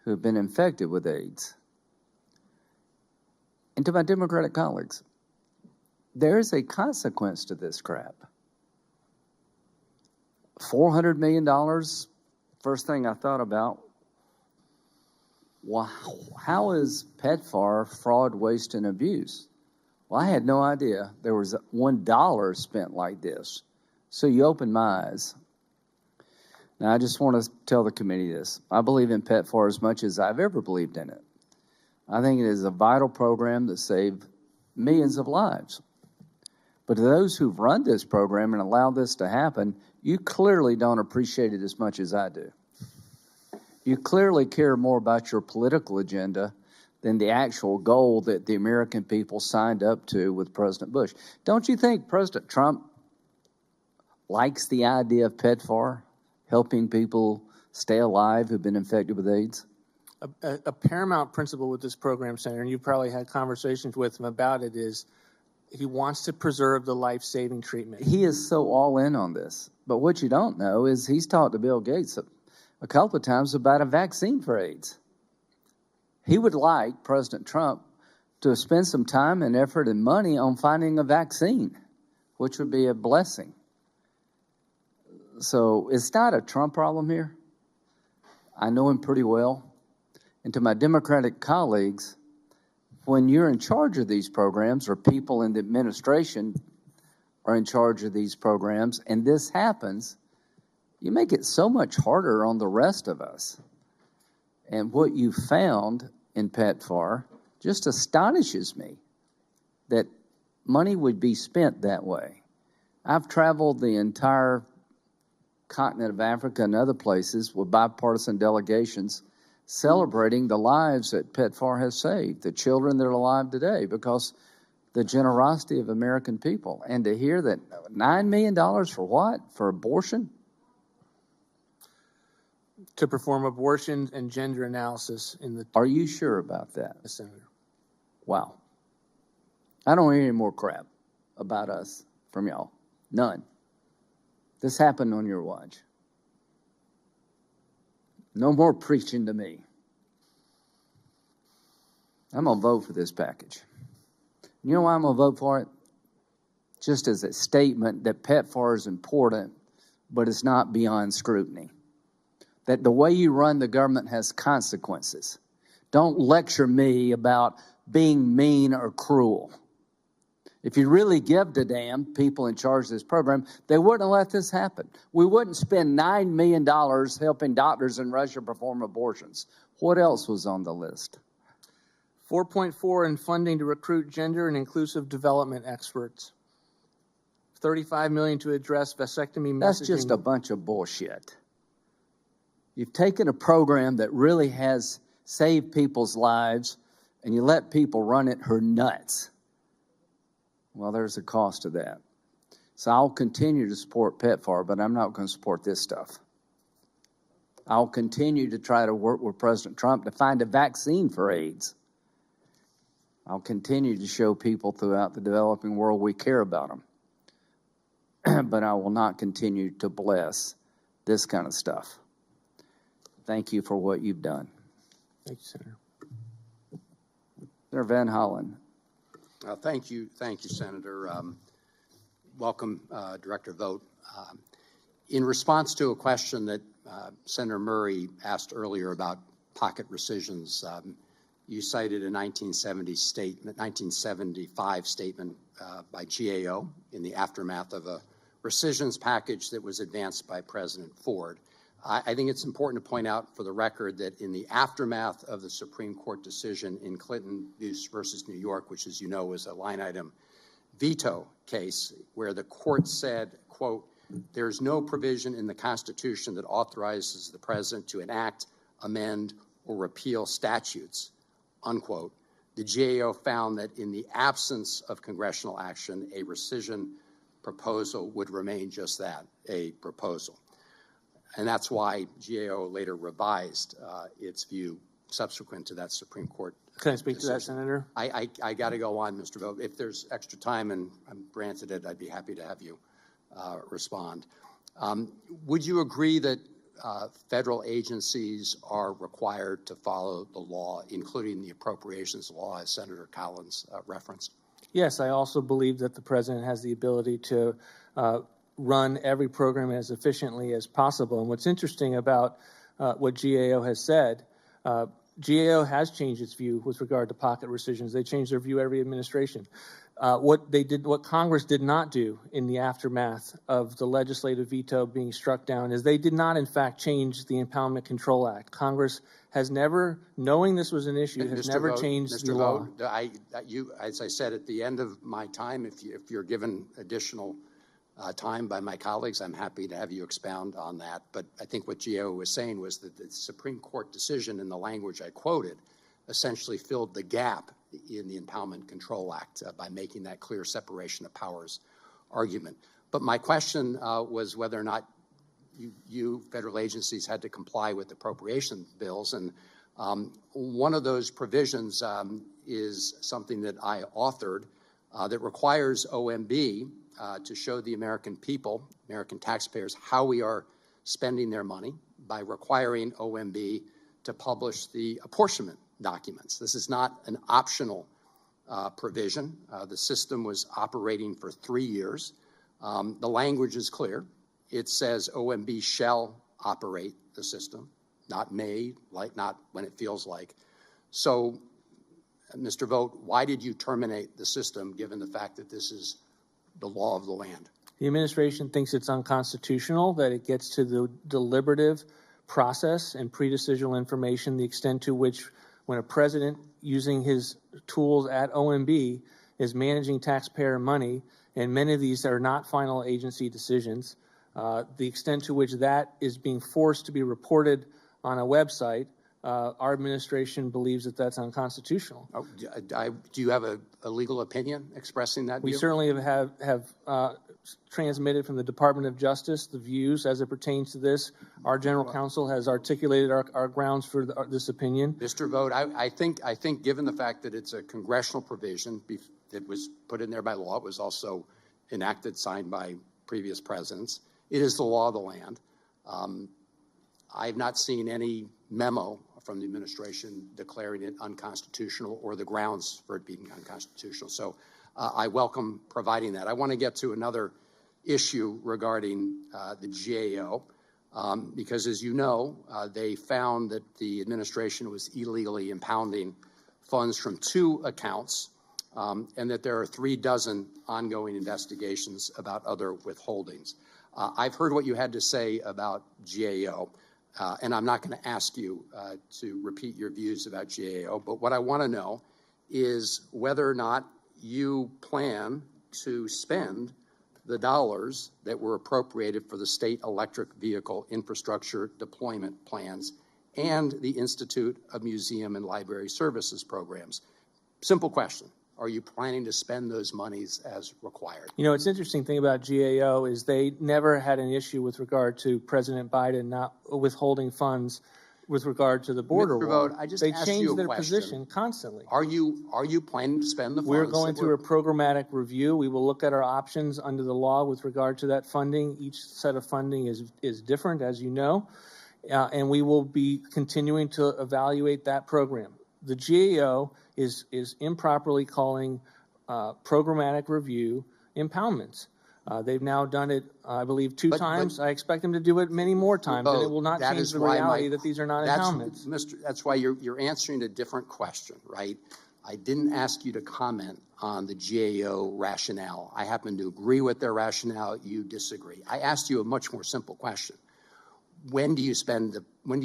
who have been infected with AIDS. And to my Democratic colleagues, there is a consequence to this crap. $400 million, first thing I thought about, wow, how is PEPFAR fraud, waste, and abuse? Well, I had no idea there was $1 spent like this. So you opened my eyes. Now, I just want to tell the committee this. I believe in PEPFAR as much as I've ever believed in it. I think it is a vital program that saved millions of lives. But to those who've run this program and allowed this to happen, you clearly don't appreciate it as much as I do. You clearly care more about your political agenda than the actual goal that the American people signed up to with President Bush. Don't you think President Trump likes the idea of PEPFAR, helping people stay alive who've been infected with AIDS? A paramount principle with this program, Senator, and you've probably had conversations with him about it, is he wants to preserve the life-saving treatment. He is so all in on this. But what you don't know is he's talked to Bill Gates a couple of times about a vaccine for AIDS. He would like President Trump to spend some time and effort and money on finding a vaccine, which would be a blessing. So it's not a Trump problem here. I know him pretty well. And to my Democratic colleagues, when you're in charge of these programs, or people in the administration are in charge of these programs, and this happens, you make it so much harder on the rest of us. And what you found in PEPFAR just astonishes me, that money would be spent that way. I've traveled the entire continent of Africa and other places with bipartisan delegations celebrating the lives that PEPFAR has saved, the children that are alive today, because the generosity of American people. And to hear that $9 million for what? For abortion? To perform abortion and gender analysis in the... Are you sure about that? Yes, Senator. Wow. I don't hear any more crap about us from y'all. None. This happened on your watch. No more preaching to me. I'm going to vote for this package. You know why I'm going to vote for it? Just as a statement that PEPFAR is important, but it's not beyond scrutiny. That the way you run the government has consequences. Don't lecture me about being mean or cruel. If you really give a damn, people in charge of this program, they wouldn't have let this happen. We wouldn't spend $9 million helping doctors in Russia perform abortions. What else was on the list? 4.4 in funding to recruit gender and inclusive development experts. $35 million to address vasectomy messaging. That's just a bunch of bullshit. You've taken a program that really has saved people's lives, and you let people run it her nuts. Well, there's a cost to that. So I'll continue to support PEPFAR, but I'm not going to support this stuff. I'll continue to try to work with President Trump to find a vaccine for AIDS. I'll continue to show people throughout the developing world we care about them. But I will not continue to bless this kind of stuff. Thank you for what you've done. Thank you, Senator. Senator Van Hollen. Thank you, Senator. Welcome, Director Vought. In response to a question that Senator Murray asked earlier about pocket rescissions, you cited a 1975 statement by GAO in the aftermath of a rescissions package that was advanced by President Ford. I think it's important to point out for the record that in the aftermath of the Supreme Court decision in Clinton versus New York, which, as you know, was a line item veto case, where the court said, quote, "There's no provision in the Constitution that authorizes the president to enact, amend, or repeal statutes," unquote. The GAO found that in the absence of congressional action, a rescission proposal would remain just that, a proposal. And that's why GAO later revised its view subsequent to that Supreme Court Can I speak decision. to that, Senator? I got to go on, Mr. Vought. If there's extra time and I'm granted it, I'd be happy to have you respond. Would you agree that federal agencies are required to follow the law, including the appropriations law, as Senator Collins referenced? Yes, I also believe that the president has the ability to run every program as efficiently as possible. And what's interesting about what GAO has said, GAO has changed its view with regard to pocket rescissions. They change their view every administration. What Congress did not do in the aftermath of the legislative veto being struck down is they did not, in fact, change the Impoundment Control Act. Congress has never, knowing this was an issue, has never changed the law. As I said at the end of my time, if you're given additional time by my colleagues, I'm happy to have you expound on that. But I think what GAO was saying was that the Supreme Court decision in the language I quoted essentially filled the gap in the Impoundment Control Act by making that clear separation of powers argument. But my question was whether or not you federal agencies had to comply with appropriation bills. And one of those provisions is something that I authored that requires OMB to show the American people, American taxpayers, how we are spending their money by requiring OMB to publish the apportionment documents. This is not an optional provision. The system was operating for 3 years. The language is clear. It says OMB shall operate the system, not may, not when it feels like. So, Mr. Vought, why did you terminate the system given the fact that this is the law of the land? The administration thinks it's unconstitutional, that it gets to the deliberative process and pre-decisional information, the extent to which when a president using his tools at OMB is managing taxpayer money, and many of these are not final agency decisions, the extent to which that is being forced to be reported on a website, our administration believes that that's unconstitutional. Do you have a legal opinion expressing that We view? certainly have transmitted from the Department of Justice the views as it pertains to this. Our general counsel has articulated our grounds for this opinion. Mr. Vought, I think given the fact that it's a congressional provision that was put in there by law, it was also enacted, signed by previous presidents, it is the law of the land. I have not seen any memo from the administration declaring it unconstitutional or the grounds for it being unconstitutional. So I welcome providing that. I want to get to another issue regarding the GAO because, as you know, they found that the administration was illegally impounding funds from 2 accounts and that there are 36 ongoing investigations about other withholdings. I've heard what you had to say about GAO. And I'm not going to ask you to repeat your views about GAO, but what I want to know is whether or not you plan to spend the dollars that were appropriated for the state electric vehicle infrastructure deployment plans and the Institute of Museum and Library Services programs. Simple question. Are you planning to spend those monies as required? You know, it's interesting thing about GAO is they never had an issue with regard to President Biden not withholding funds with regard to the border wall. They changed their position constantly. Are you planning to spend the funds? We're going through a programmatic review. We will look at our options under the law with regard to that funding. Each set of funding is different, as you know, and we will be continuing to evaluate that program. the GAO is improperly calling programmatic review impoundments. They've now done it, I believe, two times. I expect them to do it many more times, and it will not change the reality that these are not impoundments. That's why you're answering a different question, right? I didn't ask you to comment on the GAO rationale. I happen to agree with their rationale. You disagree. I asked you a much more simple question. When do you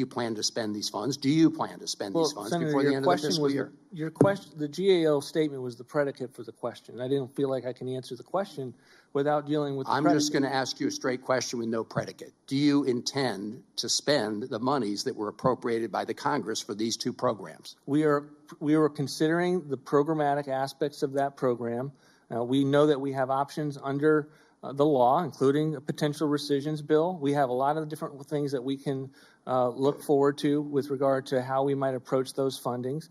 plan to spend these funds? Do you plan to spend these funds Senator, before the end of the fiscal year? Your question, the GAO statement was the predicate for the question. I didn't feel like I can answer the question without dealing with the predicate. I'm just going to ask you a straight question with no predicate. Do you intend to spend the monies that were appropriated by the Congress for these two programs? We are considering the programmatic aspects of that program. We know that we have options under the law, including a potential rescissions bill. We have a lot of different things that we can look forward to with regard to how we might approach those fundings,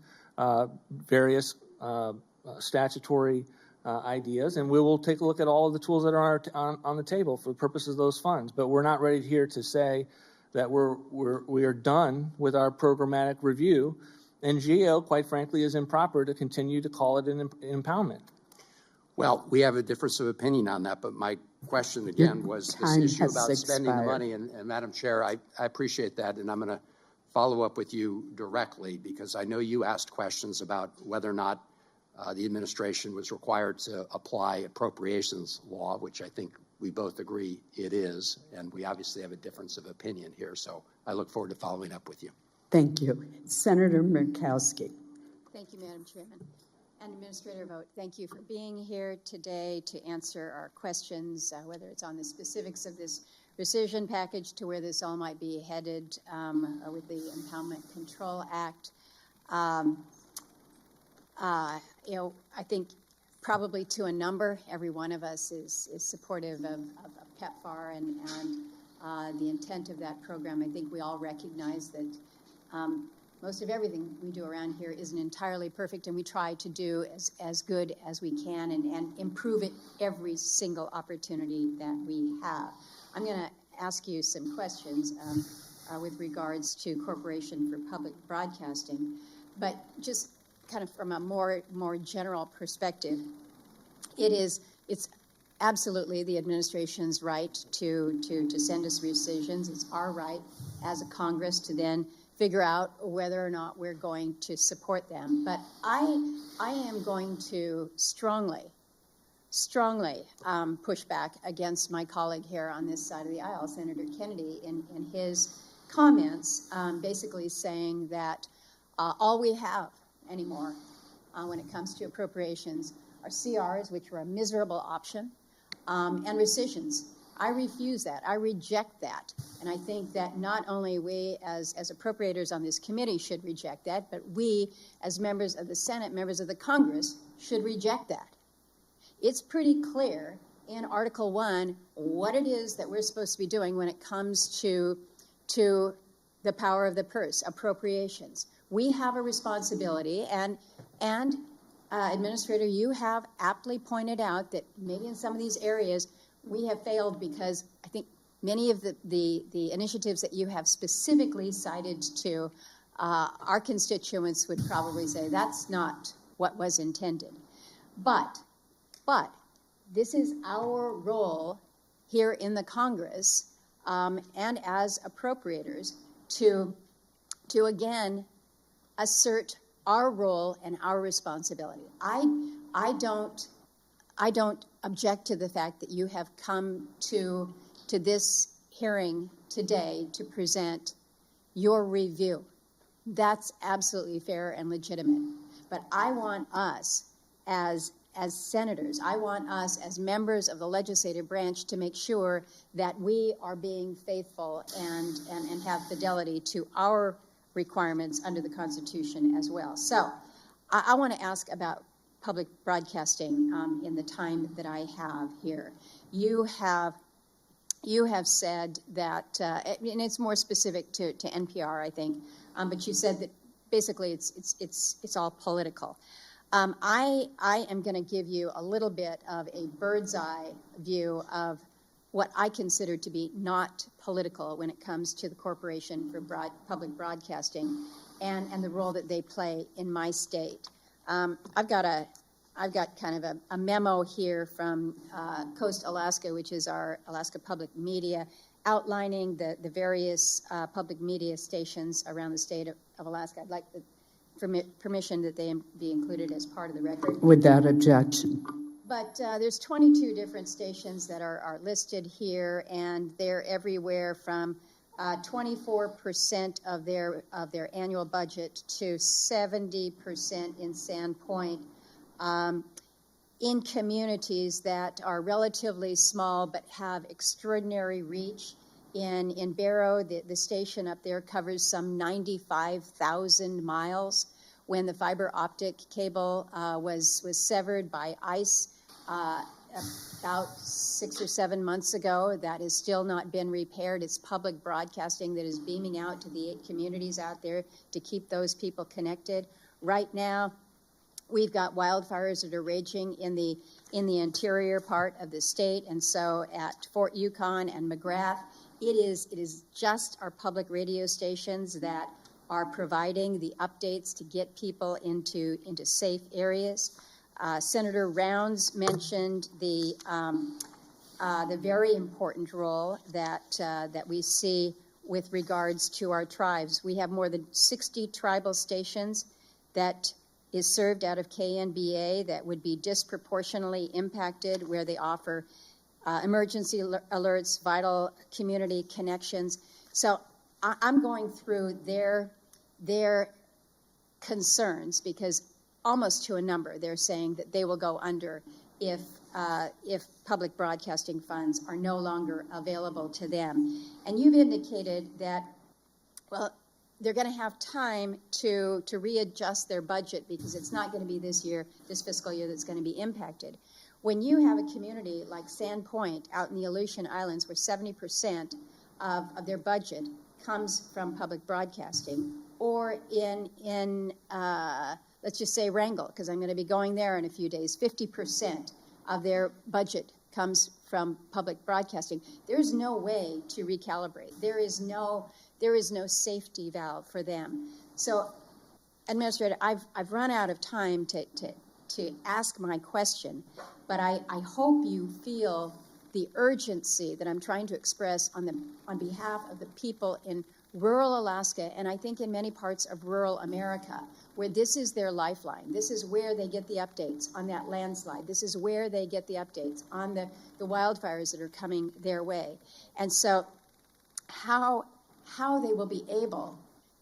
various statutory ideas, and we will take a look at all of the tools that are on the table for the purposes of those funds. But we're not ready here to say that we are done with our programmatic review, and GAO, quite frankly, is improper to continue to call it an impoundment. Well, we have a difference of opinion on that, but my question again was this issue about spending the money. And Madam Chair, I appreciate that, and I'm going to follow up with you directly because I know you asked questions about whether or not the administration was required to apply appropriations law, which I think we both agree it is, and we obviously have a difference of opinion here. So I look forward to following up with you. Thank you. Senator Murkowski. Thank you, Madam Chairman. And Administrator Vought, thank you for being here today to answer our questions, whether it's on the specifics of this rescission package to where this all might be headed with the Impoundment Control Act. I think probably to a number, every one of us is supportive of PEPFAR and the intent of that program. I think we all recognize that most of everything we do around here isn't entirely perfect, and we try to do as good as we can and improve it every single opportunity that we have. I'm going to ask you some questions with regards to Corporation for Public Broadcasting, but just kind of from a more general perspective, it's absolutely the administration's right to send us rescissions. It's our right as a Congress to then figure out whether or not we're going to support them. But I am going to strongly push back against my colleague here on this side of the aisle, Senator Kennedy, in his comments, basically saying that all we have anymore when it comes to appropriations are CRs, which were a miserable option, and rescissions. I refuse that. I reject that. And I think that not only we as appropriators on this committee should reject that, but we as members of the Senate, members of the Congress, should reject that. It's pretty clear in Article 1 what it is that we're supposed to be doing when it comes to the power of the purse, appropriations. We have a responsibility, and Administrator, you have aptly pointed out that maybe in some of these areas we have failed because I think many of the initiatives that you have specifically cited to our constituents would probably say that's not what was intended. But this is our role here in the Congress and as appropriators to again assert our role and our responsibility. I don't object to the fact that you have come to this hearing today to present your review. That's absolutely fair and legitimate. But I want us as senators, I want us as members of the legislative branch to make sure that we are being faithful and have fidelity to our requirements under the Constitution as well. So I want to ask about public broadcasting in the time that I have here. You have said that, and it's more specific to NPR, I think, but you said that basically it's all political. I am going to give you a little bit of a bird's eye view of what I consider to be not political when it comes to the Corporation for Public Broadcasting and the role that they play in my state. I've got kind of a memo here from Coast Alaska, which is our Alaska Public Media, outlining the various public media stations around the state of Alaska. I'd like the permission that they be included as part of the record. Without objection. But there's 22 different stations that are listed here, and they're everywhere from 24% of their annual budget to 70% in Sandpoint, in communities that are relatively small but have extraordinary reach. In Barrow, the station up there covers some 95,000 miles. When the fiber optic cable was severed by ice about 6 or 7 months ago, that has still not been repaired. It's public broadcasting that is beaming out to the 8 communities out there to keep those people connected. Right now, we've got wildfires that are raging in the interior part of the state, and so at Fort Yukon and McGrath, it is just our public radio stations that are providing the updates to get people into safe areas. Senator Rounds mentioned the very important role that we see with regards to our tribes. We have more than 60 tribal stations that is served out of KNBA that would be disproportionately impacted, where they offer emergency alerts, vital community connections. So I'm going through their concerns, because almost to a number, they're saying that they will go under if public broadcasting funds are no longer available to them. And you've indicated that, well, they're going to have time to readjust their budget, because it's not going to be this fiscal year that's going to be impacted. When you have a community like Sandpoint out in the Aleutian Islands, where 70% of their budget comes from public broadcasting, or in let's just say Wrangell, because I'm going to be going there in a few days, 50% of their budget comes from public broadcasting. There's no way to recalibrate. There is no safety valve for them. So, Administrator, I've run out of time to ask my question, but I hope you feel the urgency that I'm trying to express on behalf of the people in rural Alaska, and I think in many parts of rural America, where this is their lifeline. This is where they get the updates on that landslide. This is where they get the updates on the wildfires that are coming their way. And so how they will be able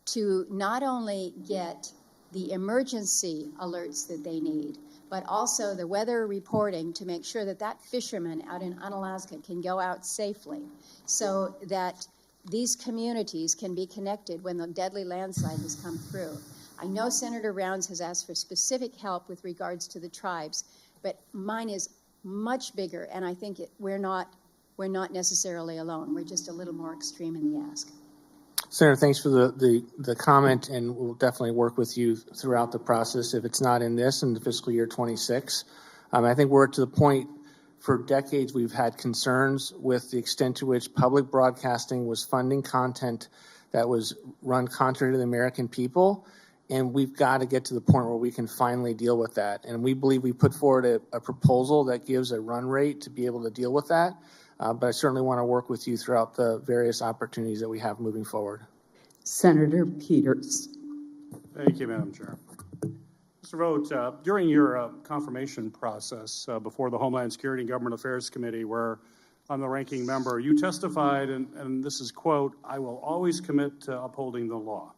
to not only get the emergency alerts that they need, but also the weather reporting to make sure that fisherman out in Unalaska can go out safely, so that these communities can be connected when the deadly landslide has come through. I know Senator Rounds has asked for specific help with regards to the tribes, but mine is much bigger, and I think we're not necessarily alone. We're just a little more extreme in the ask. Senator, thanks for the comment, and we'll definitely work with you throughout the process. If it's not in the fiscal year 26, I think we're to the point. For decades, we've had concerns with the extent to which public broadcasting was funding content that was run contrary to the American people, and we've got to get to the point where we can finally deal with that. And we believe we put forward a proposal that gives a run rate to be able to deal with that, but I certainly want to work with you throughout the various opportunities that we have moving forward. Senator Peters. Thank you, Madam Chair. Mr. Vought, during your confirmation process before the Homeland Security and Government Affairs Committee, where I'm the ranking member, you testified, and this is quote, "I will always commit to upholding the law."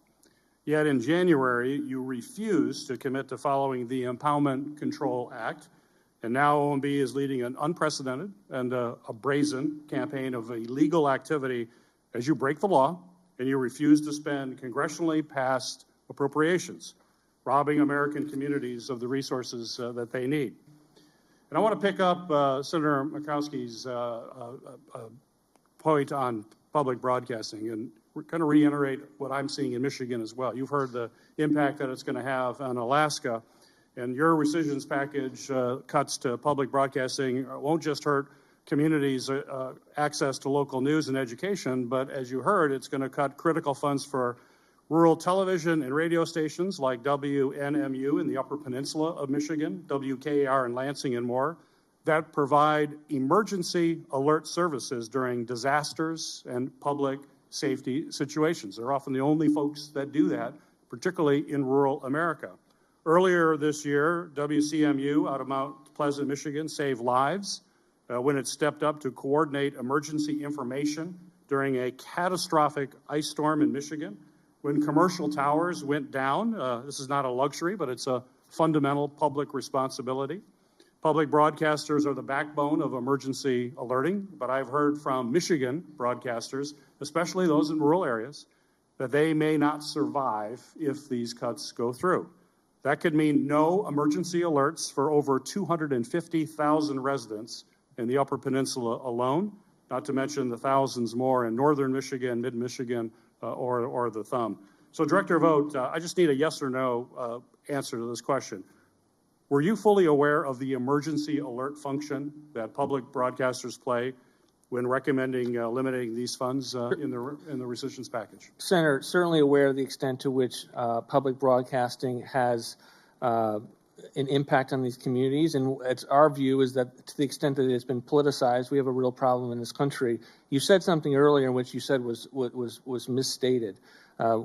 Yet in January, you refused to commit to following the Impoundment Control Act, and now OMB is leading an unprecedented and a brazen campaign of illegal activity as you break the law and you refuse to spend congressionally passed appropriations, robbing American communities of the resources that they need. And I want to pick up Senator Murkowski's point on public broadcasting and kind of reiterate what I'm seeing in Michigan as well. You've heard the impact that it's going to have on Alaska, and your rescissions package cuts to public broadcasting won't just hurt communities' access to local news and education, but as you heard, it's going to cut critical funds for rural television and radio stations like WNMU in the Upper Peninsula of Michigan, WKAR in Lansing, and more, that provide emergency alert services during disasters and public safety situations. They're often the only folks that do that, particularly in rural America. Earlier this year, WCMU out of Mount Pleasant, Michigan, saved lives when it stepped up to coordinate emergency information during a catastrophic ice storm in Michigan. When commercial towers went down, this is not a luxury, but it's a fundamental public responsibility. Public broadcasters are the backbone of emergency alerting, but I've heard from Michigan broadcasters, especially those in rural areas, that they may not survive if these cuts go through. That could mean no emergency alerts for over 250,000 residents in the Upper Peninsula alone, not to mention the thousands more in northern Michigan, mid-Michigan, or the thumb. So, Director Vought, I just need a yes or no answer to this question. Were you fully aware of the emergency alert function that public broadcasters play when recommending eliminating these funds in the rescissions package? Senator, certainly aware of the extent to which public broadcasting has an impact on these communities, and it's our view is that to the extent that it's been politicized, we have a real problem in this country. You said something earlier in which you said was misstated.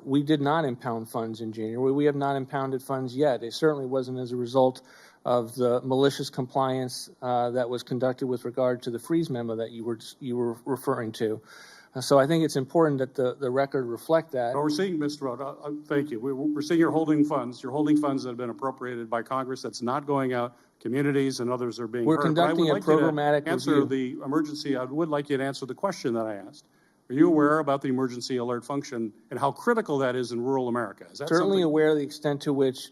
We did not impound funds in January. We have not impounded funds yet. It certainly wasn't as a result of the malicious compliance that was conducted with regard to the freeze memo that you were referring to. So I think it's important that the record reflect that. Well, we're seeing, Mr. Vought, thank you. We're seeing you're holding funds that have been appropriated by Congress that's not going out. Communities and others are being hurt. We're conducting a programmatic answer review. the emergency. I would like you to answer the question that I asked. Are you aware about the emergency alert function and how critical that is in rural America? Is that certainly something? aware of the extent to which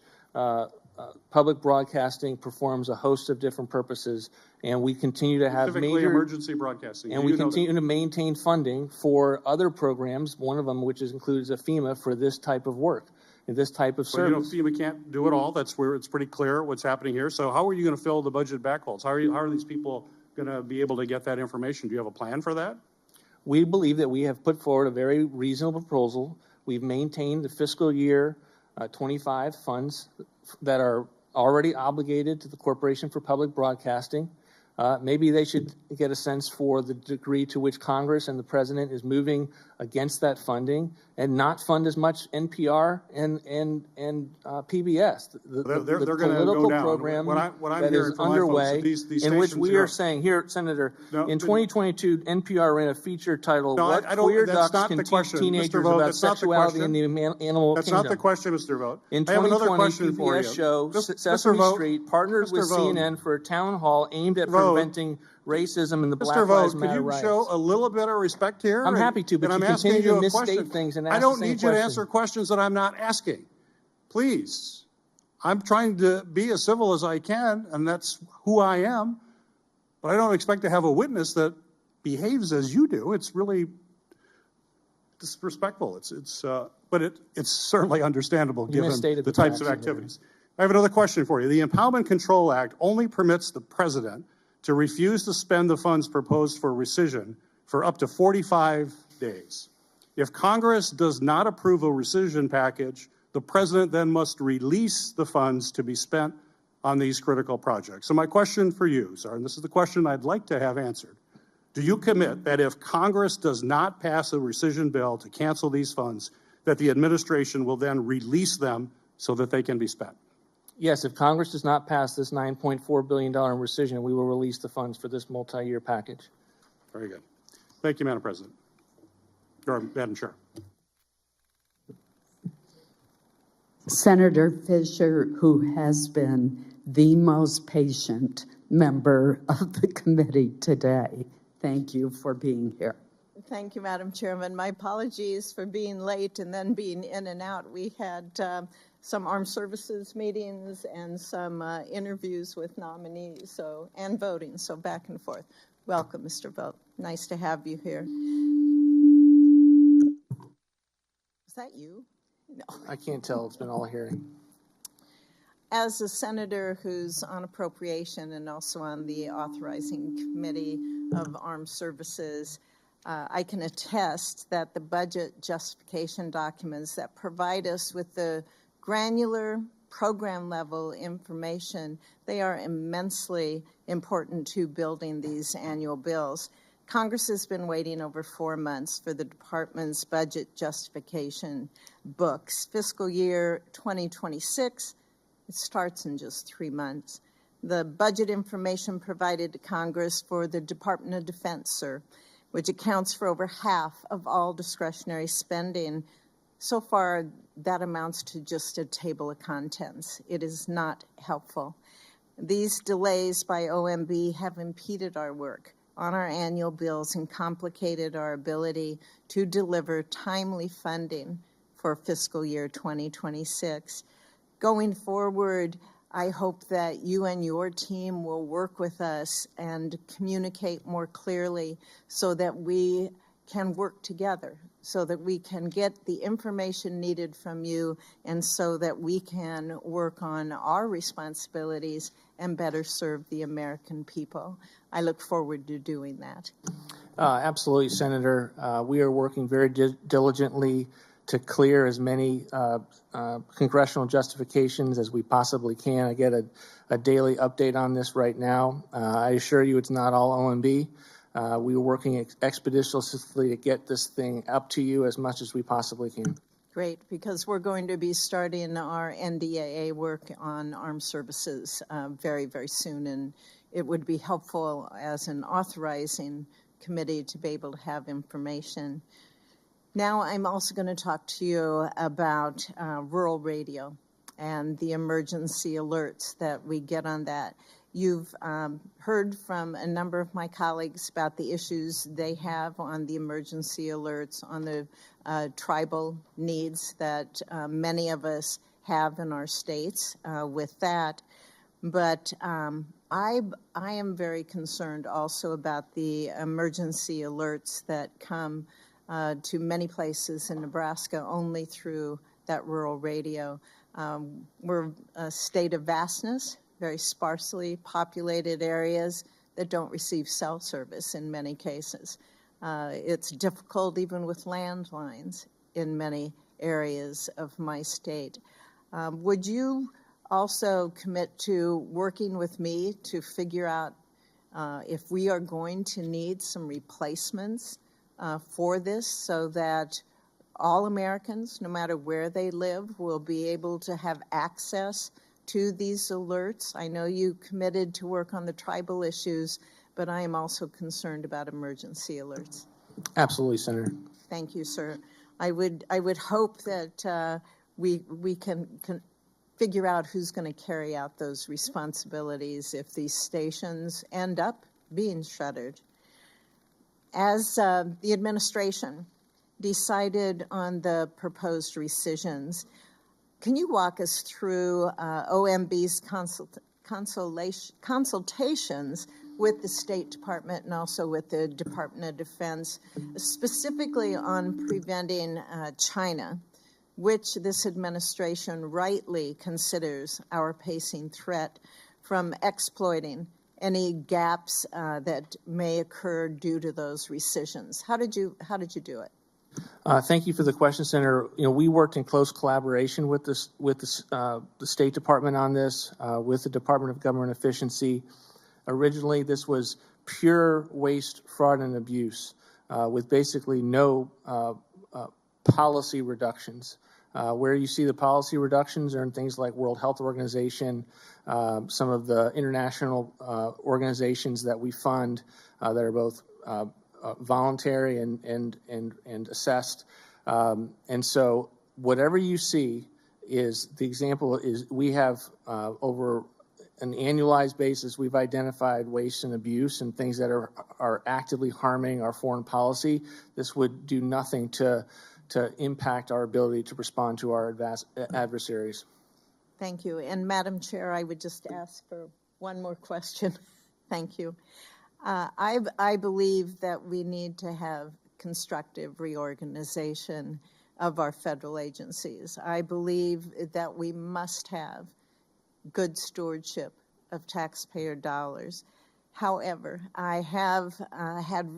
public broadcasting performs a host of different purposes, and we continue to have Specifically major emergency broadcasting. and we continue to maintain funding for other programs, one of them which includes a FEMA for this type of work, and this type of service. FEMA can't do it all. That's where it's pretty clear what's happening here. So how are you going to fill the budget backholes? How are these people going to be able to get that information? Do you have a plan for that? We believe that we have put forward a very reasonable proposal. We've maintained the fiscal year 25 funds that are already obligated to the Corporation for Public Broadcasting. Maybe they should get a sense for the degree to which Congress and the President is moving against that funding and not fund as much NPR and PBS. The They're going to political go down. program What I'm that hearing is from my folks, underway, these in which stations we here- are saying, here, Senator, No, in but- 2022, NPR ran a feature titled, No, What I don't- Queer that's Ducks not Can the Teach question, Mr. Teenagers Vought, About that's not the Sexuality in question. the Animal That's Kingdom. not the question, Mr. Vought. In I have another 2020, question for you. PBS show Mr. Sesame Vought, Street partnered Mr. with Vought. CNN for a town hall aimed at Vought. preventing racism and the Black Mr. Lives Vought, Matter could you riots. show a little bit of respect here? I'm happy to, but and you I'm asking continue to you a misstate question. things and I ask don't the same need you to question. answer questions that I'm not asking. Please. I'm trying to be as civil as I can, and that's who I am. But I don't expect to have a witness that behaves as you do. It's really disrespectful. But it's certainly understandable You given misstated the the types of facts, activities. I have another question for you. The Impoundment Control Act only permits the president to refuse to spend the funds proposed for rescission for up to 45 days. If Congress does not approve a rescission package, the president then must release the funds to be spent on these critical projects. So my question for you, sir, and this is the question I'd like to have answered. Do you commit that if Congress does not pass a rescission bill to cancel these funds, that the administration will then release them so that they can be spent? Yes, if Congress does not pass this $9.4 billion rescission, we will release the funds for this multi-year package. Very good. Thank you, Madam President. Or Madam Chair. Senator Fisher, who has been the most patient member of the committee today, thank you for being here. Thank you, Madam Chairman. My apologies for being late and then being in and out. We had some armed services meetings and some interviews with nominees and voting, so back and forth. Welcome, Mr. Vought. Nice to have you here. Is that you? No. I can't tell. It's been all hearing. As a senator who's on appropriation and also on the authorizing committee, of Armed Services, I can attest that the budget justification documents that provide us with the granular program level information, they are immensely important to building these annual bills. Congress has been waiting over 4 months for the department's budget justification books. Fiscal year 2026, it starts in just 3 months. The budget information provided to Congress for the Department of Defense, sir, which accounts for over half of all discretionary spending. So far, that amounts to just a table of contents. It is not helpful. These delays by OMB have impeded our work on our annual bills and complicated our ability to deliver timely funding for fiscal year 2026. Going forward, I hope that you and your team will work with us and communicate more clearly so that we can work together, so that we can get the information needed from you, and so that we can work on our responsibilities and better serve the American people. I look forward to doing that. Absolutely, Senator. We are working very diligently to clear as many congressional justifications as we possibly can. I get a daily update on this right now. I assure you it's not all OMB. We are working expeditiously to get this thing up to you as much as we possibly can. Great, because we're going to be starting our NDAA work on armed services very, very soon, and it would be helpful as an authorizing committee to be able to have information. Now I'm also going to talk to you about rural radio and the emergency alerts that we get on that. You've heard from a number of my colleagues about the issues they have on the emergency alerts, on the tribal needs that many of us have in our states with that. But I am very concerned also about the emergency alerts that come to many places in Nebraska only through that rural radio. We're a state of vastness, very sparsely populated areas that don't receive cell service in many cases. It's difficult even with landlines in many areas of my state. Would you also commit to working with me to figure out if we are going to need some replacements for this, so that all Americans, no matter where they live, will be able to have access to these alerts? I know you committed to work on the tribal issues, but I am also concerned about emergency alerts. Absolutely, Senator. Thank you, sir. I would hope that we can figure out who's going to carry out those responsibilities if these stations end up being shuttered. As the administration decided on the proposed rescissions, can you walk us through OMB's consultations with the State Department and also with the Department of Defense, specifically on preventing China, which this administration rightly considers our pacing threat from exploiting any gaps that may occur due to those rescissions? How did you do it? Thank you for the question, Senator. We worked in close collaboration with the State Department on this, with the Department of Government Efficiency. Originally, this was pure waste, fraud, and abuse, with basically no policy reductions. Where you see the policy reductions are in things like World Health Organization, some of the international organizations that we fund that are both voluntary and assessed. And so whatever you see is the example is we have over an annualized basis, we've identified waste and abuse and things that are actively harming our foreign policy. This would do nothing to impact our ability to respond to our adversaries. Thank you. And Madam Chair, I would just ask for one more question. Thank you. I believe that we need to have constructive reorganization of our federal agencies. I believe that we must have good stewardship of taxpayer dollars. However, I have had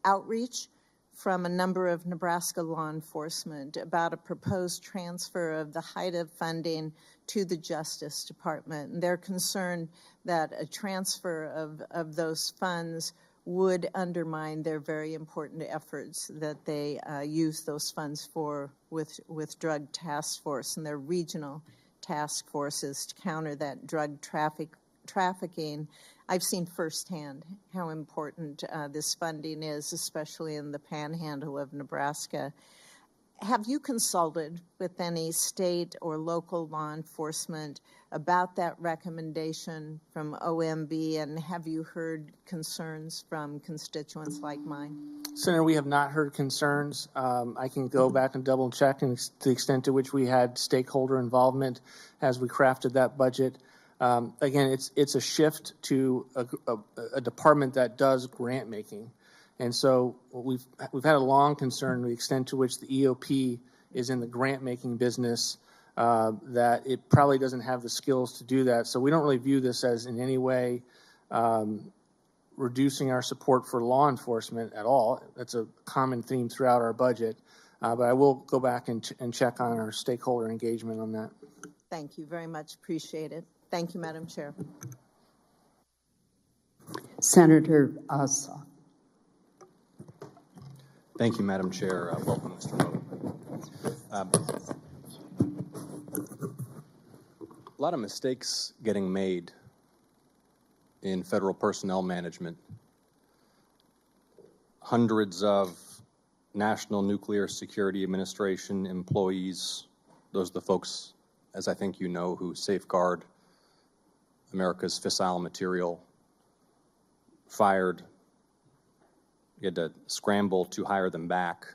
outreach from a number of Nebraska law enforcement about a proposed transfer of the HIDA funding to the Justice Department. And they're concerned that a transfer of those funds would undermine their very important efforts that they use those funds for with Drug Task Force and their regional task forces to counter that drug trafficking. I've seen firsthand how important this funding is, especially in the panhandle of Nebraska. Have you consulted with any state or local law enforcement about that recommendation from OMB, and have you heard concerns from constituents like mine? Senator, we have not heard concerns. I can go back and double check and to the extent to which we had stakeholder involvement as we crafted that budget. Again, it's a shift to a department that does grant making. And so we've had a long concern to the extent to which the EOP is in the grant making business, that it probably doesn't have the skills to do that. So we don't really view this as in any way reducing our support for law enforcement at all. That's a common theme throughout our budget. But I will go back and check on our stakeholder engagement on that. Thank you very much. Appreciate it. Thank you, Madam Chair. Senator Ossoff. Thank you, Madam Chair. Welcome, Mr. Vought. A lot of mistakes getting made in federal personnel management. Hundreds of National Nuclear Security Administration employees, those are the folks, as I think you know, who safeguard America's fissile material, fired. You had to scramble to hire them back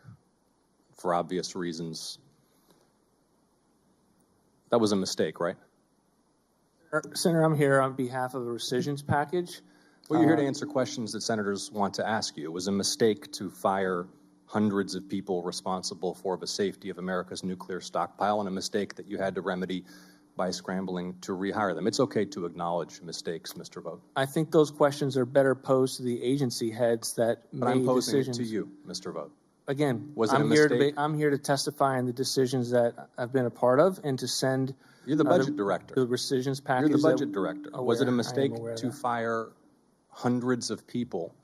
for obvious reasons. That was a mistake, right? Senator, I'm here on behalf of the rescissions package. Well, you're here to answer questions that senators want to ask you. It was a mistake to fire hundreds of people responsible for the safety of America's nuclear stockpile, and a mistake that you had to remedy by scrambling to rehire them. It's okay to acknowledge mistakes, Mr. Vought. I think those questions are better posed to the agency heads that But made I'm posing decisions. it to you, Mr. Vought. Again, Was it a I'm here mistake? I'm here to testify on the decisions that I've been a part of and to send. You're the budget director. The rescissions package. You're the budget director. Was it a mistake to that. fire hundreds of people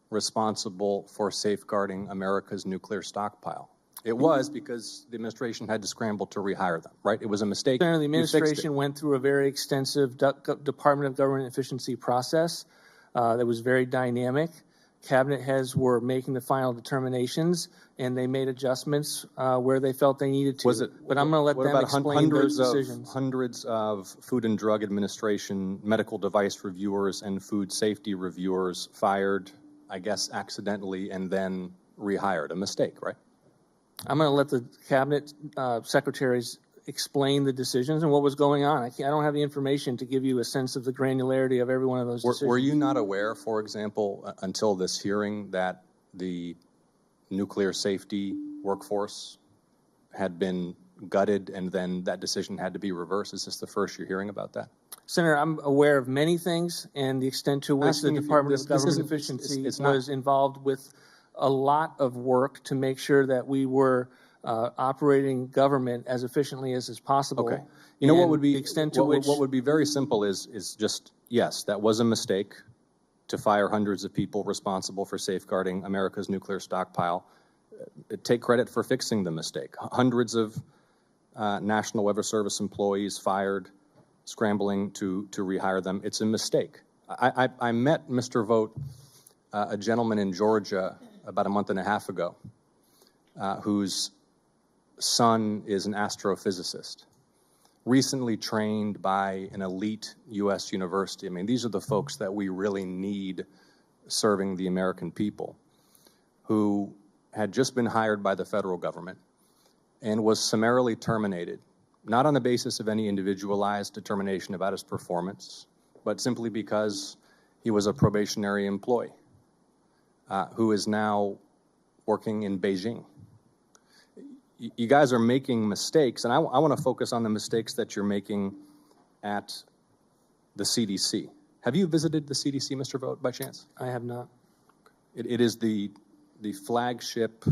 responsible for safeguarding America's nuclear stockpile? It was, because the administration had to scramble to rehire them, right? It was a mistake. Senator, the You fixed it. administration went through a very extensive Department of Government Efficiency process that was very dynamic. Cabinet heads were making the final determinations, and they made adjustments where they felt they needed to. Was it? But I'm going to let what them about explain those decisions. Hundreds of Food and Drug Administration medical device reviewers and food safety reviewers fired, I guess, accidentally, and then rehired. A mistake, right? I'm going to let the cabinet secretaries explain the decisions and what was going on. I don't have the information to give you a sense of the granularity of every one of those decisions. Were you not aware, for example, until this hearing, that the nuclear safety workforce had been gutted and then that decision had to be reversed? Is this the first you're hearing about that? Senator, I'm aware of many things and the extent to which the Department of Government Efficiency was involved with a lot of work to make sure that we were operating government as efficiently as is possible. Okay. You know what would be the extent to which what would be very simple is just, yes, that was a mistake to fire hundreds of people responsible for safeguarding America's nuclear stockpile. Take credit for fixing the mistake. Hundreds of National Weather Service employees fired, scrambling to rehire them. It's a mistake. I met Mr. Vought, a gentleman in Georgia, about a month and a half ago, whose son is an astrophysicist, recently trained by an elite U.S. university. I mean, these are the folks that we really need serving the American people, who had just been hired by the federal government and was summarily terminated, not on the basis of any individualized determination about his performance, but simply because he was a probationary employee who is now working in Beijing. You guys are making mistakes, and I want to focus on the mistakes that you're making at the CDC. Have you visited the CDC, Mr. Vought, by chance? I have not. It is the flagship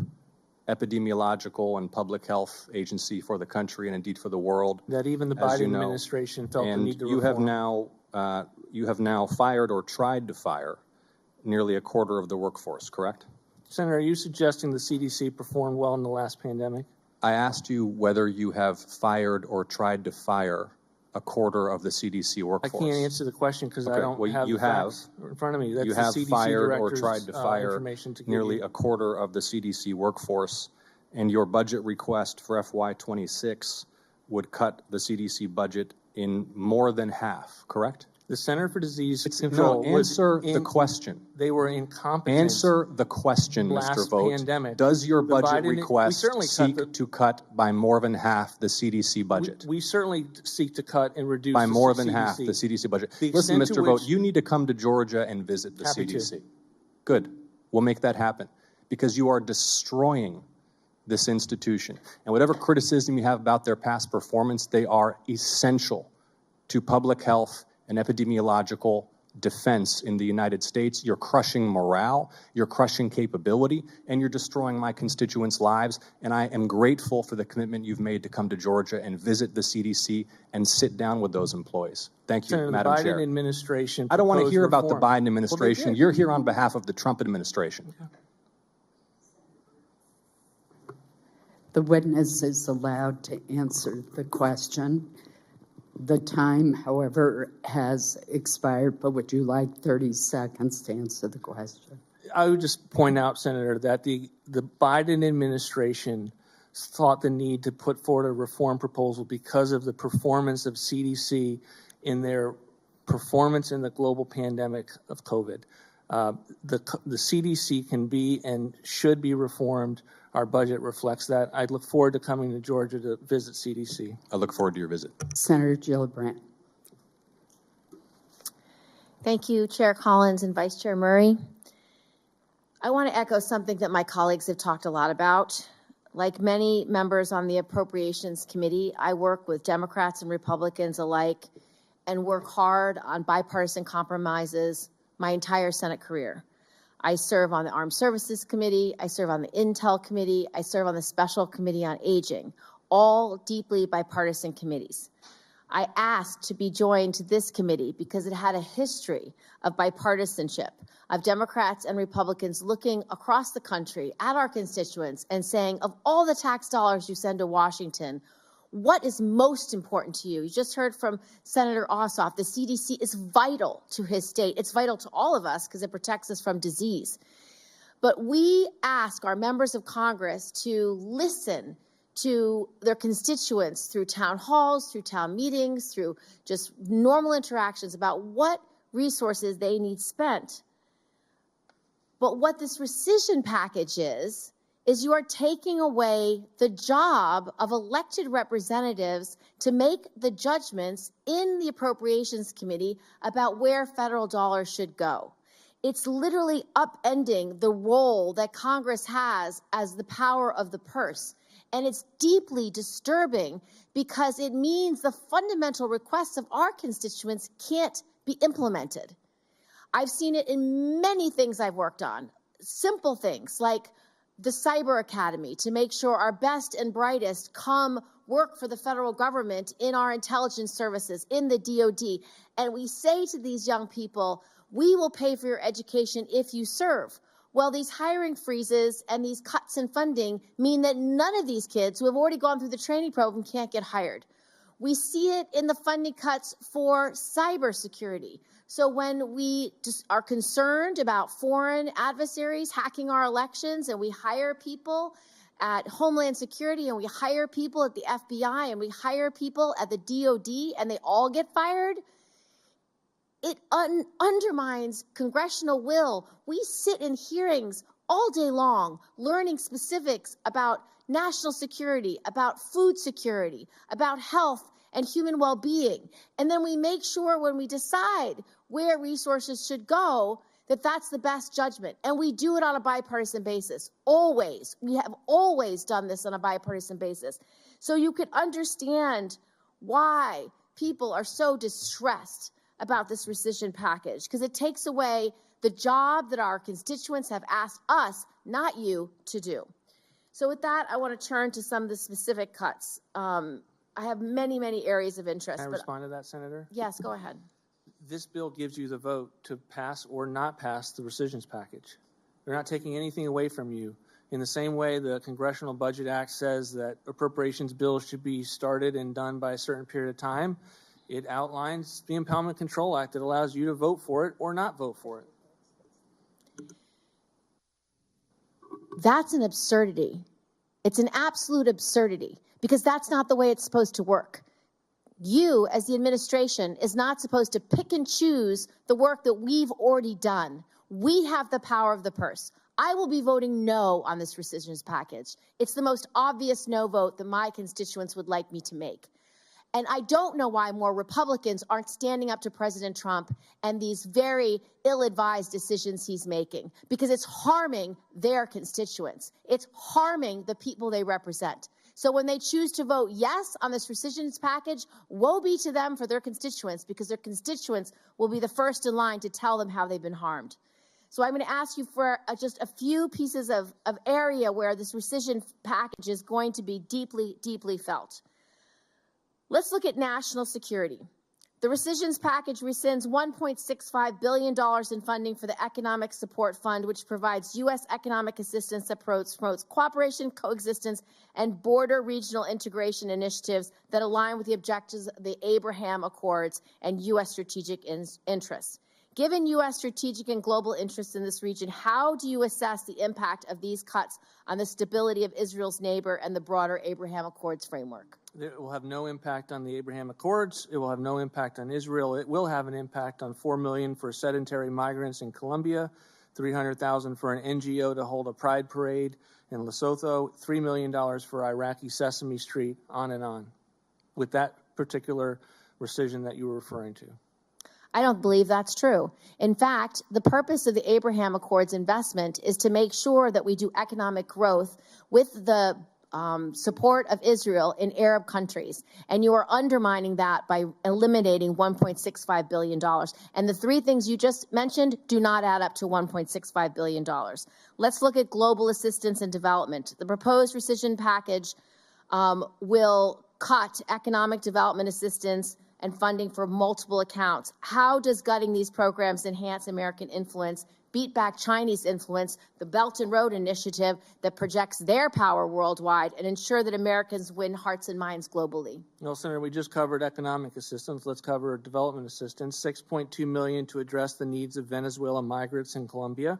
epidemiological and public health agency for the country and indeed for the world. That even the as Biden you know. administration felt the And need to you have reform. you have now fired or tried to fire nearly a quarter of the workforce, correct? Senator, are you suggesting the CDC performed well in the last pandemic? I asked you whether you have fired or tried to fire a quarter of the CDC I workforce. can't answer the question because I Okay, don't well, have you the facts in front of me. That's You the have CDC fired or director's, tried to fire information to give nearly you. a quarter of the CDC workforce, and your budget request for FY26 would cut the CDC budget in more than half, correct? The Center for Disease Control No, was answer the in- question. They were incompetent. Answer the question, Mr. last Vought. pandemic. Does your The budget Biden- we request certainly cut seek to cut by more than half the CDC budget? We certainly seek to cut and reduce By the more than CDC. half the CDC budget. The Listen, extent to Mr. Vought, which- you need to come to Georgia and visit the Happy to. CDC. Good. We'll make that happen because you are destroying this institution. And whatever criticism you have about their past performance, they are essential to public health and epidemiological defense in the United States. You're crushing morale, you're crushing capability, and you're destroying my constituents' lives. And I am grateful for the commitment you've made to come to Georgia and visit the CDC and sit down with those employees. Thank you, Senator, Madam the Biden Chair. administration. I don't want to proposed hear about the reform. Biden administration. did. You're here on behalf of the Trump administration. The witness is allowed to answer the question. The time, however, has expired, but would you like 30 seconds to answer the question? I would just point out, Senator, that the Biden administration thought the need to put forward a reform proposal because of the performance of CDC in their performance in the global pandemic of COVID. The CDC can be and should be reformed. Our budget reflects that. I look forward to coming to Georgia to visit CDC. I look forward to your visit. Senator Gillibrand. Thank you, Chair Collins and Vice Chair Murray. I want to echo something that my colleagues have talked a lot about. Like many members on the Appropriations Committee, I work with Democrats and Republicans alike and work hard on bipartisan compromises my entire Senate career. I serve on the Armed Services Committee, I serve on the Intel Committee, I serve on the Special Committee on Aging, all deeply bipartisan committees. I asked to be joined to this committee because it had a history of bipartisanship, of Democrats and Republicans looking across the country at our constituents and saying, of all the tax dollars you send to Washington, what is most important to you? You just heard from Senator Ossoff. The CDC is vital to his state. It's vital to all of us because it protects us from disease. But we ask our members of Congress to listen to their constituents through town halls, through town meetings, through just normal interactions about what resources they need spent. But what this rescission package is you are taking away the job of elected representatives to make the judgments in the Appropriations Committee about where federal dollars should go. It's literally upending the role that Congress has as the power of the purse. And it's deeply disturbing because it means the fundamental requests of our constituents can't be implemented. I've seen it in many things I've worked on, simple things like the Cyber Academy to make sure our best and brightest come work for the federal government in our intelligence services, in the DOD. And we say to these young people, we will pay for your education if you serve. Well, these hiring freezes and these cuts in funding mean that none of these kids who have already gone through the training program can't get hired. We see it in the funding cuts for cybersecurity. So when we just are concerned about foreign adversaries hacking our elections and we hire people at Homeland Security and we hire people at the FBI and we hire people at the DOD and they all get fired, it undermines congressional will. We sit in hearings all day long learning specifics about national security, about food security, about health and human well-being. And then we make sure when we decide where resources should go, that that's the best judgment. And we do it on a bipartisan basis, always. We have always done this on a bipartisan basis. So you could understand why people are so distressed about this rescission package because it takes away the job that our constituents have asked us, not you, to do. So with that, I want to turn to some of the specific cuts. I have many, many areas of interest. Can I respond to that, Senator? Yes, go ahead. This bill gives you the vote to pass or not pass the rescissions package. They're not taking anything away from you. In the same way the Congressional Budget Act says that appropriations bills should be started and done by a certain period of time, it outlines the Impoundment Control Act that allows you to vote for it or not vote for it. That's an absurdity. It's an absolute absurdity because that's not the way it's supposed to work. You, as the administration, is not supposed to pick and choose the work that we've already done. We have the power of the purse. I will be voting no on this rescissions package. It's the most obvious no vote that my constituents would like me to make. And I don't know why more Republicans aren't standing up to President Trump and these very ill-advised decisions he's making, because it's harming their constituents. It's harming the people they represent. So when they choose to vote yes on this rescissions package, woe be to them for their constituents, because their constituents will be the first in line to tell them how they've been harmed. So I'm going to ask you for just a few pieces of area where this rescission package is going to be deeply, deeply felt. Let's look at national security. The rescissions package rescinds $1.65 billion in funding for the Economic Support Fund, which provides U.S. economic assistance that promotes cooperation, coexistence, and border regional integration initiatives that align with the objectives of the Abraham Accords and U.S. strategic interests. Given U.S. strategic and global interests in this region, how do you assess the impact of these cuts on the stability of Israel's neighbor and the broader Abraham Accords framework? It will have no impact on the Abraham Accords. It will have no impact on Israel. It will have an impact on $4 million for sedentary migrants in Colombia, $300,000 for an NGO to hold a pride parade in Lesotho, $3 million for Iraqi Sesame Street, on and on, with that particular rescission that you were referring to. I don't believe that's true. In fact, the purpose of the Abraham Accords investment is to make sure that we do economic growth with the support of Israel in Arab countries. And you are undermining that by eliminating $1.65 billion. And the three things you just mentioned do not add up to $1.65 billion. Let's look at global assistance and development. The proposed rescission package will cut economic development assistance and funding for multiple accounts. How does gutting these programs enhance American influence, beat back Chinese influence, the Belt and Road Initiative that projects their power worldwide, and ensure that Americans win hearts and minds globally? Well, Senator, we just covered economic assistance. Let's cover development assistance. $6.2 million to address the needs of Venezuela migrants in Colombia,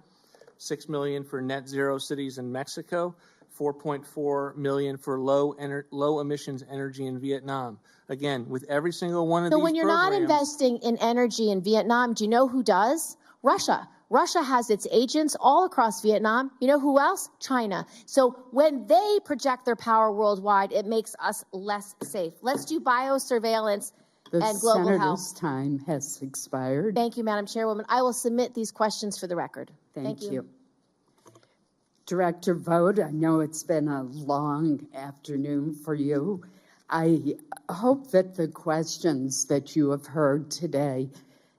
$6 million for net zero cities in Mexico, $4.4 million for low emissions energy in Vietnam. Again, with every single one of these programs. So when you're not investing in energy in Vietnam, do you know who does? Russia. Russia has its agents all across Vietnam. You know who else? China. So when they project their power worldwide, it makes us less safe. Let's do biosurveillance and global health. The senator's time has expired. Thank you, Madam Chairwoman. I will submit these questions for the record. Thank you. Director Vought, I know it's been a long afternoon for you. I hope that the questions that you have heard today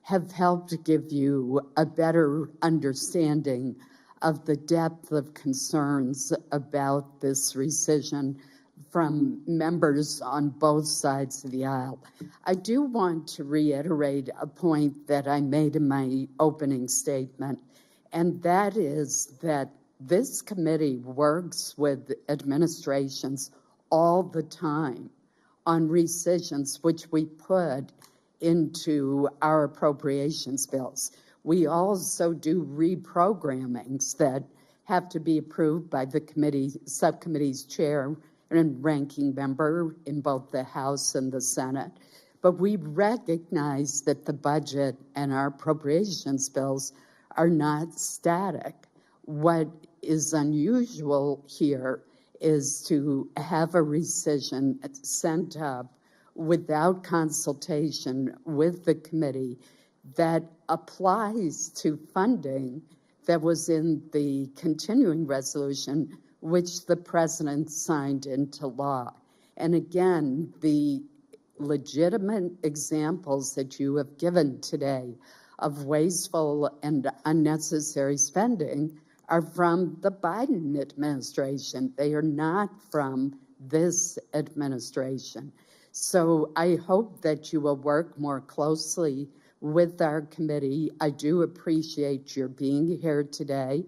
have helped give you a better understanding of the depth of concerns about this rescission from members on both sides of the aisle. I do want to reiterate a point that I made in my opening statement, and that is that this committee works with administrations all the time on rescissions, which we put into our appropriations bills. We also do reprogrammings that have to be approved by the subcommittee's chair and ranking member in both the House and the Senate. But we recognize that the budget and our appropriations bills are not static. What is unusual here is to have a rescission sent up without consultation with the committee that applies to funding that was in the continuing resolution, which the president signed into law. And again, the legitimate examples that you have given today of wasteful and unnecessary spending are from the Biden administration. They are not from this administration. So I hope that you will work more closely with our committee. I do appreciate your being here today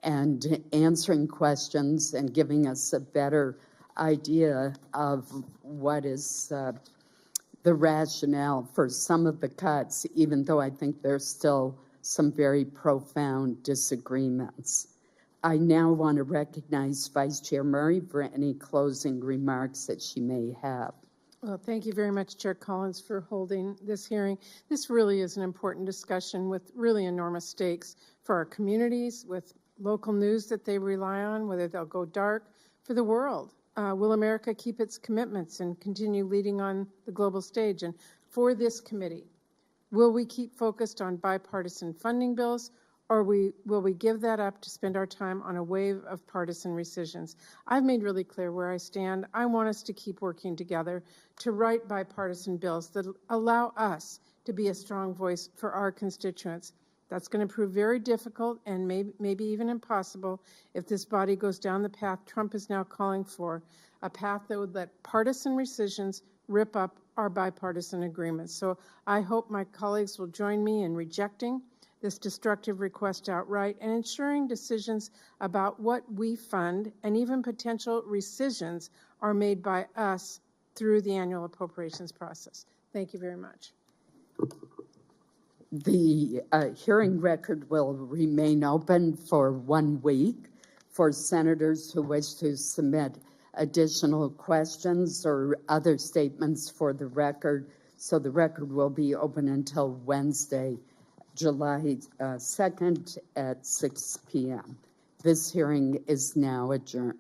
and answering questions and giving us a better idea of what is the rationale for some of the cuts, even though I think there's still some very profound disagreements. I now want to recognize Vice Chair Murray for any closing remarks that she may have. Well, thank you very much, Chair Collins, for holding this hearing. This really is an important discussion with really enormous stakes for our communities, with local news that they rely on, whether they'll go dark, for the world. Will America keep its commitments and continue leading on the global stage? And for this committee, will we keep focused on bipartisan funding bills, or will we give that up to spend our time on a wave of partisan rescissions? I've made really clear where I stand. I want us to keep working together to write bipartisan bills that allow us to be a strong voice for our constituents. That's going to prove very difficult and maybe even impossible if this body goes down the path Trump is now calling for, a path that would let partisan rescissions rip up our bipartisan agreements. So I hope my colleagues will join me in rejecting this destructive request outright and ensuring decisions about what we fund and even potential rescissions are made by us through the annual appropriations process. Thank you very much. The hearing record will remain open for 1 week for senators who wish to submit additional questions or other statements for the record. So the record will be open until Wednesday, July 2nd at 6 p.m. This hearing is now adjourned.